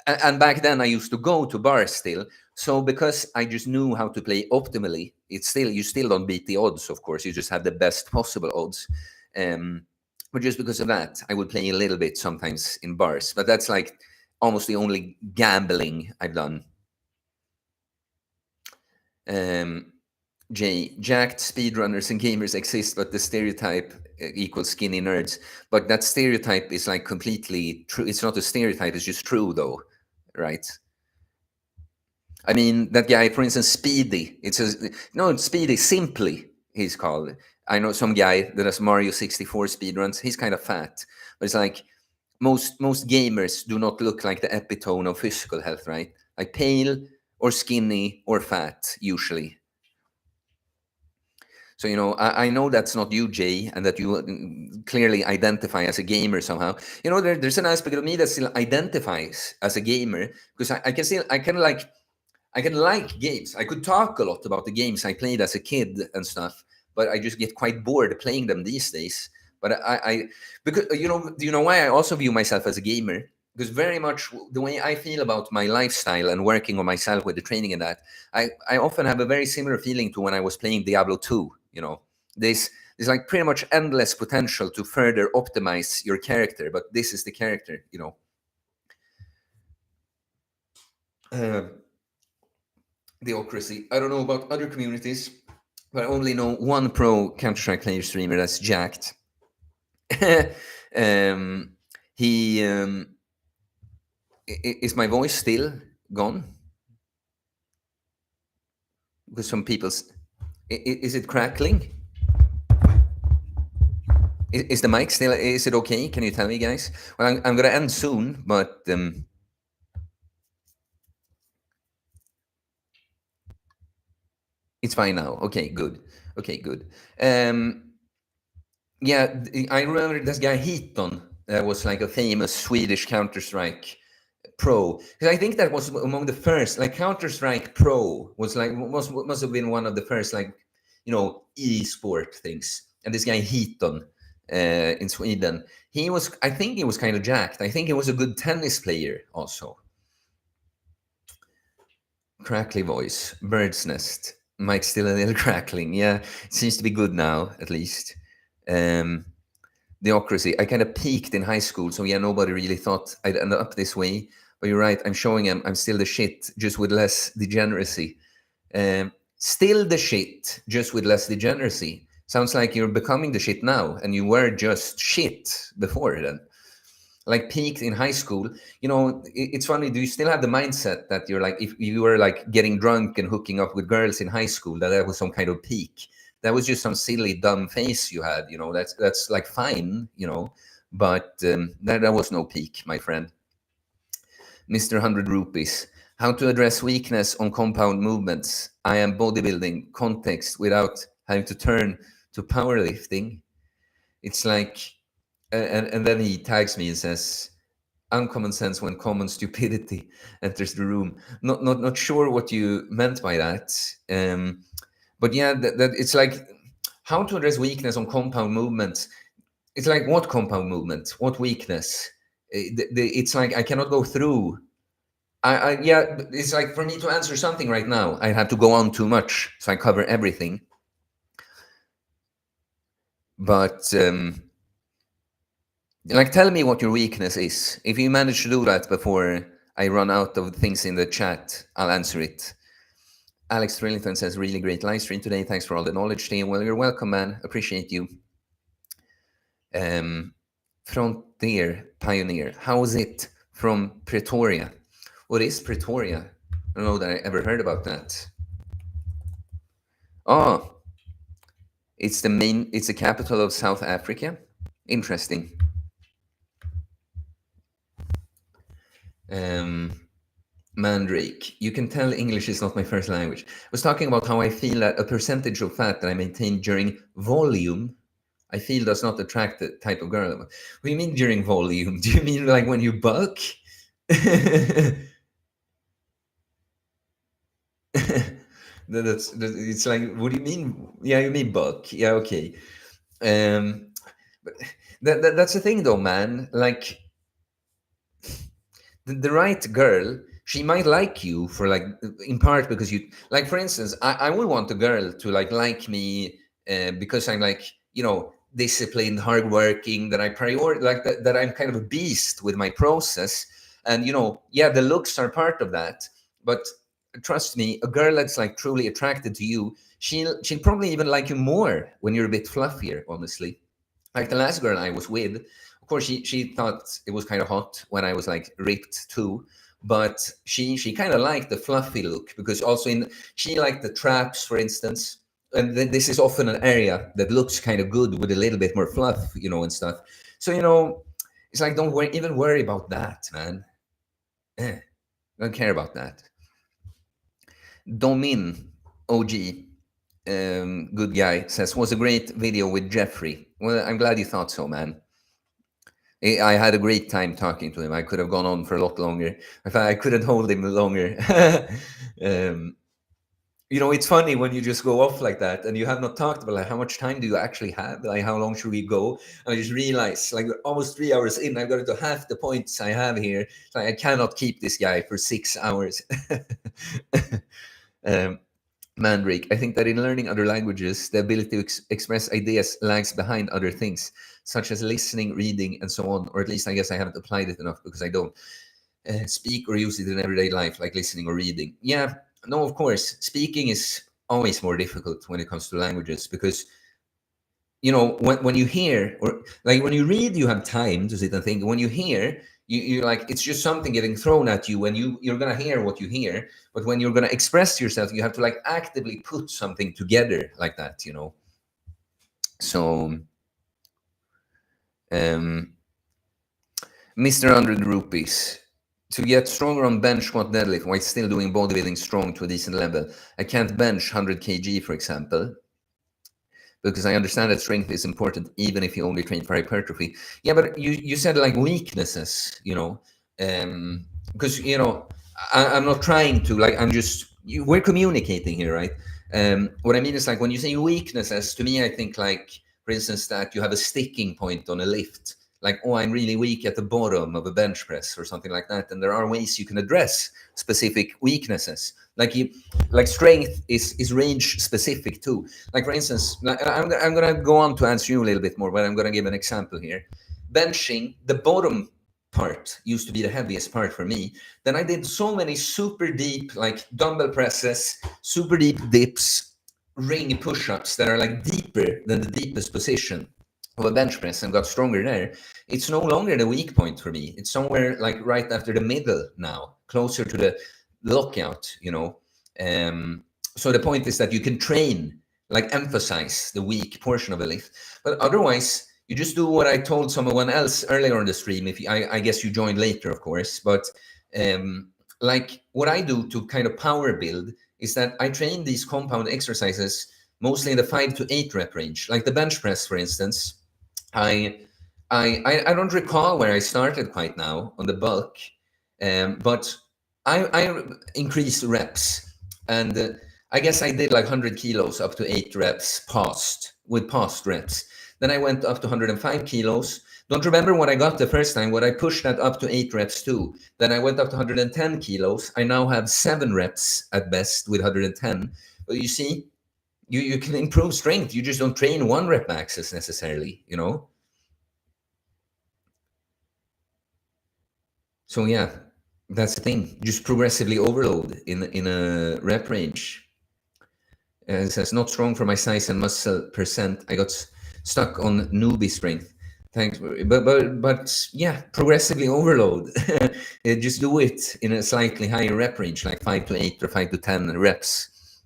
And back then I used to go to bars still. So because I just knew how to play optimally, you still don't beat the odds, of course. You just have the best possible odds. But just because of that, I would play a little bit sometimes in bars. But that's like almost the only gambling I've done. Jay, jacked speedrunners and gamers exist, but the stereotype equals skinny nerds. But that stereotype is like completely true. It's not a stereotype, it's just true though, right? I mean, that guy, for instance, Speedy. Speedy, Simply, he's called. I know some guy that does Mario 64 speedruns. He's kind of fat. But it's like most gamers do not look like the epitome of physical health, right? Like pale or skinny or fat, usually. So, I know that's not you, Jay, and that you clearly identify as a gamer somehow. There's an aspect of me that still identifies as a gamer, because I can like games. I could talk a lot about the games I played as a kid and stuff, but I just get quite bored playing them these days. But because do you know why I also view myself as a gamer? Because very much the way I feel about my lifestyle and working on myself with the training and that, I often have a very similar feeling to when I was playing Diablo 2. There's like pretty much endless potential to further optimize your character, but this is the character. Theocracy. I don't know about other communities, but I only know one pro Counter-Strike player streamer that's jacked. He is my voice still gone? Because some people's is it crackling? Is the mic still? Is it okay? Can you tell me, guys? Well, I'm gonna end soon, but it's fine now. Okay, good. Yeah, I remember this guy Heaton was like a famous Swedish Counter-Strike pro. Because I think that was among the first, like Counter-Strike Pro was like must have been one of the first like e-sport things. And this guy Heaton in Sweden, I think he was kind of jacked. I think he was a good tennis player also. Crackly voice, bird's nest. Mike's still a little crackling. Yeah, it seems to be good now, at least. Theocracy. I kind of peaked in high school, so yeah, nobody really thought I'd end up this way. But you're right. I'm showing him I'm still the shit, just with less degeneracy. Still the shit, just with less degeneracy. Sounds like you're becoming the shit now, and you were just shit before then. Like peaked in high school. It's funny. Do you still have the mindset that you're like, if you were like getting drunk and hooking up with girls in high school, that was some kind of peak? That was just some silly, dumb face you had. That's like fine. But that was no peak, my friend. Mr. 100 rupees. How to address weakness on compound movements. I am bodybuilding context without having to turn to powerlifting. It's like, and then he tags me and says, uncommon sense when common stupidity enters the room. Not sure what you meant by that. But yeah, that it's like, how to address weakness on compound movements. It's like, what compound movement? What weakness? It's like I cannot go through. Yeah, it's like for me to answer something right now, I have to go on too much, so I cover everything. But like, tell me what your weakness is. If you manage to do that before I run out of things in the chat, I'll answer it. Alex Trillington says, really great live stream today. Thanks for all the knowledge, team. Well, you're welcome, man. Appreciate you. Frontier Pioneer. How is it from Pretoria? What is Pretoria? I don't know that I ever heard about that. Oh, it's the capital of South Africa. Interesting. Mandrake. You can tell English is not my first language. I was talking about how I feel that a percentage of fat that I maintain during volume, I feel does not attract the type of girl. What do you mean during volume? Do you mean like when you bulk? It's like, what do you mean? Yeah, you mean bulk. Yeah, okay. But that's the thing though, man. Like, the right girl, she might like you for like, in part because you, like, for instance, I would want a girl to like me because I'm like, disciplined, hardworking, that I prioritize, like that I'm kind of a beast with my process. And yeah, the looks are part of that, but trust me, a girl that's like truly attracted to you, she'll probably even like you more when you're a bit fluffier, honestly. Like the last girl I was with, of course, she thought it was kind of hot when I was like ripped too, but she kind of liked the fluffy look, because also she liked the traps, for instance. And this is often an area that looks kind of good with a little bit more fluff, and stuff. So it's like, don't even worry about that, man. Don't care about that. Domin OG, good guy, says, was a great video with Jeffrey. Well, I'm glad you thought so, man. I had a great time talking to him. I could have gone on for a lot longer. In fact, I couldn't hold him longer. It's funny when you just go off like that and you have not talked about like how much time do you actually have? Like, how long should we go? And I just realized, like, we're almost 3 hours in, I've got to half the points I have here. Like, I cannot keep this guy for 6 hours. Mandrake, I think that in learning other languages, the ability to express ideas lags behind other things, such as listening, reading, and so on. Or at least I guess I haven't applied it enough because I don't speak or use it in everyday life, like listening or reading. Yeah, no, of course, speaking is always more difficult when it comes to languages, because when you hear, or like when you read, you have time to sit and think. When you hear, you like, it's just something getting thrown at you, and you're gonna hear what you hear. But when you're gonna express yourself, you have to like actively put something together like that. So Mr. 100 rupees. To get stronger on bench squat deadlift while still doing bodybuilding strong to a decent level, I can't bench 100 kg, for example, because I understand that strength is important even if you only train for hypertrophy. Yeah, but you said like weaknesses, because I'm not trying to, like, I'm just, we're communicating here, right? What I mean is, like, when you say weaknesses, to me, I think, like, for instance, that you have a sticking point on a lift, like, oh, I'm really weak at the bottom of a bench press or something like that. And there are ways you can address specific weaknesses. Like strength is range specific too. Like, for instance, I'm going to go on to answer you a little bit more, but I'm going to give an example here. Benching, the bottom part used to be the heaviest part for me. Then I did so many super deep, like, dumbbell presses, super deep dips, ring push-ups that are like deeper than the deepest position of a bench press, and got stronger there. It's no longer the weak point for me. It's somewhere like right after the middle now, closer to the lockout, so the point is that you can train, like, emphasize the weak portion of a lift, but otherwise you just do what I told someone else earlier on the stream. If I guess you joined later, of course, but like, what I do to kind of power build is that I train these compound exercises mostly in the 5 to 8 rep range. Like the bench press, for instance, I don't recall where I started quite now on the bulk, but I increase reps, and I guess I did like 100 kilos up to 8 reps with past reps. Then I went up to 105 kilos. Don't remember what I got the first time, what I pushed that up to 8 reps too. Then I went up to 110 kilos. I now have 7 reps at best with 110. But you see, you can improve strength. You just don't train 1 rep maxes necessarily, you know? So yeah, that's the thing. Just progressively overload in a rep range. It says, not strong for my size and muscle percent. I got stuck on newbie strength. Thanks. But yeah, progressively overload. Just do it in a slightly higher rep range, like 5 to 8 or 5 to 10 reps.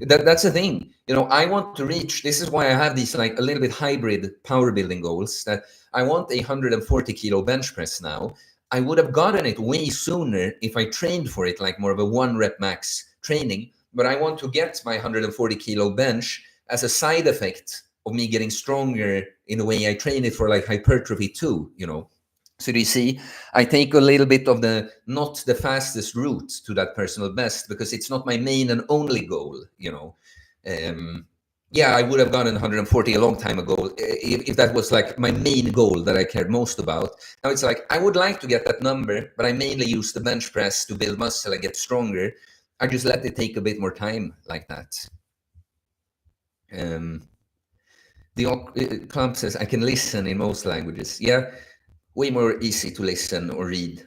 That's the thing. You know, I want to reach, this is why I have these like a little bit hybrid power building goals, that I want a 140 kilo bench press now. I would have gotten it way sooner if I trained for it, like more of a 1 rep max training. But I want to get my 140 kilo bench as a side effect of me getting stronger in the way I train it for like hypertrophy too, you know. So do you see, I take a little bit of the not the fastest route to that personal best because it's not my main and only goal, you know. Yeah, I would have gotten 140 a long time ago if that was like my main goal that I cared most about. Now it's like, I would like to get that number, but I mainly use the bench press to build muscle and get stronger. I just let it take a bit more time like that. The club says I can listen in most languages. Yeah, way more easy to listen or read,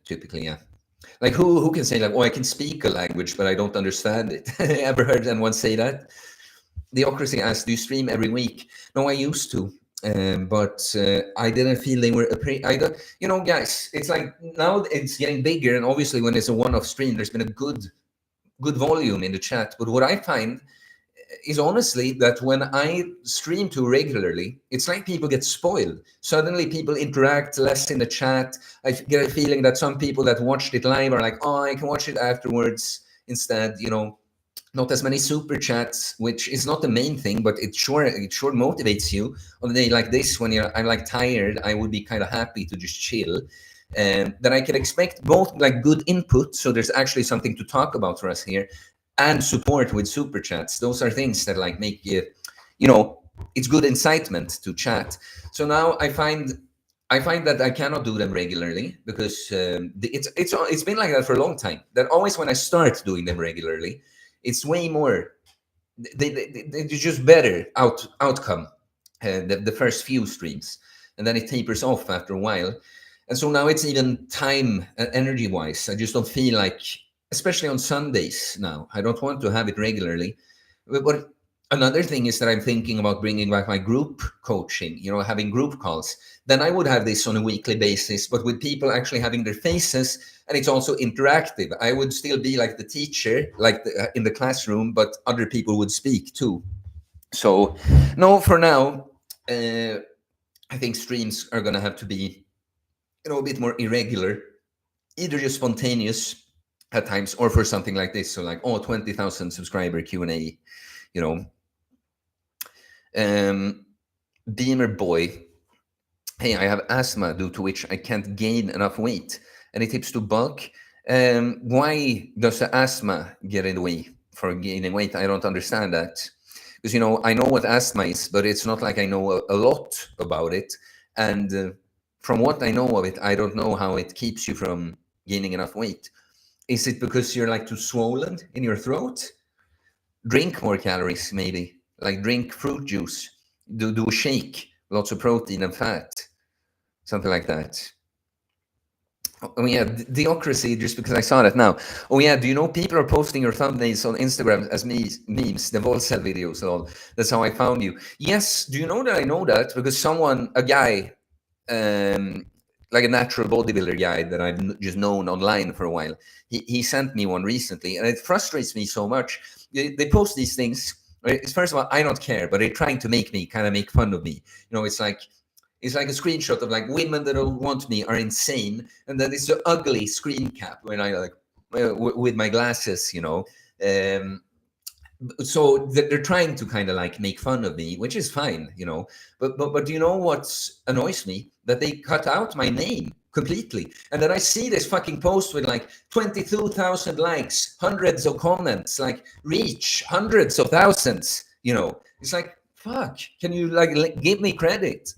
typically, yeah. Like who can say like, oh, I can speak a language, but I don't understand it. Ever heard anyone say that? Theocracy asks, do you stream every week? No, I used to, but I didn't feel they were, I don't, you know, guys, it's like now it's getting bigger, and obviously when it's a one-off stream, there's been a good volume in the chat. But what I find is honestly that when I stream too regularly, it's like people get spoiled. Suddenly people interact less in the chat. I get a feeling that some people that watched it live are like, oh, I can watch it afterwards instead, you know. Not as many super chats, which is not the main thing, but it sure motivates you on a day like this when I'm like tired. I would be kind of happy to just chill. Then I can expect both like good input, so there's actually something to talk about for us here, and support with super chats. Those are things that like make you, you know, it's good incitement to chat. So now I find that I cannot do them regularly because it's been like that for a long time. That always when I start doing them regularly, it's way more. They're just better outcome the first few streams, and then it tapers off after a while. And so now it's even time energy wise. I just don't feel like, especially on Sundays now, I don't want to have it regularly. But another thing is that I'm thinking about bringing back my group coaching, you know, having group calls. Then I would have this on a weekly basis, but with people actually having their faces, and it's also interactive. I would still be like the teacher, like in the classroom, but other people would speak too. So no, for now, I think streams are going to have to be, you know, a bit more irregular, either just spontaneous at times or for something like this. So like, oh, 20,000 subscriber Q&A, you know. Beamer Boy, hey, I have asthma due to which I can't gain enough weight. Any tips to bulk? Why does the asthma get in the way for gaining weight? I don't understand that. Because, you know, I know what asthma is, but it's not like I know a lot about it. And from what I know of it, I don't know how it keeps you from gaining enough weight. Is it because you're like too swollen in your throat? Drink more calories, maybe. Like drink fruit juice. Do a shake. Lots of protein and fat. Something like that. Oh yeah, Theocracy, just because I saw that now. Oh yeah, do you know people are posting your thumbnails on Instagram as memes, the Volcel videos and all? That's how I found you. Yes, do you know that I know that? Because a guy, like a natural bodybuilder guy that I've just known online for a while, he sent me one recently, and it frustrates me so much. They post these things. Right? First of all, I don't care, but they're trying to make fun of me. You know, it's like a screenshot of like women that don't want me are insane, and then it's an ugly screen cap when I like with my glasses, you know. So they're trying to kind of like make fun of me, which is fine, you know. But do you know what annoys me? That they cut out my name completely. And then I see this fucking post with like 22,000 likes, hundreds of comments, like reach hundreds of thousands, you know. It's like, fuck, can you like give me credit?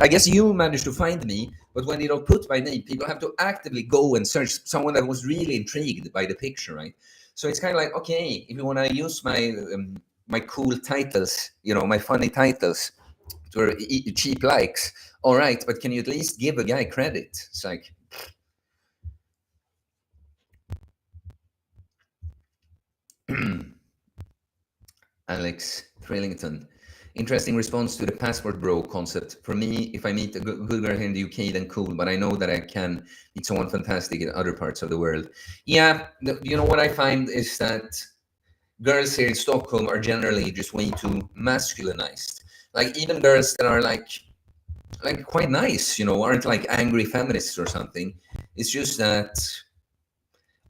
I guess you managed to find me, but when you don't put my name, people have to actively go and search someone that was really intrigued by the picture, right? So it's kind of like, okay, if you want to use my cool titles, you know, my funny titles for cheap likes, all right, but can you at least give a guy credit? It's like, Alex Trillington. Interesting response to the passport bro concept. For me, if I meet a good girl here in the UK, then cool, but I know that I can meet someone fantastic in other parts of the world. Yeah, you know what I find is that girls here in Stockholm are generally just way too masculinized. Like even girls that are like quite nice, you know, aren't like angry feminists or something. It's just that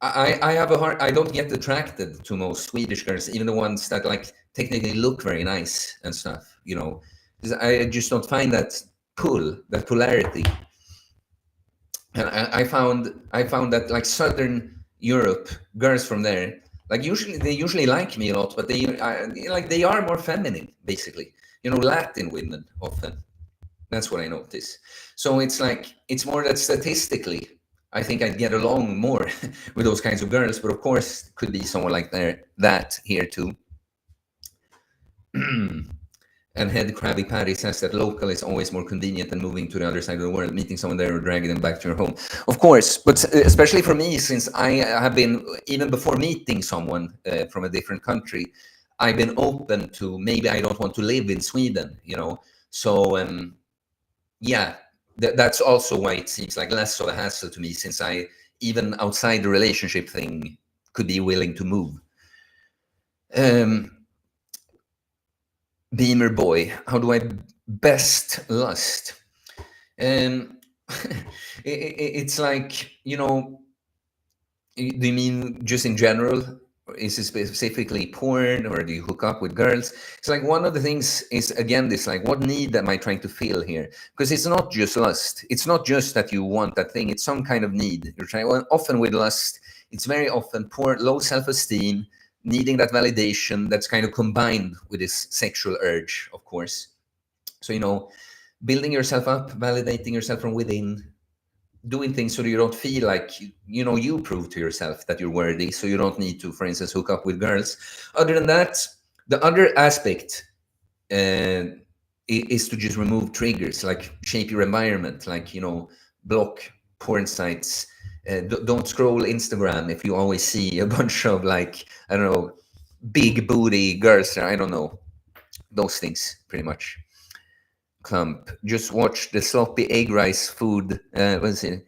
I have a hard. I don't get attracted to most Swedish girls, even the ones that like technically look very nice and stuff. You know, 'cause I just don't find that pull, that polarity. And I found that like Southern Europe girls from there, like they usually like me a lot, but they are more feminine, basically. You know, Latin women often. That's what I notice. So it's like it's more that statistically, I think I'd get along more with those kinds of girls. But of course, could be someone like that here too. And Head Krabby Patty says that local is always more convenient than moving to the other side of the world, meeting someone there or dragging them back to your home. Of course, but especially for me, since I have been, even before meeting someone from a different country, I've been open to maybe I don't want to live in Sweden, you know. So yeah, that's also why it seems like less of a hassle to me, since I, even outside the relationship thing, could be willing to move. Beamer boy, how do I best lust? Um, it's like, you know, do you mean just in general? Is it specifically porn, or do you hook up with girls? It's like one of the things is, again, this like, what need am I trying to fill here? Because it's not just lust. It's not just that you want that thing. It's some kind of need. You're trying. Well, often with lust, it's very often poor, low self-esteem, needing that validation that's kind of combined with this sexual urge, of course. So, you know, building yourself up, validating yourself from within, doing things so that you don't feel like you know, you prove to yourself that you're worthy, so you don't need to, for instance, hook up with girls. Other than that, the other aspect is to just remove triggers, like shape your environment, like, you know, block porn sites. Don't scroll Instagram if you always see a bunch of like, I don't know, big booty girls. I don't know, those things pretty much. Clump, just watch the sloppy egg rice food. What is it?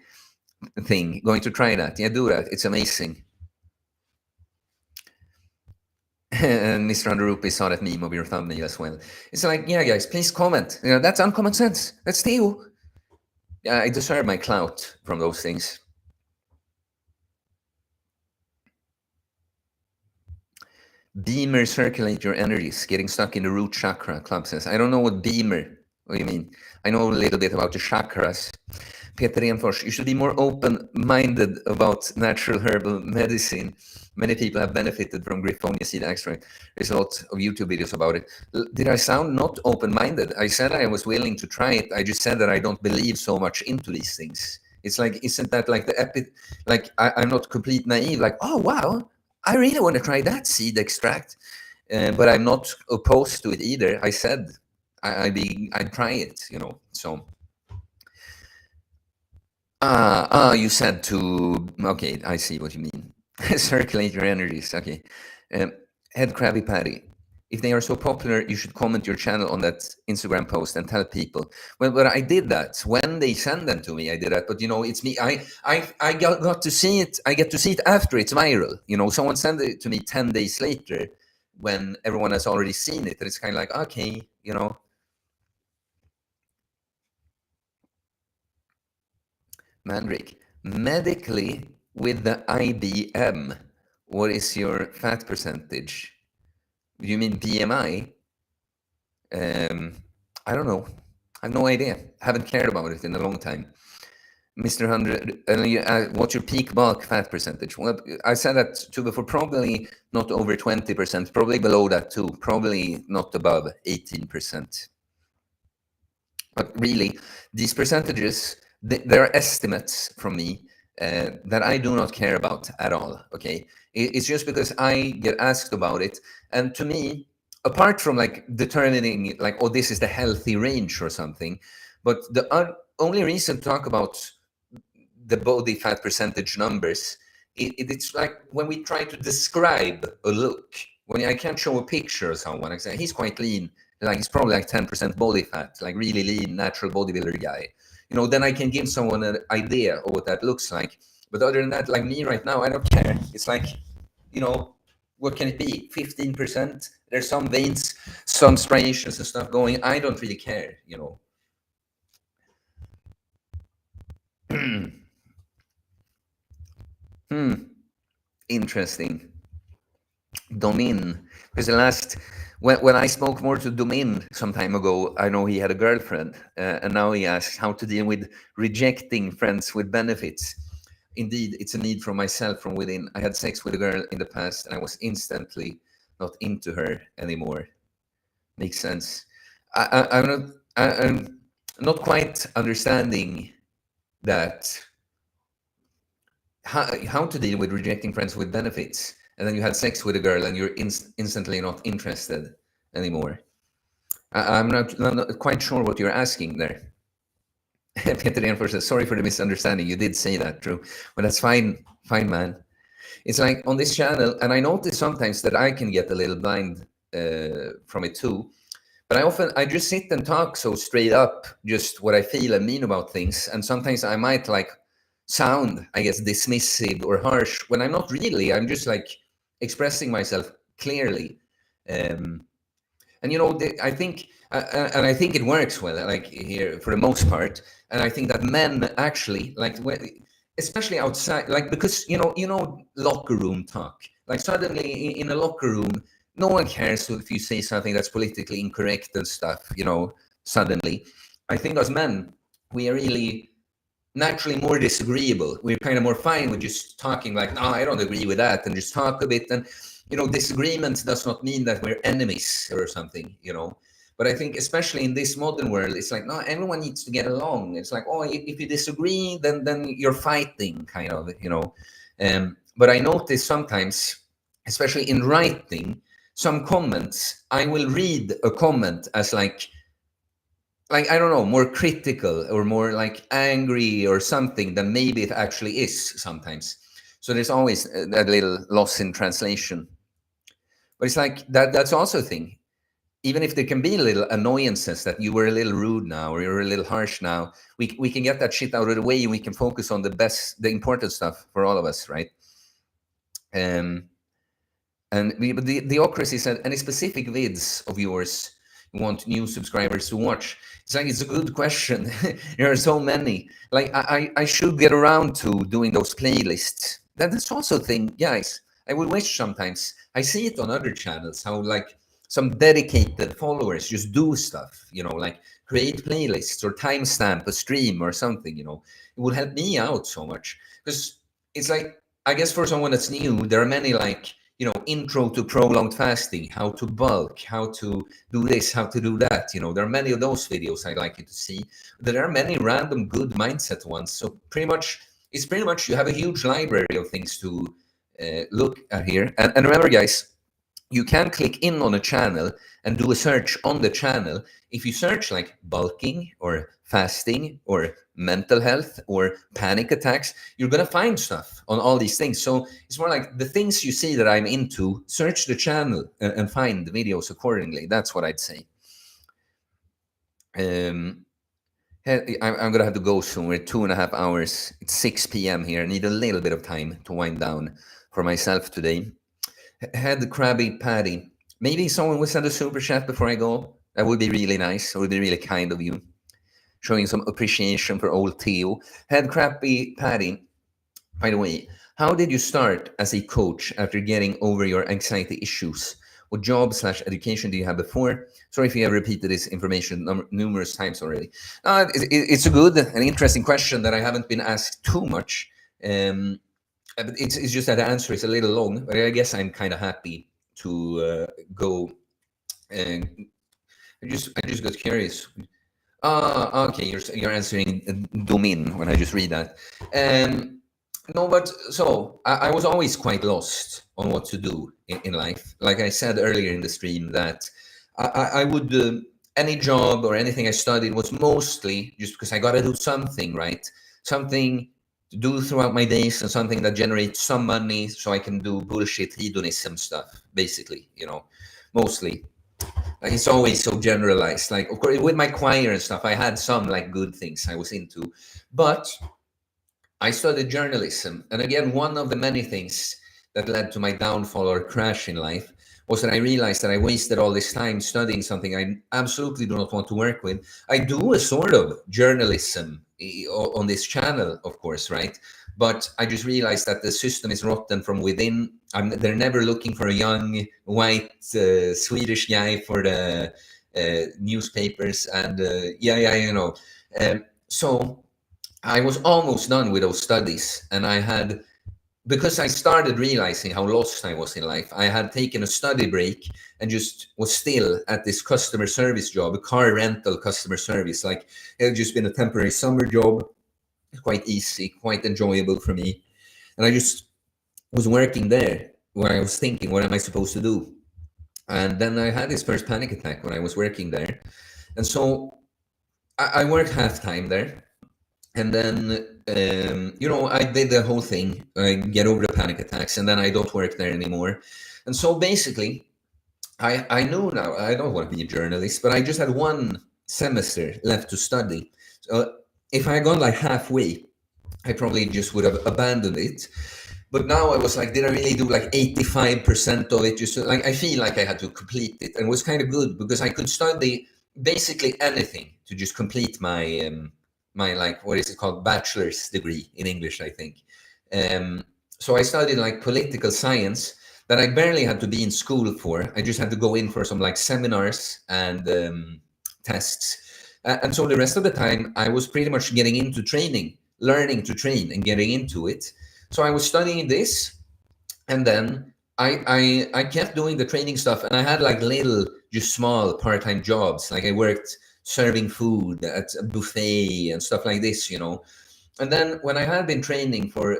Thing. Going to try that. Yeah, do that. It's amazing. And Mr. Underoopy saw that meme of your thumbnail as well. It's like, yeah, guys, please comment. You know, that's uncommon sense. That's Theo. Yeah, I deserve my clout from those things. Beamer, circulate your energies. Getting stuck in the root chakra, Club says. I don't know what beamer, what do you mean? I know a little bit about the chakras. Peter Enfors, you should be more open-minded about natural herbal medicine. Many people have benefited from Griffonia seed extract. There's a lot of YouTube videos about it. Did I sound not open-minded? I said I was willing to try it. I just said that I don't believe so much into these things. It's like, isn't that like like I'm not complete naive, like, oh, wow, I really want to try that seed extract. But I'm not opposed to it either. I said I'd try it, you know, so. You said to, okay, I see what you mean. Circulate your energies, okay. Head Krabby Patty. If they are so popular, you should comment your channel on that Instagram post and tell people. Well, but I did that when they send them to me. I did that, but you know, it's me. I got to see it. I get to see it after it's viral. You know, someone sent it to me 10 days later when everyone has already seen it, and it's kind of like, okay, you know. Mandrick, medically with the IBM, what is your fat percentage? Do you mean BMI? I don't know. I have no idea. Haven't cared about it in a long time. Mr. 100, what's your peak bulk fat percentage? Well, I said that too before, probably not over 20%, probably below that too, probably not above 18%. But really, these percentages, they're estimates from me that I do not care about at all, okay? It's just because I get asked about it. And to me, apart from like determining like, oh, this is the healthy range or something, but the only reason to talk about the body fat percentage numbers, it's like when we try to describe a look, when I can't show a picture of someone, I say he's quite lean, like he's probably like 10% body fat, like really lean, natural bodybuilder guy. Then I can give someone an idea of what that looks like. But other than that, like me right now, I don't care. It's like, what can it be? 15%? There's some veins, some striations and stuff going. I don't really care. Interesting. Domin, because when I spoke more to Domin some time ago, I know he had a girlfriend, and now he asks how to deal with rejecting friends with benefits. Indeed, it's a need from myself from within. I had sex with a girl in the past, and I was instantly not into her anymore. Makes sense. I'm not quite understanding that. How to deal with rejecting friends with benefits, and then you had sex with a girl and you're instantly not interested anymore. I'm not quite sure what you're asking there. Peter Enforce says, sorry for the misunderstanding. You did say that, true. But that's fine, man. It's like on this channel, and I notice sometimes that I can get a little blind from it too. But I just sit and talk so straight up, just what I feel and mean about things. And sometimes I might like sound, I guess, dismissive or harsh when I'm not really. I'm just like expressing myself clearly. And I think, and I think it works well, like here for the most part. And I think that men actually like, especially outside, like because locker room talk. Like suddenly in a locker room, no one cares if you say something that's politically incorrect and stuff. Suddenly, I think as men, we are really naturally more disagreeable. We're kind of more fine with just talking like, no, I don't agree with that, and just talk a bit. And disagreement does not mean that we're enemies or something. But I think especially in this modern world, it's like, no, everyone needs to get along. It's like, oh, if you disagree, then you're fighting, kind of. But I notice sometimes, especially in writing, some comments, I will read a comment as like I don't know, more critical or more like angry or something than maybe it actually is sometimes. So there's always that little loss in translation. But it's like that's also a thing. Even if there can be little annoyances that you were a little rude now or you're a little harsh now, we can get that shit out of the way and we can focus on the important stuff for all of us, right? And the Theocracy said, any specific vids of yours you want new subscribers to watch? It's like, it's a good question. There are so many. Like I should get around to doing those playlists. That's also a thing, guys. I would wish sometimes. I see it on other channels how like some dedicated followers just do stuff, like create playlists or timestamp a stream or something. It would help me out so much, because it's like, I guess for someone that's new, there are many like, intro to prolonged fasting, how to bulk, how to do this, how to do that. There are many of those videos I'd like you to see. There are many random good mindset ones. So it's pretty much you have a huge library of things to look at here. And remember, guys, you can click in on a channel and do a search on the channel. If you search like bulking or fasting or mental health or panic attacks, you're going to find stuff on all these things. So it's more like the things you see that I'm into, search the channel and find the videos accordingly. That's what I'd say. I'm going to have to go soon. We're 2.5 hours. It's 6 p.m. here. I need a little bit of time to wind down for myself today. Head Crabby Patty. Maybe someone will send a super chat before I go. That would be really nice. It would be really kind of you, showing some appreciation for old Theo. Head Crabby Patty. By the way, how did you start as a coach after getting over your anxiety issues? What job/education do you have before? Sorry if you have repeated this information numerous times already. It's a good and interesting question that I haven't been asked too much. But it's just that the answer is a little long, but I guess I'm kind of happy to go. And I just got curious. Okay, you're answering domain when I just read that. No, but so I was always quite lost on what to do in life. Like I said earlier in the stream, that I would any job or anything I studied was mostly just because I got to do something, right? Something to do throughout my days and something that generates some money so I can do bullshit hedonism stuff, basically, mostly. Like, it's always so generalized. Like, of course, with my choir and stuff, I had some like good things I was into, but I studied journalism. And again, one of the many things that led to my downfall or crash in life was that I realized that I wasted all this time studying something I absolutely do not want to work with. I do a sort of journalism on this channel, of course, right? But I just realized that the system is rotten from within. They're never looking for a young, white, Swedish guy for the newspapers. And so I was almost done with those studies. And because I started realizing how lost I was in life, I had taken a study break and just was still at this customer service job, a car rental customer service. Like, it had just been a temporary summer job, quite easy, quite enjoyable for me. And I just was working there where I was thinking, what am I supposed to do? And then I had this first panic attack when I was working there. And so I worked half time there. And then, I did the whole thing. I get over the panic attacks, and then I don't work there anymore. And so basically, I know now I don't want to be a journalist, but I just had one semester left to study. So if I had gone like halfway, I probably just would have abandoned it. But now I was like, did I really do like 85% of it? Just like, I feel like I had to complete it, and it was kind of good because I could study basically anything to just complete my my, like, what is it called, bachelor's degree in English, I think. So I studied like political science that I barely had to be in school for. I just had to go in for some like seminars and tests. And so the rest of the time I was pretty much getting into training, learning to train and getting into it. So I was studying this, and then I kept doing the training stuff, and I had like little, just small part-time jobs. Like, I worked serving food at a buffet and stuff like this, And then when I had been training for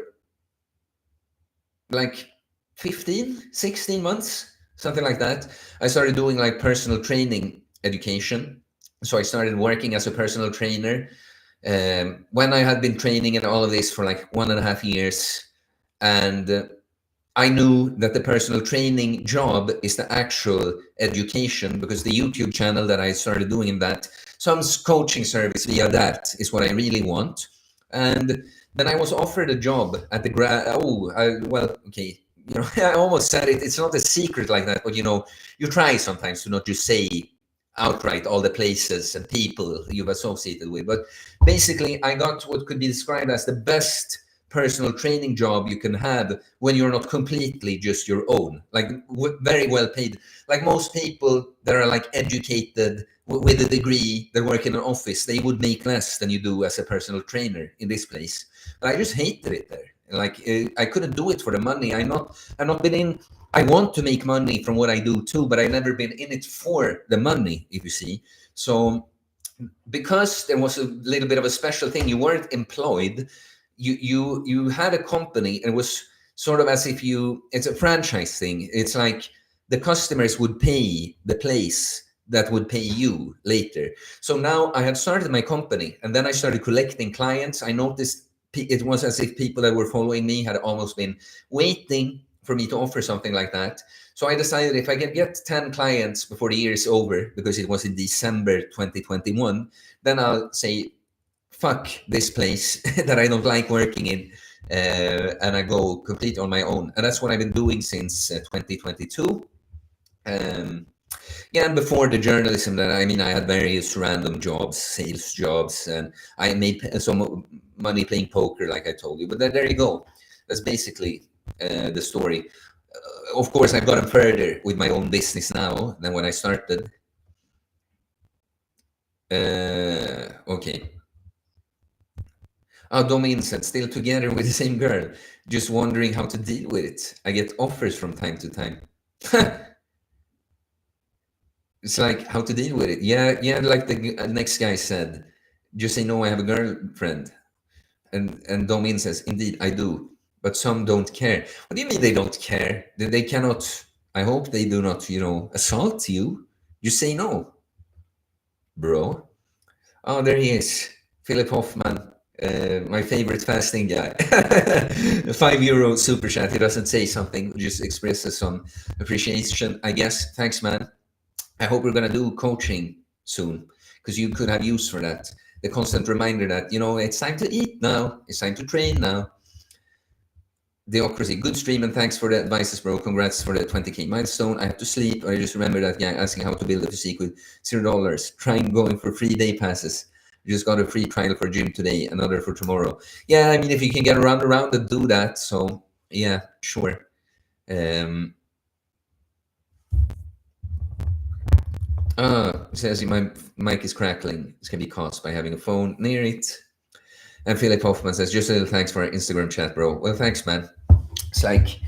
like 16 months, something like that, I started doing like personal training education. So I started working as a personal trainer when I had been training in all of this for like 1.5 years. And I knew that the personal training job is the actual education, because the YouTube channel that I started doing in that, some coaching service via that is what I really want. And then I was offered a job at the I almost said it. It's not a secret like that, but you try sometimes to not just say outright all the places and people you've associated with. But basically, I got what could be described as the best personal training job you can have when you're not completely just your own, like very well paid. Like, most people that are like educated with a degree that work in an office, they would make less than you do as a personal trainer in this place. But I just hated it there. Like, I couldn't do it for the money. I've not been in. I want to make money from what I do too, but I've never been in it for the money, if you see. So because there was a little bit of a special thing, you weren't employed. You had a company, and it was sort of as if it's a franchise thing. It's like the customers would pay the place that would pay you later. So now I had started my company, and then I started collecting clients. I noticed it was as if people that were following me had almost been waiting for me to offer something like that. So I decided if I can get 10 clients before the year is over, because it was in December 2021, then I'll say, fuck this place that I don't like working in, and I go completely on my own. And that's what I've been doing since 2022. And before the journalism, that I had various random jobs, sales jobs, and I made some money playing poker, like I told you. But there you go. That's basically the story. Of course, I've gotten further with my own business now than when I started. Okay. Oh, Domin said, still together with the same girl. Just wondering how to deal with it. I get offers from time to time. It's like how to deal with it. Yeah, yeah. Like the next guy said, just say no. I have a girlfriend, and Domin says, indeed, I do, but some don't care. What do you mean they don't care? They cannot. I hope they do not, assault you. Just say no, bro. Oh, there he is, Philip Hoffman, my favorite fasting guy. €5 super chat. He doesn't say something, just expresses some appreciation, I guess. Thanks, man. I hope we're gonna do coaching soon because you could have use for that. The constant reminder that it's time to eat now, it's time to train now. Theocracy, good stream, and thanks for the advices, bro. Congrats for the 20K milestone. I have to sleep. I just remember that guy asking how to build a physique with $0. Trying going for 3-day passes. Just got a free trial for gym today, another for tomorrow. Yeah, I mean, if you can get around and do that, so yeah, sure. It says my mic is crackling. This can be caused by having a phone near it. And Philip Hoffman says, just a little thanks for our Instagram chat, bro. Well, thanks, man. It's like,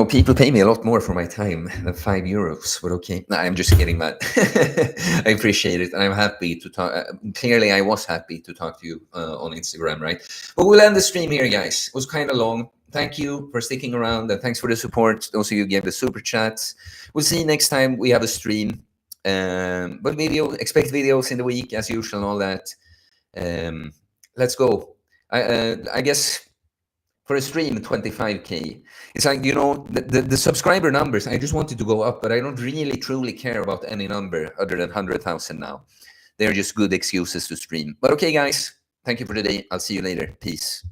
people pay me a lot more for my time than €5, but okay. No, I'm just kidding, man. I appreciate it. And I'm happy to talk. Clearly, I was happy to talk to you on Instagram, right? But we'll end the stream here, guys. It was kind of long. Thank you for sticking around, and thanks for the support. Those of you who gave the super chats. We'll see you next time we have a stream. But expect videos in the week as usual and all that. Let's go. I guess for a stream 25K, it's like the subscriber numbers, I just wanted to go up, but I don't really truly care about any number other than 100,000 now. They're just good excuses to stream. But okay, guys, thank you for today. I'll see you later. Peace.